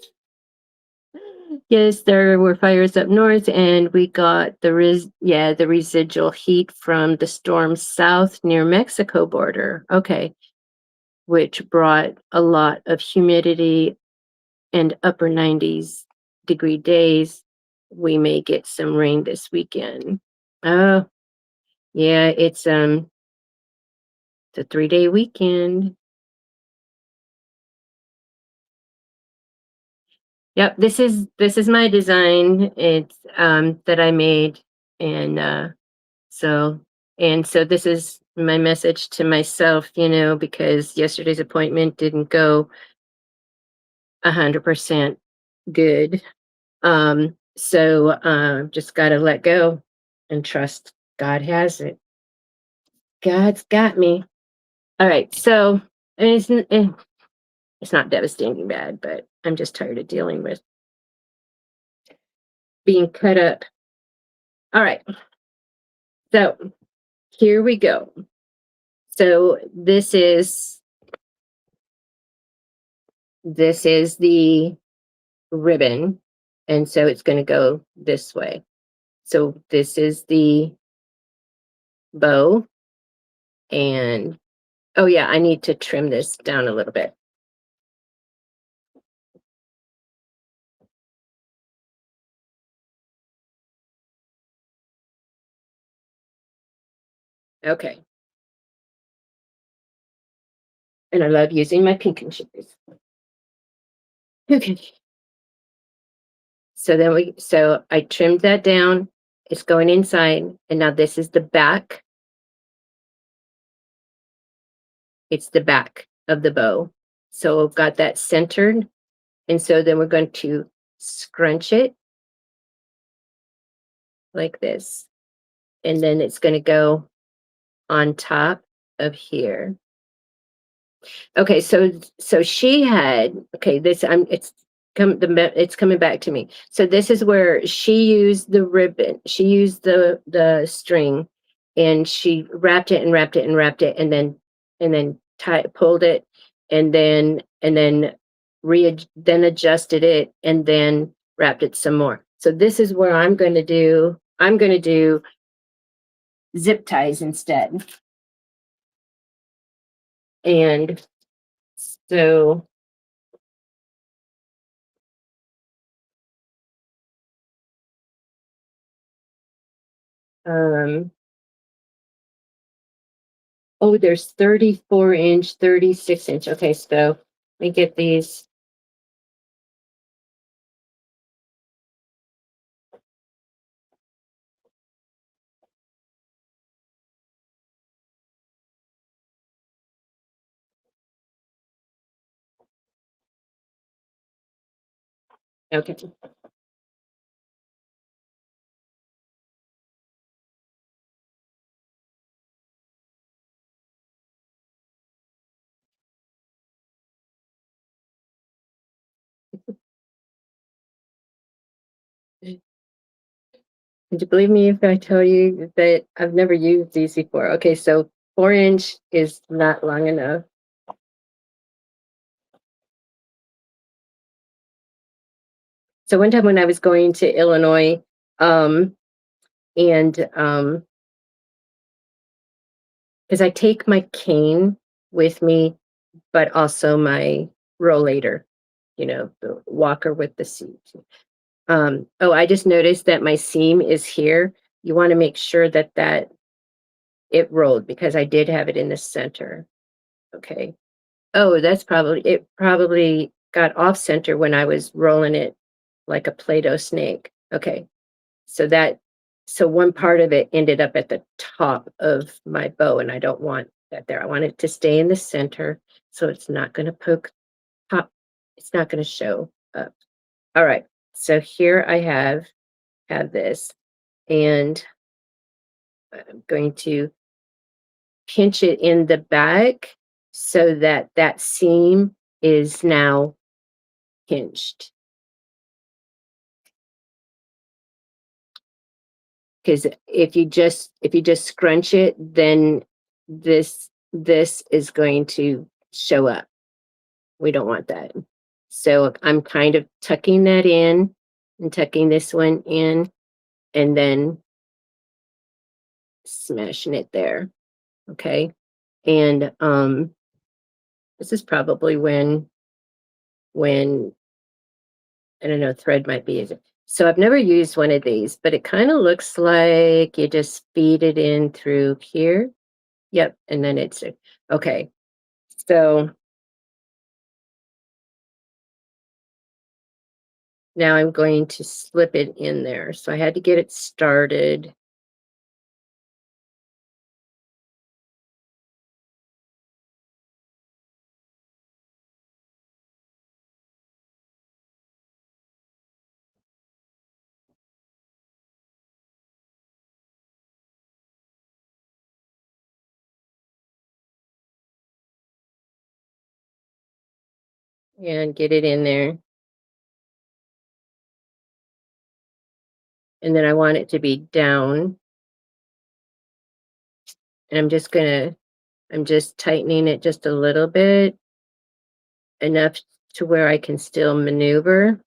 [SPEAKER 1] Yes, there were fires up north, and we got the residual heat from the storm south near Mexico border. Okay, which brought a lot of humidity and upper 90s degree days. We may get some rain this weekend. Oh, yeah, it's a 3-day weekend. Yep, this is my design. It's that I made, and so so this is my message to myself, because yesterday's appointment didn't go 100% good. So just got to let go and trust God has it. God's got me. All right. So it's not devastating bad, but I'm just tired of dealing with being cut up. All right. So here we go. So this is the ribbon, and so it's going to go this way. So this is the bow, and oh yeah, I need to trim this down a little bit. Okay. And I love using my pinking shears. Okay. So I trimmed that down. It's going inside, and now this is the back. It's the back of the bow. So I've got that centered, and so then we're going to scrunch it like this, and then it's going to go on top of here. Okay, so she had okay. It's coming back to me. So this is where she used the ribbon. She used the string, and she wrapped it and wrapped it and wrapped it, and then pulled it, and then then adjusted it, and then wrapped it some more. So this is where I'm going to do. I'm going to do zip ties instead, and so. Um, oh, there's 34-inch, 36-inch. Okay, so let me get these. Okay. Would you believe me if I tell you that I've never used these before? Okay, so 4-inch is not long enough. So one time when I was going to Illinois, and because I take my cane with me, but also my rollator, the walker with the seat. Oh, I just noticed that my seam is here. You want to make sure that it rolled, because I did have it in the center. Okay. Oh, it probably got off center when I was rolling it like a Play-Doh snake. Okay. So So one part of it ended up at the top of my bow, and I don't want that there. I want it to stay in the center, so it's not gonna pop, it's not gonna show up. All right, so here I have this, and I'm going to pinch it in the back so that that seam is now pinched. Because if you just scrunch it, then this is going to show up. We don't want that. So I'm kind of tucking that in and tucking this one in and then smashing it there. Okay. And this is probably when I don't know, thread might be easy. So I've never used one of these, but it kind of looks like you just feed it in through here. Yep, and then it's okay. So now I'm going to slip it in there. So I had to get it started. And get it in there. And then I want it to be down. And I'm just tightening it just a little bit, enough to where I can still maneuver.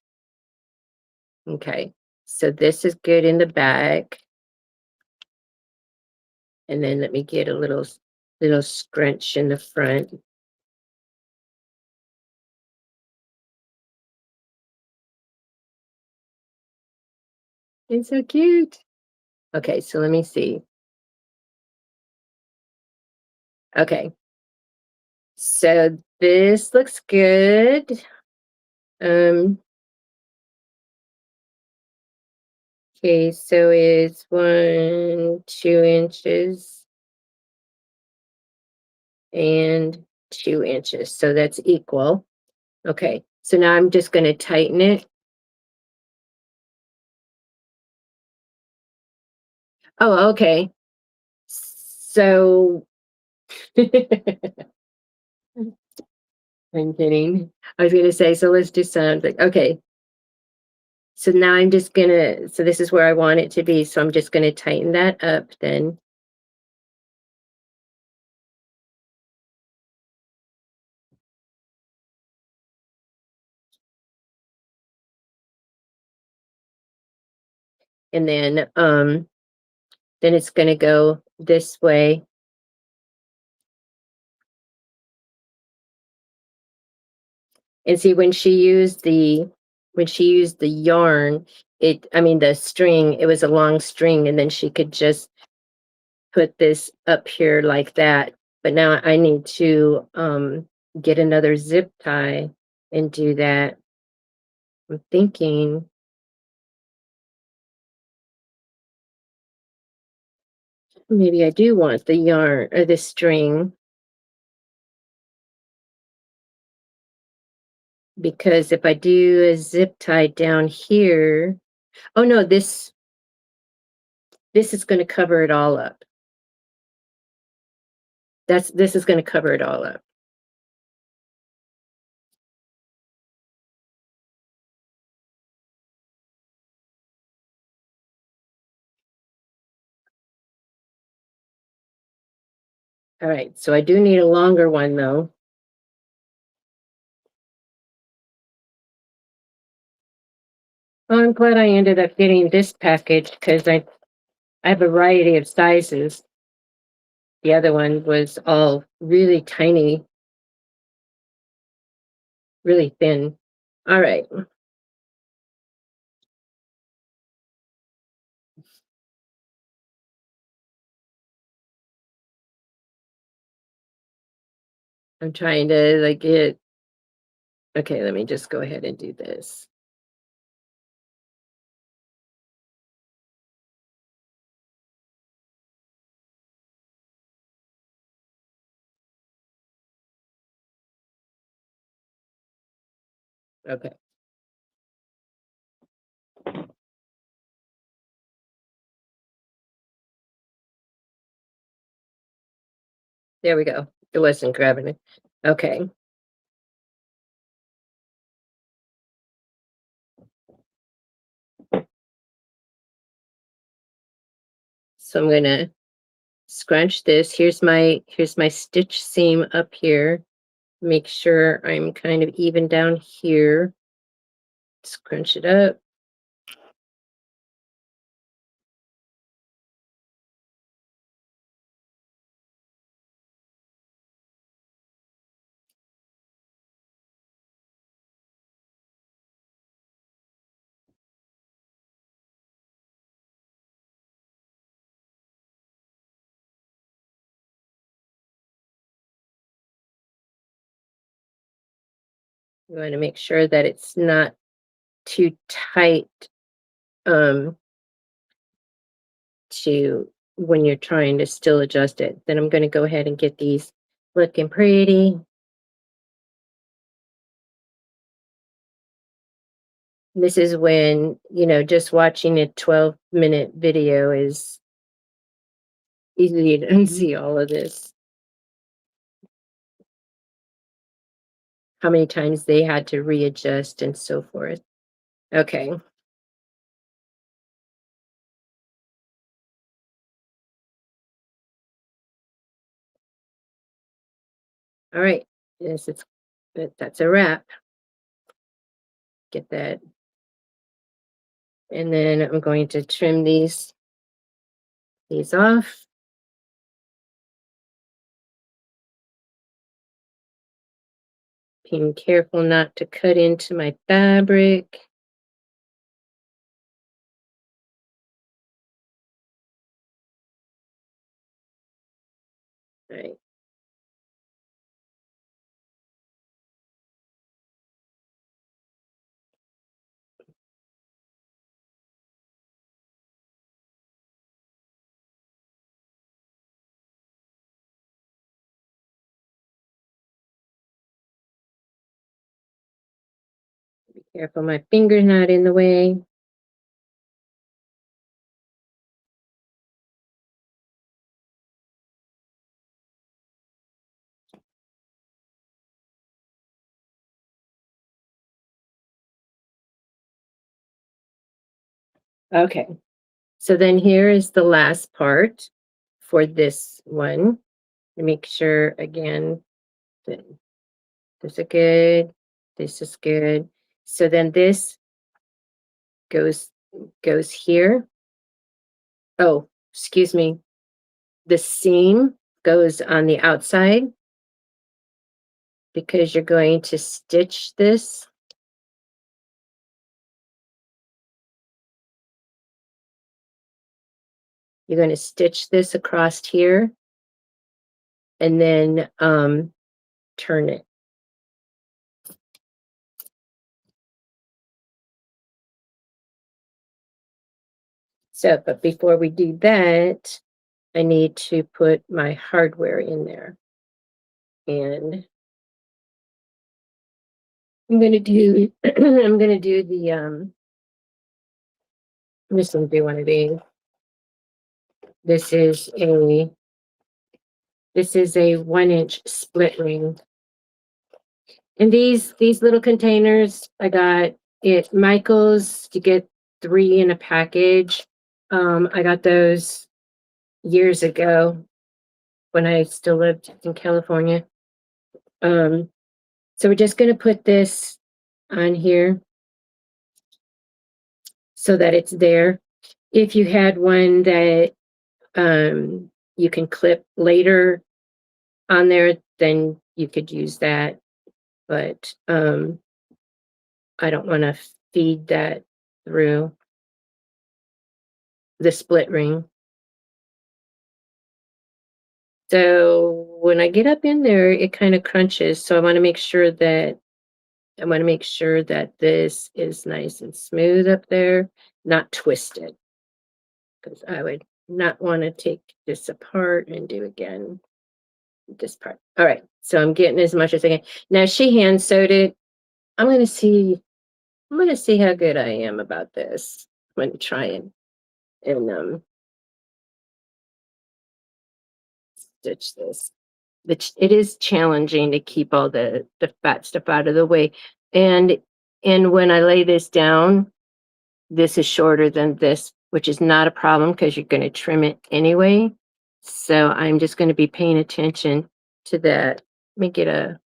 [SPEAKER 1] Okay, so this is good in the back. And then let me get a little scrunch in the front. It's so cute. Okay, so let me see. Okay, so this looks good. Um, okay, so it's 1, 2 inches and 2 inches. So that's equal. Okay, so now I'm just going to tighten it. Oh, okay. So I'm kidding. I was going to say, so let's do something. Okay, so now I'm just gonna, so this is where I want it to be. So I'm just gonna tighten that up then. And then it's gonna go this way. And see when she used the yarn, I mean the string, it was a long string, and then she could just put this up here like that. But now I need to get another zip tie and do that. I'm thinking maybe I do want the yarn or the string, because if I do a zip tie down here, oh no, this is going to cover it all up. This is going to cover it all up. All right, so I do need a longer one though. Well, I'm glad I ended up getting this package because I have a variety of sizes. The other one was all really tiny, really thin. All right. I'm trying to like get, okay, let me just go ahead and do this. Okay. There we go. It wasn't grabbing it. Okay. So I'm gonna scrunch this. Here's my stitch seam up here. Make sure I'm kind of even down here. Scrunch it up. You want to make sure that it's not too tight um, to when you're trying to still adjust it. Then I'm going to go ahead and get these looking pretty. This is when, just watching a 12-minute video is easy to unsee all of this. How many times they had to readjust and so forth. Okay. All right. That's a wrap. Get that. And then I'm going to trim these off. Being careful not to cut into my fabric. All right. Be careful my finger's not in the way. Okay. So then here is the last part for this one. Make sure again that this is good. This is good. So then this goes here. Oh, excuse me. The seam goes on the outside because you're going to stitch this. You're going to stitch this across here and then turn it. So, but before we do that, I need to put my hardware in there. And I'm going to do I'm going to do the I'm just going to do one of these. This is a 1-inch split ring. And these little containers, I got at Michael's to get 3 in a package. I got those years ago when I still lived in California. So we're just going to put this on here so that it's there. If you had one that you can clip later on there, then you could use that. But I don't want to feed that through the split ring. So when I get up in there, it kind of crunches. So I want to make sure that this is nice and smooth up there, not twisted. Because I would not want to take this apart and do again this part. All right. So I'm getting as much as I can. Now she hand sewed it. I'm gonna see. I'm gonna see how good I am about this. I'm gonna try and stitch this. It is challenging to keep all the fat stuff out of the way, and and when I lay this down, this is shorter than this, which is not a problem because you're going to trim it anyway. So I'm just going to be paying attention to that. Let me get a.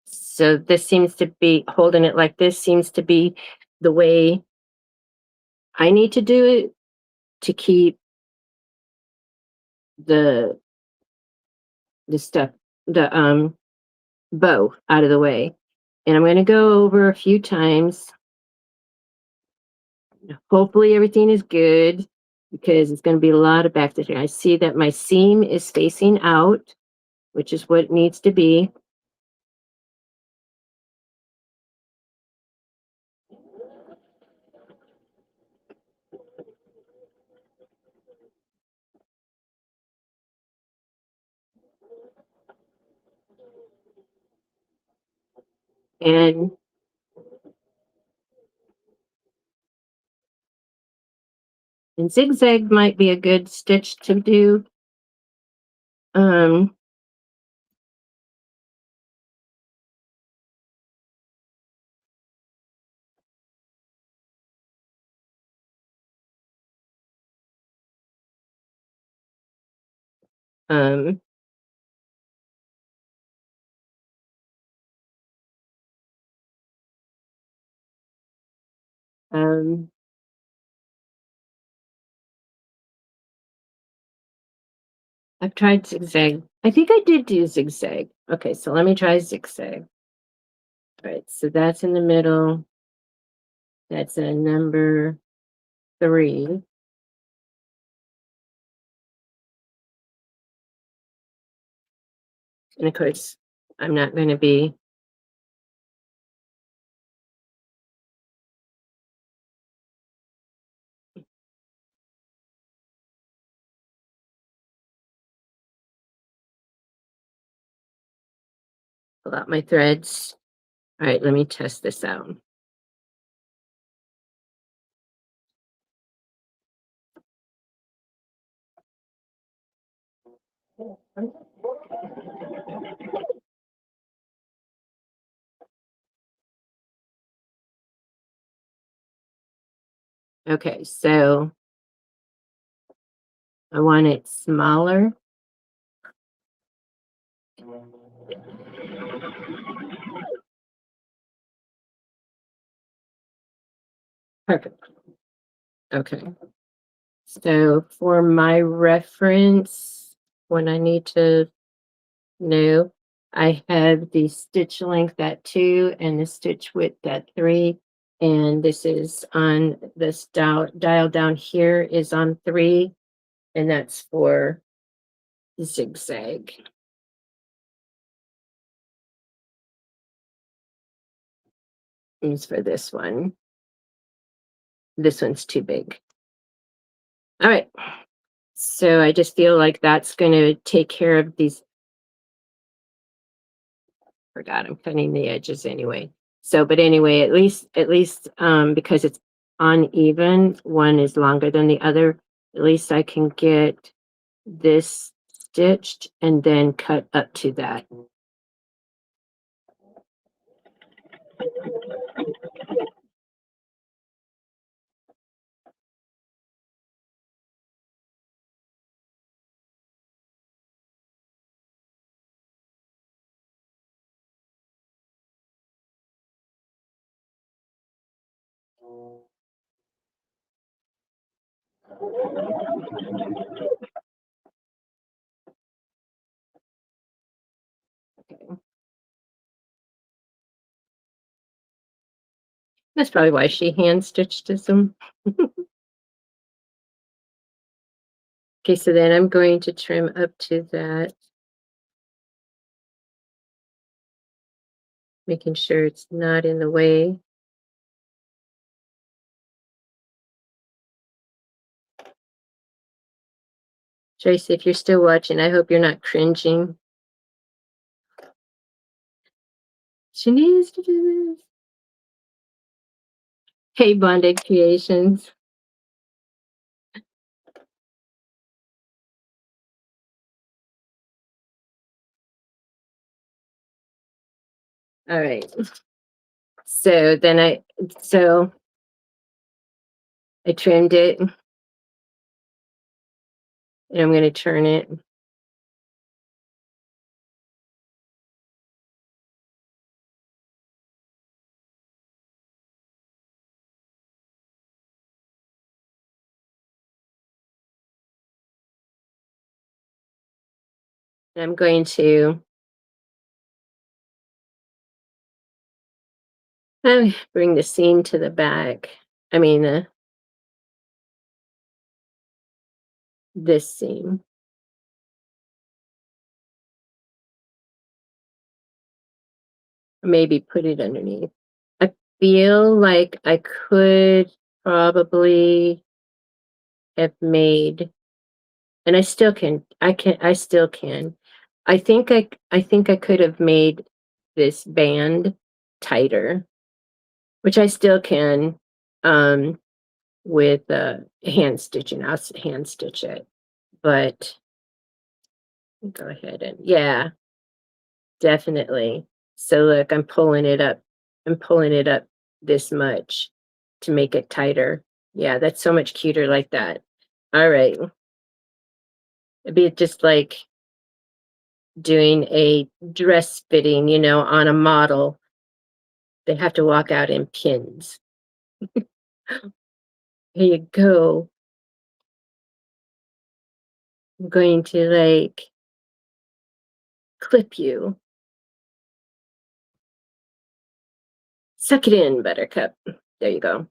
[SPEAKER 1] So this seems to be holding it like this seems to be the way I need to do it to keep the the stuff the bow out of the way. And I'm going to go over a few times. Hopefully everything is good because it's going to be a lot of back stitching. I see that my seam is facing out, which is what it needs to be. And zigzag might be a good stitch to do. Um, um, um, I've tried zigzag. I think I did do zigzag. Okay, so let me try zigzag. All right, so that's in the middle. That's a number 3. And of course, I'm not going to be pull out my threads. All right, let me test this out. Okay, so I want it smaller. Perfect. Okay. So for my reference, when I need to know, I have the stitch length at 2 and the stitch width at 3. And this is on this dial down here is on 3. And that's for zigzag. Is for this one. This one's too big. All right. So I just feel like that's going to take care of these. Forgot I'm cutting the edges anyway. So, but anyway, at least because it's uneven, one is longer than the other. At least I can get this stitched and then cut up to that. Okay. That's probably why she hand stitched them. Okay, so then I'm going to trim up to that, making sure it's not in the way. Tracy, if you're still watching, I hope you're not cringing. She needs to do this. Hey, Bonded Creations. All right. So then I trimmed it, and I'm going to turn it. And I'm going to bring the seam to the back. I mean, this seam. Maybe put it underneath. I feel like I could probably have made, and I still can. I still can. I think I could have made this band tighter, which I still can, with hand stitching. I'll hand stitch it, but go ahead and yeah, definitely. So look, I'm pulling it up. I'm pulling it up this much to make it tighter. Yeah, that's so much cuter like that. All right. It'd be just like doing a dress fitting, on a model. They have to walk out in pins. Here you go. I'm going to like clip you. Suck it in, Buttercup. There you go.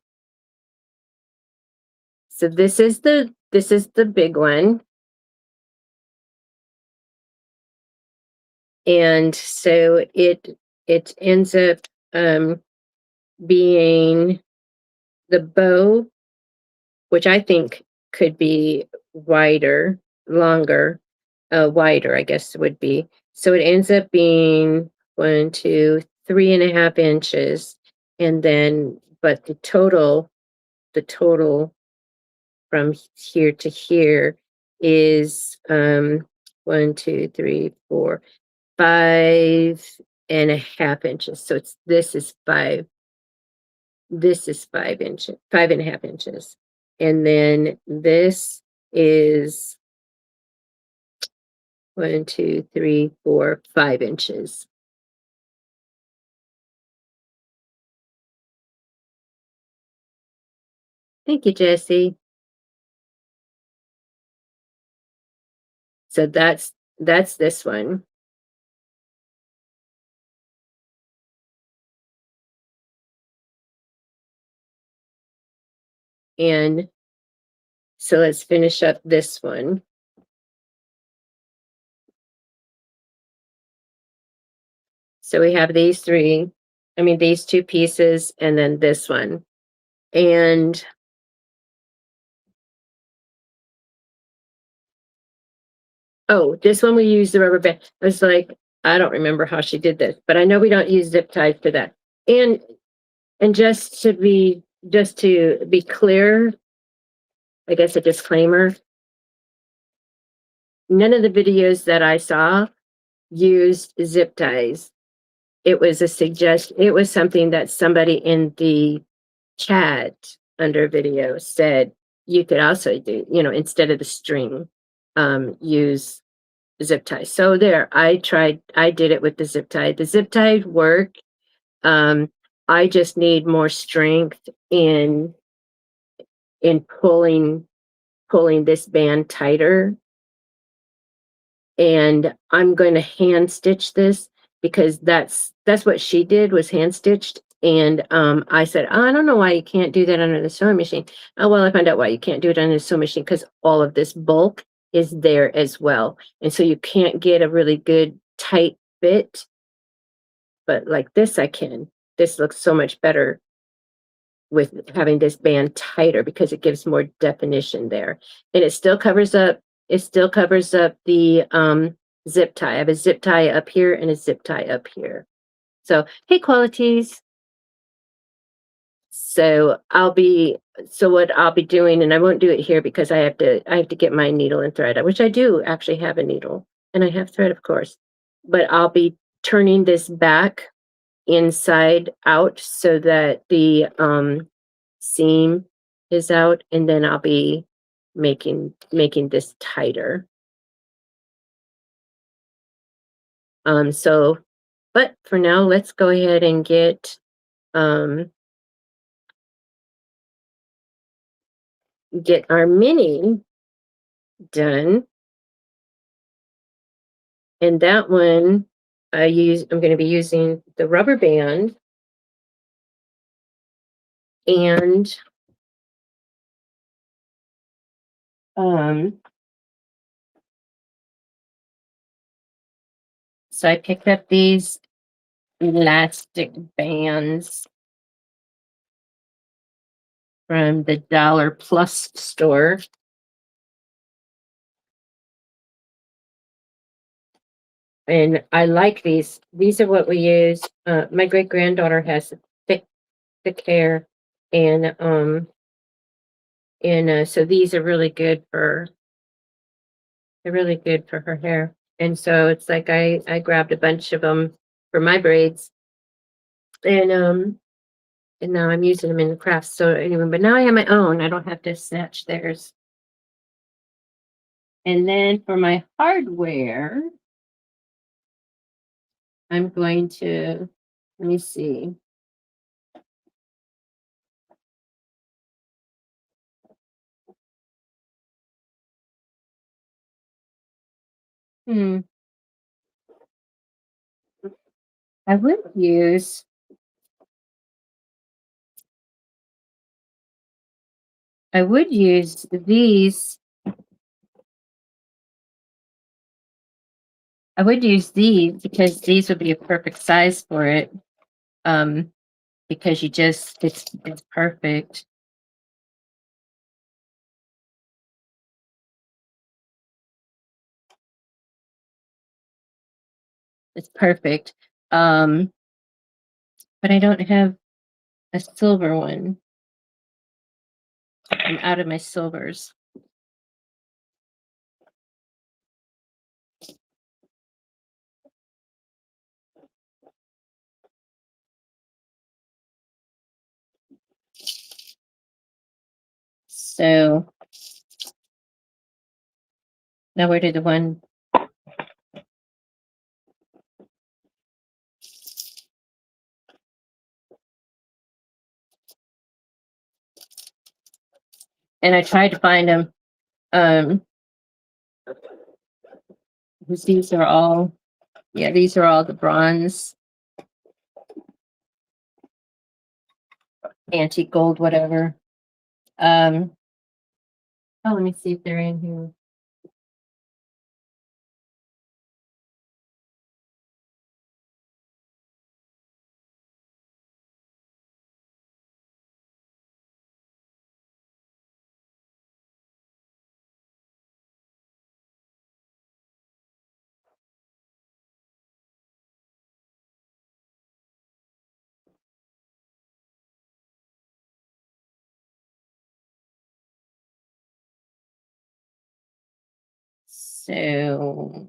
[SPEAKER 1] So this is the big one. And so it ends up being the bow, which I think could be wider, longer, wider, I guess it would be. So it ends up being 1, 2, 3.5 inches. And then, but the total from here to here is 1, 2, 3, 4, 5.5 inches. So this is 5 inches, 5.5 inches. And then this is 1, 2, 3, 4, 5 inches. Thank you, Jessie. So that's this one. And so let's finish up this one. So we have these two pieces, and then this one. And oh, this one we use the rubber band. I was like, I don't remember how she did this, but I know we don't use zip ties for that. And just to be clear, I guess a disclaimer, none of the videos that I saw used zip ties. It was it was something that somebody in the chat under video said you could also do, instead of the string, use zip tie. So there, I did it with the zip tie. The zip tie work. I just need more strength in pulling this band tighter. And I'm going to hand stitch this because that's what she did, was hand stitched. And I said, oh, I don't know why you can't do that under the sewing machine. Oh, well, I found out why you can't do it under the sewing machine, because all of this bulk is there as well. And so you can't get a really good tight fit. But like this, I can. This looks so much better with having this band tighter because it gives more definition there. And it still covers up the zip tie. I have a zip tie up here and a zip tie up here. So, hey, qualities. So what I'll be doing, and I won't do it here because I have to get my needle and thread, which I do actually have a needle and I have thread, of course, but I'll be turning this back inside out so that the seam is out, and then I'll be making this tighter. So, but for now, let's go ahead and get our mini done. And that one I'm going to be using the rubber band and so I picked up these elastic bands from the Dollar Plus store. And I like these. These are what we use. My great granddaughter has thick hair, and so these are really good for. They're really good for her hair, and so it's like I grabbed a bunch of them for my braids, and now I'm using them in the crafts. So anyway, but now I have my own. I don't have to snatch theirs. And then for my hardware, I'm going to, let me see. I would use these. I would use these because these would be a perfect size for it. Because it's perfect. It's perfect. But I don't have a silver one. I'm out of my silvers. So now where did the one? And I tried to find them. These are all, these are all the bronze, antique gold, whatever. Oh, let me see if they're in here. So all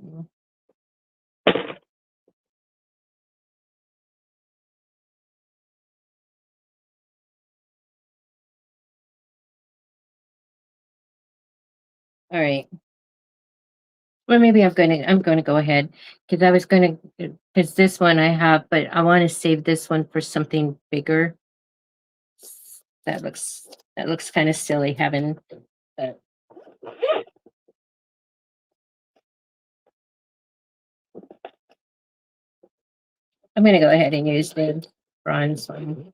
[SPEAKER 1] right. Well, maybe I'm going to go ahead because I was going to, because this one I have, but I want to save this one for something bigger. That looks kind of silly having that. I'm going to go ahead and use the bronze one.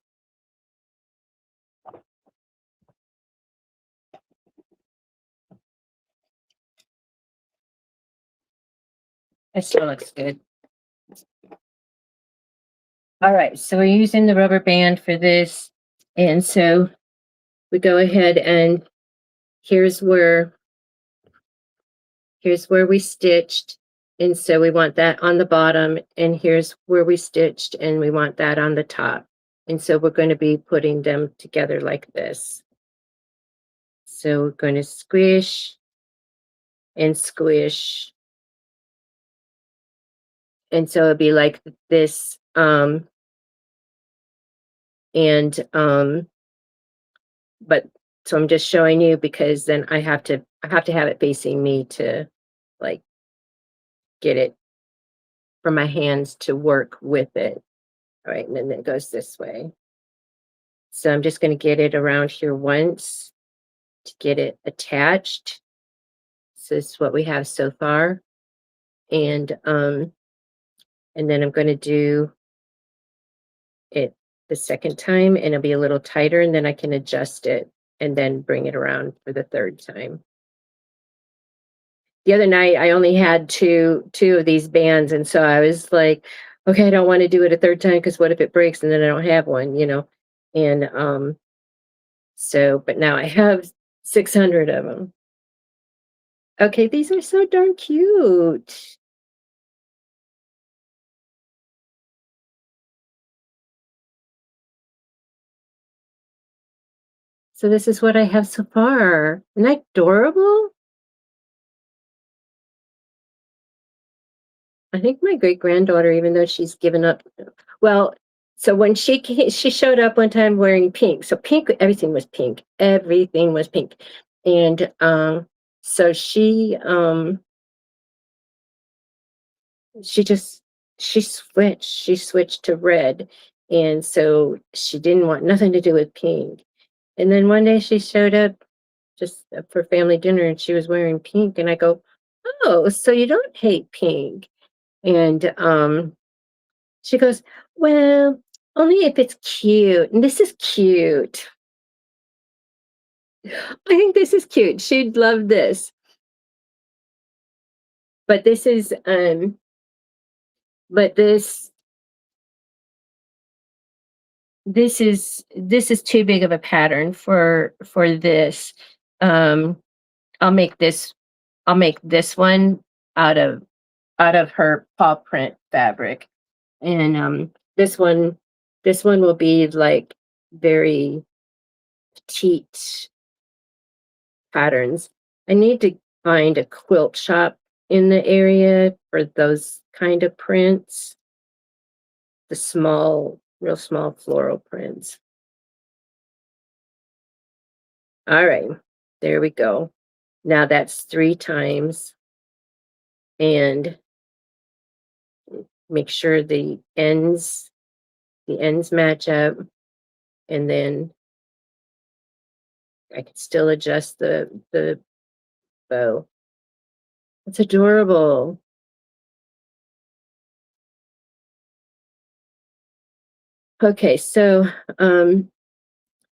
[SPEAKER 1] It still looks good. All right, so we're using the rubber band for this. And so we go ahead and here's where we stitched. And so we want that on the bottom, and here's where we stitched, and we want that on the top. And so we're going to be putting them together like this. So we're going to squish and squish. And so it'd be like this. And but so I'm just showing you because then I have to have it facing me to like get it for my hands to work with it. All right, and then it goes this way. So I'm just going to get it around here once to get it attached. So this is what we have so far. And then I'm going to do it the second time, and it'll be a little tighter, and then I can adjust it and then bring it around for the third time. The other night I only had two of these bands, and so I was like, okay, I don't want to do it a third time because what if it breaks and then I don't have one. And so but now I have 600 of them. Okay, these are so darn cute. So this is what I have so far. Isn't that adorable? I think my great-granddaughter, even though she's given up, well, so when she showed up one time wearing pink. So pink, everything was pink. Everything was pink. And so she just she switched to red. And so she didn't want nothing to do with pink. And then one day she showed up just for family dinner and she was wearing pink, and I go, "Oh, so you don't hate pink?" And she goes, "Well, only if it's cute." And this is cute. I think this is cute. She'd love this. But this is but this is too big of a pattern for this. Um I'll make this I'll make this one out of her paw print fabric. And this one will be like very petite patterns. I need to find a quilt shop in the area for those kind of prints, the small, real small floral prints. All right, there we go. Now that's 3 times, and make sure the ends match up, and then I can still adjust the bow. It's adorable. Okay, so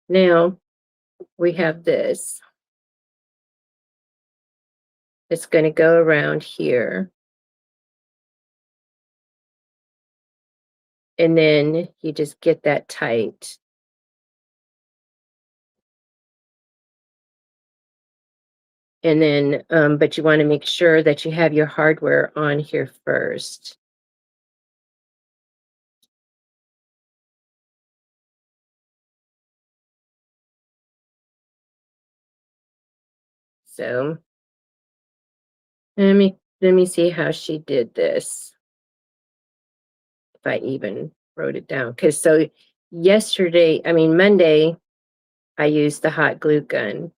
[SPEAKER 1] now we have this. It's going to go around here. And then you just get that tight. And then, but you want to make sure that you have your hardware on here first. So let me see how she did this. If I even wrote it down. Because so Monday, I used the hot glue gun.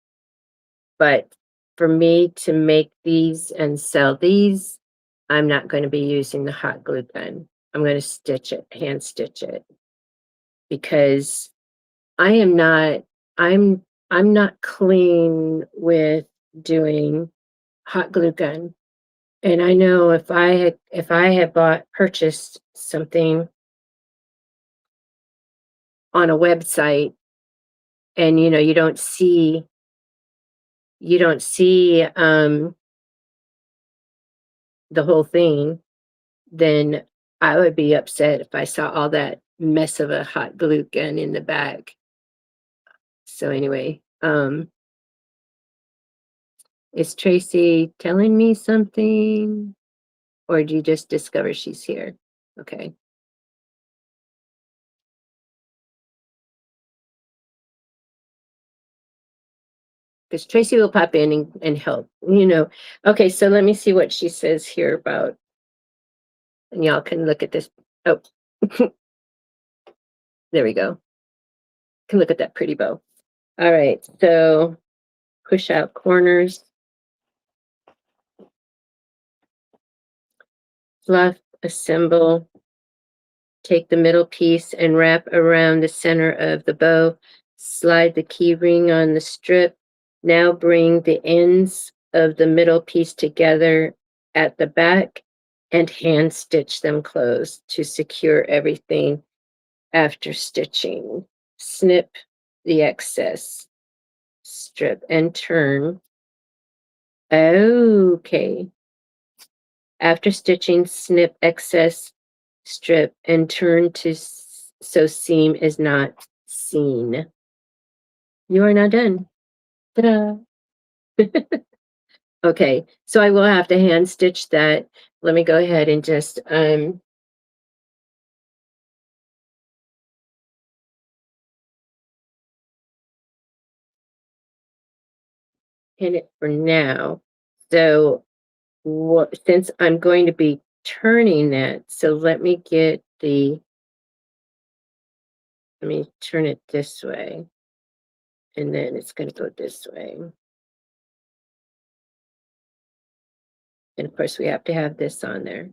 [SPEAKER 1] But for me to make these and sell these, I'm not going to be using the hot glue gun. I'm going to stitch it, hand stitch it, because I am not I'm not clean with doing hot glue gun. And I know if I had purchased something on a website, and you don't see the whole thing, then I would be upset if I saw all that mess of a hot glue gun in the back. So anyway, is Tracy telling me something? Or do you just discover she's here? Okay. Because Tracy will pop in and help, you know. Okay, so let me see what she says here about, and y'all can look at this. Oh, there we go. Can look at that pretty bow. All right, so push out corners, fluff, assemble, take the middle piece and wrap around the center of the bow, slide the key ring on the strip. Now bring the ends of the middle piece together at the back and hand stitch them closed to secure everything after stitching. Snip the excess strip and turn. Okay. After stitching, snip excess strip and turn to so seam is not seen. You are now done. Ta-da. Okay, so I will have to hand stitch that. Let me go ahead and just pin it for now. So since I'm going to be turning that, so let me turn it this way, and then it's going to go this way. And of course we have to have this on there.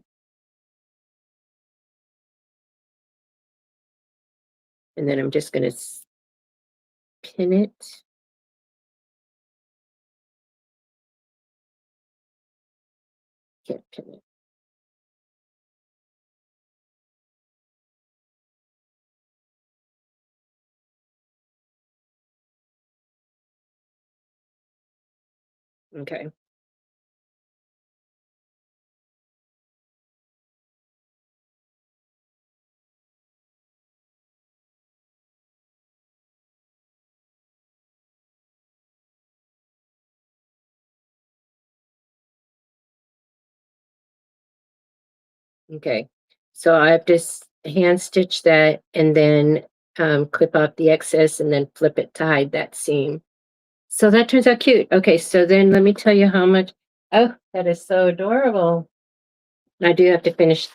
[SPEAKER 1] And then I'm just going to pin it. Can't pin it. Okay. Okay. So I have to hand stitch that and then clip off the excess and then flip it to hide that seam. So that turns out cute. Okay, so then let me tell you how much. Oh, that is so adorable. I do have to finish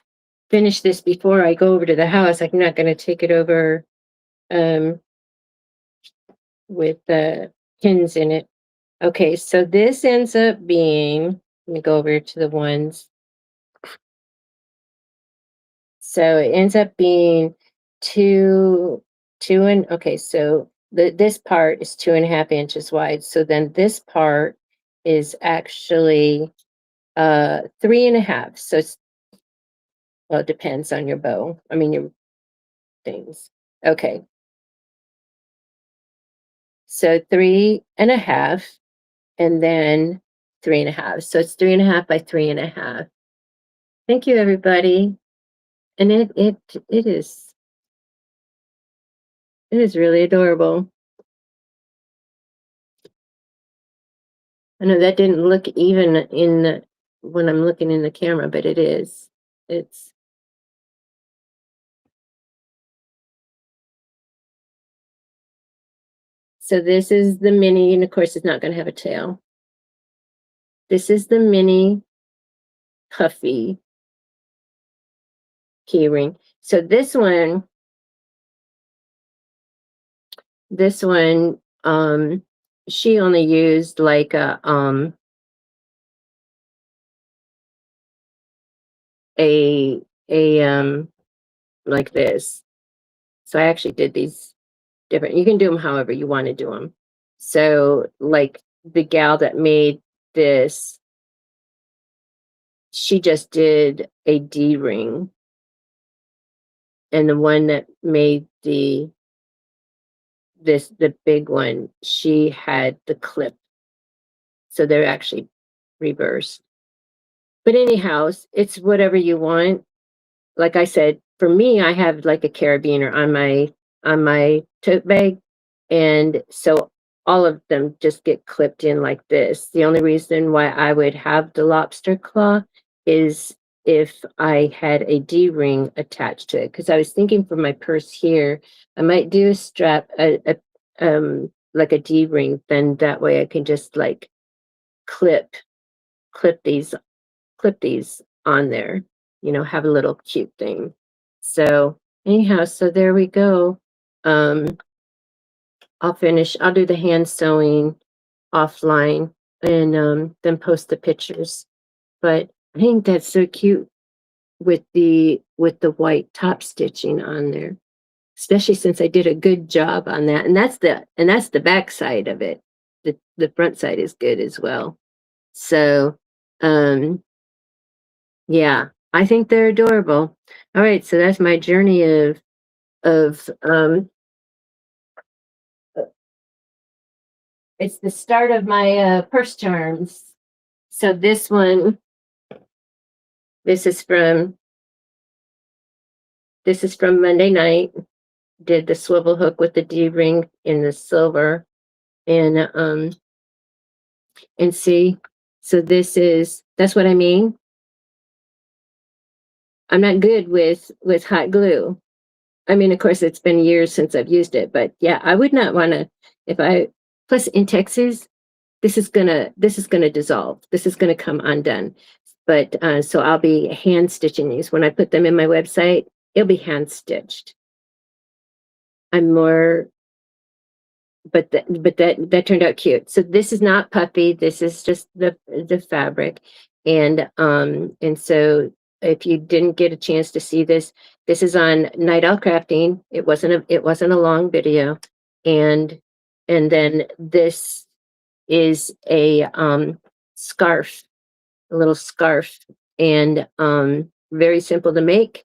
[SPEAKER 1] this before I go over to the house. I'm not going to take it over with the pins in it. Okay, so this ends up being, let me go over to the ones. So it ends up being okay, so this part is 2.5 inches wide. So then this part is actually 3.5. So well, it depends on your bow. I mean your things. Okay. So 3.5 and then 3.5. So it's 3.5 by 3.5. Thank you, everybody. And it is really adorable. I know that didn't look even when I'm looking in the camera, but it is. It's so this is the mini, and of course it's not going to have a tail. This is the mini Puffy keyring. So this one, she only used like a like this. So I actually did these different. You can do them however you want to do them. So like the gal that made this, she just did a D ring. And the one that made the big one, she had the clip. So they're actually reversed. But anyhow, it's whatever you want. Like I said, for me, I have like a carabiner on my tote bag. And so all of them just get clipped in like this. The only reason why I would have the lobster claw is if I had a D-ring attached to it, because I was thinking for my purse here, I might do a strap, like a D-ring, then that way I can just like clip clip these clip these on there, have a little cute thing. So anyhow, so there we go. Um, I'll do the hand sewing offline and then post the pictures. But I think that's so cute with the white top stitching on there, especially since I did a good job on that. And that's the back side of it. The front side is good as well. So um yeah, I think they're adorable. All right, so that's my journey of it's the start of my purse charms. So this is from Monday night. Did the swivel hook with the D ring in the silver, and see. So that's what I mean. I'm not good with hot glue. I mean, of course, it's been years since I've used it, but yeah, I would not want to. If I plus in Texas, this is gonna dissolve. This is gonna come undone. But so I'll be hand stitching these when I put them in my website. It'll be hand stitched. I'm more, but that turned out cute. So this is not puffy. This is just the fabric, and so if you didn't get a chance to see this, this is on Night Owl Crafting. It wasn't a long video, and then this is a scarf, a little scarf, and very simple to make,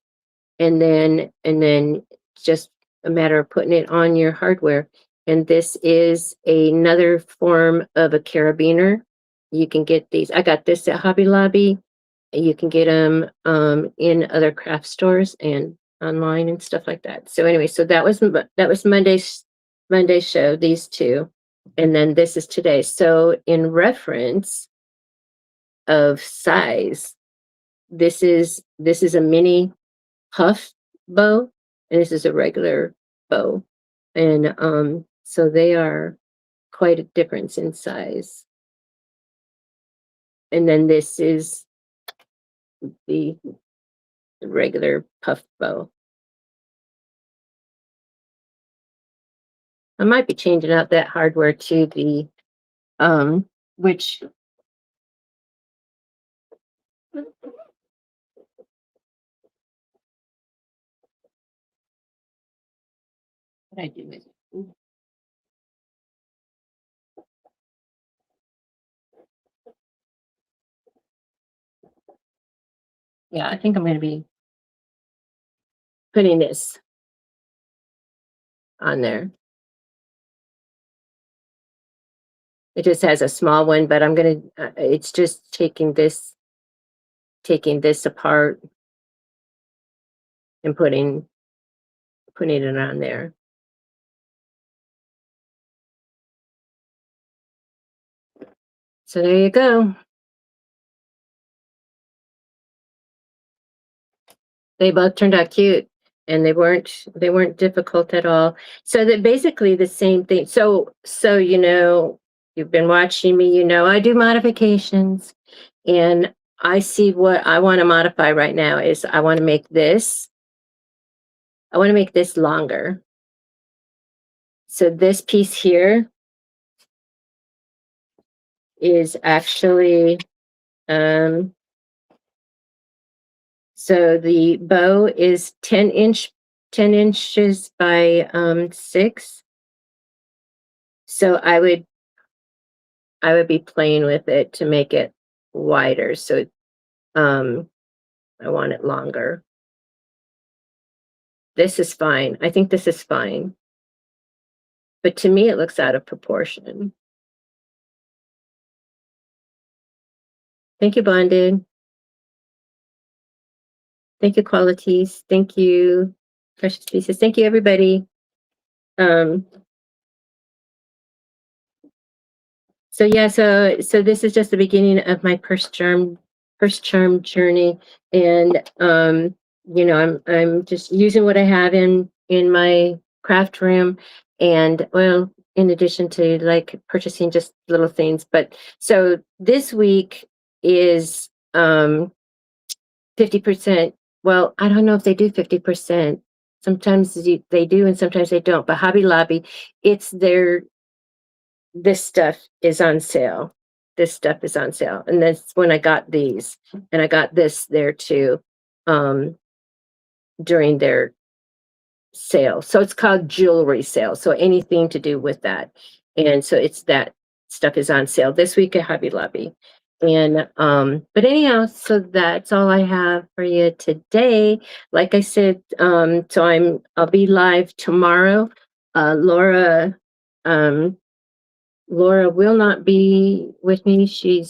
[SPEAKER 1] and then just a matter of putting it on your hardware. And this is another form of a carabiner. You can get these. I got this at Hobby Lobby. You can get them in other craft stores and online and stuff like that. So anyway, so that was Monday's show. These two, and then this is today. So in reference of size, this is a mini puff bow, and this is a regular bow, and so they are quite a difference in size. And then this is the regular puff bow. I might be changing out that hardware to the which what I do with it. Yeah, I think I'm going to be putting this on there. It just has a small one, but I'm gonna. It's just taking this apart and putting it on there. So there you go. They both turned out cute, and they weren't difficult at all. So that basically the same thing. So you've been watching me, I do modifications, and I see what I want to modify right now is I want to make this longer. So this piece here is actually so the bow is 10 inches by 6. So I would be playing with it to make it wider. So I want it longer. This is fine. I think this is fine. But to me, it looks out of proportion. Thank you, Bonded. Thank you, Qualities. Thank you, Precious Pieces. Thank you, everybody. So yeah, so this is just the beginning of my purse charm first charm journey, and I'm just using what I have in my craft room, and well, in addition to like purchasing just little things. But so this week is 50%. Well, I don't know if they do 50%. Sometimes they do and sometimes they don't. But Hobby Lobby, it's their this stuff is on sale. This stuff is on sale. And that's when I got these. And I got this there too, um, during their sale. So it's called jewelry sale. So anything to do with that. And so it's that stuff is on sale this week at Hobby Lobby. And but anyhow, so that's all I have for you today. Like I said, so I'll be live tomorrow. Laura Laura will not be with me. She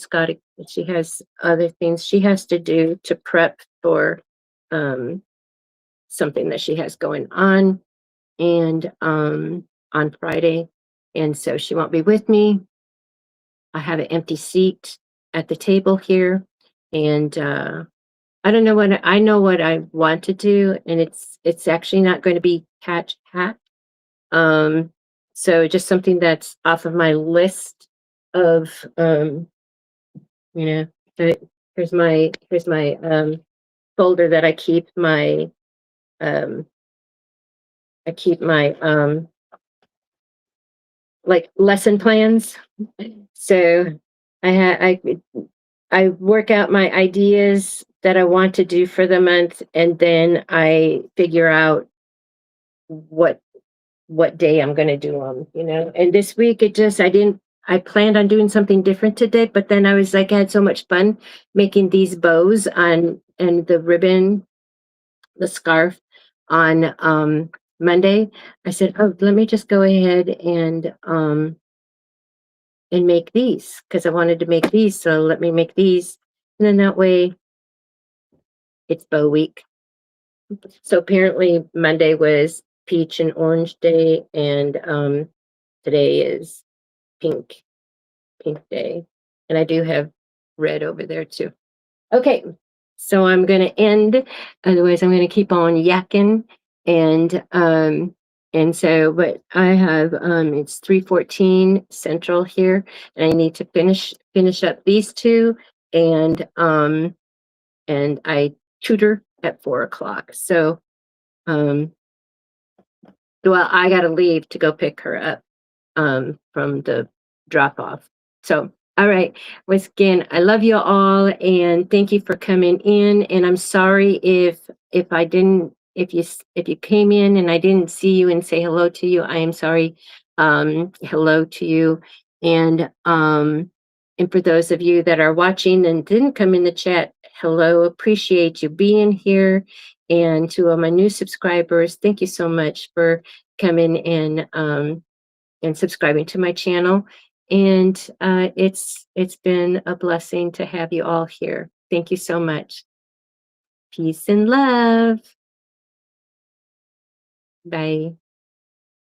[SPEAKER 1] has other things she has to do to prep for um something that she has going and on Friday. And so she won't be with me. I have an empty seat at the table here. And I don't know I know what I want to do, and it's actually not going to be catch hat. Um, so just something that's off of my list of you know, uh, here's my folder that um I keep my like lesson plans. So I work out my ideas that I want to do for the month, and then I figure out what day I'm going to do them. And this week I planned on doing something different today, but then I was like, I had so much fun making these bows and the ribbon, the scarf on Monday. I said, oh, let me just go ahead and make these because I wanted to make these. So let me make these. And then that way it's bow week. So apparently Monday was peach and orange day, and today is pink day. And I do have red over there too. Okay, so I'm gonna end. Otherwise, I'm gonna keep on yakking. And so, but I have it's 3:14 Central here, and I need to finish up these two, and I tutor at 4 o'clock. So well, I gotta leave to go pick her up from the drop off. So, all right. Once again, I love you all and thank you for coming in. And I'm sorry if I didn't if you came in and I didn't see you and say hello to you. I am sorry. Hello to you. And for those of you that are watching and didn't come in the chat, hello. Appreciate you being here. And to all my new subscribers, thank you so much for coming in and subscribing to my channel. And it's been a blessing to have you all here. Thank you so much. Peace and love. Bye.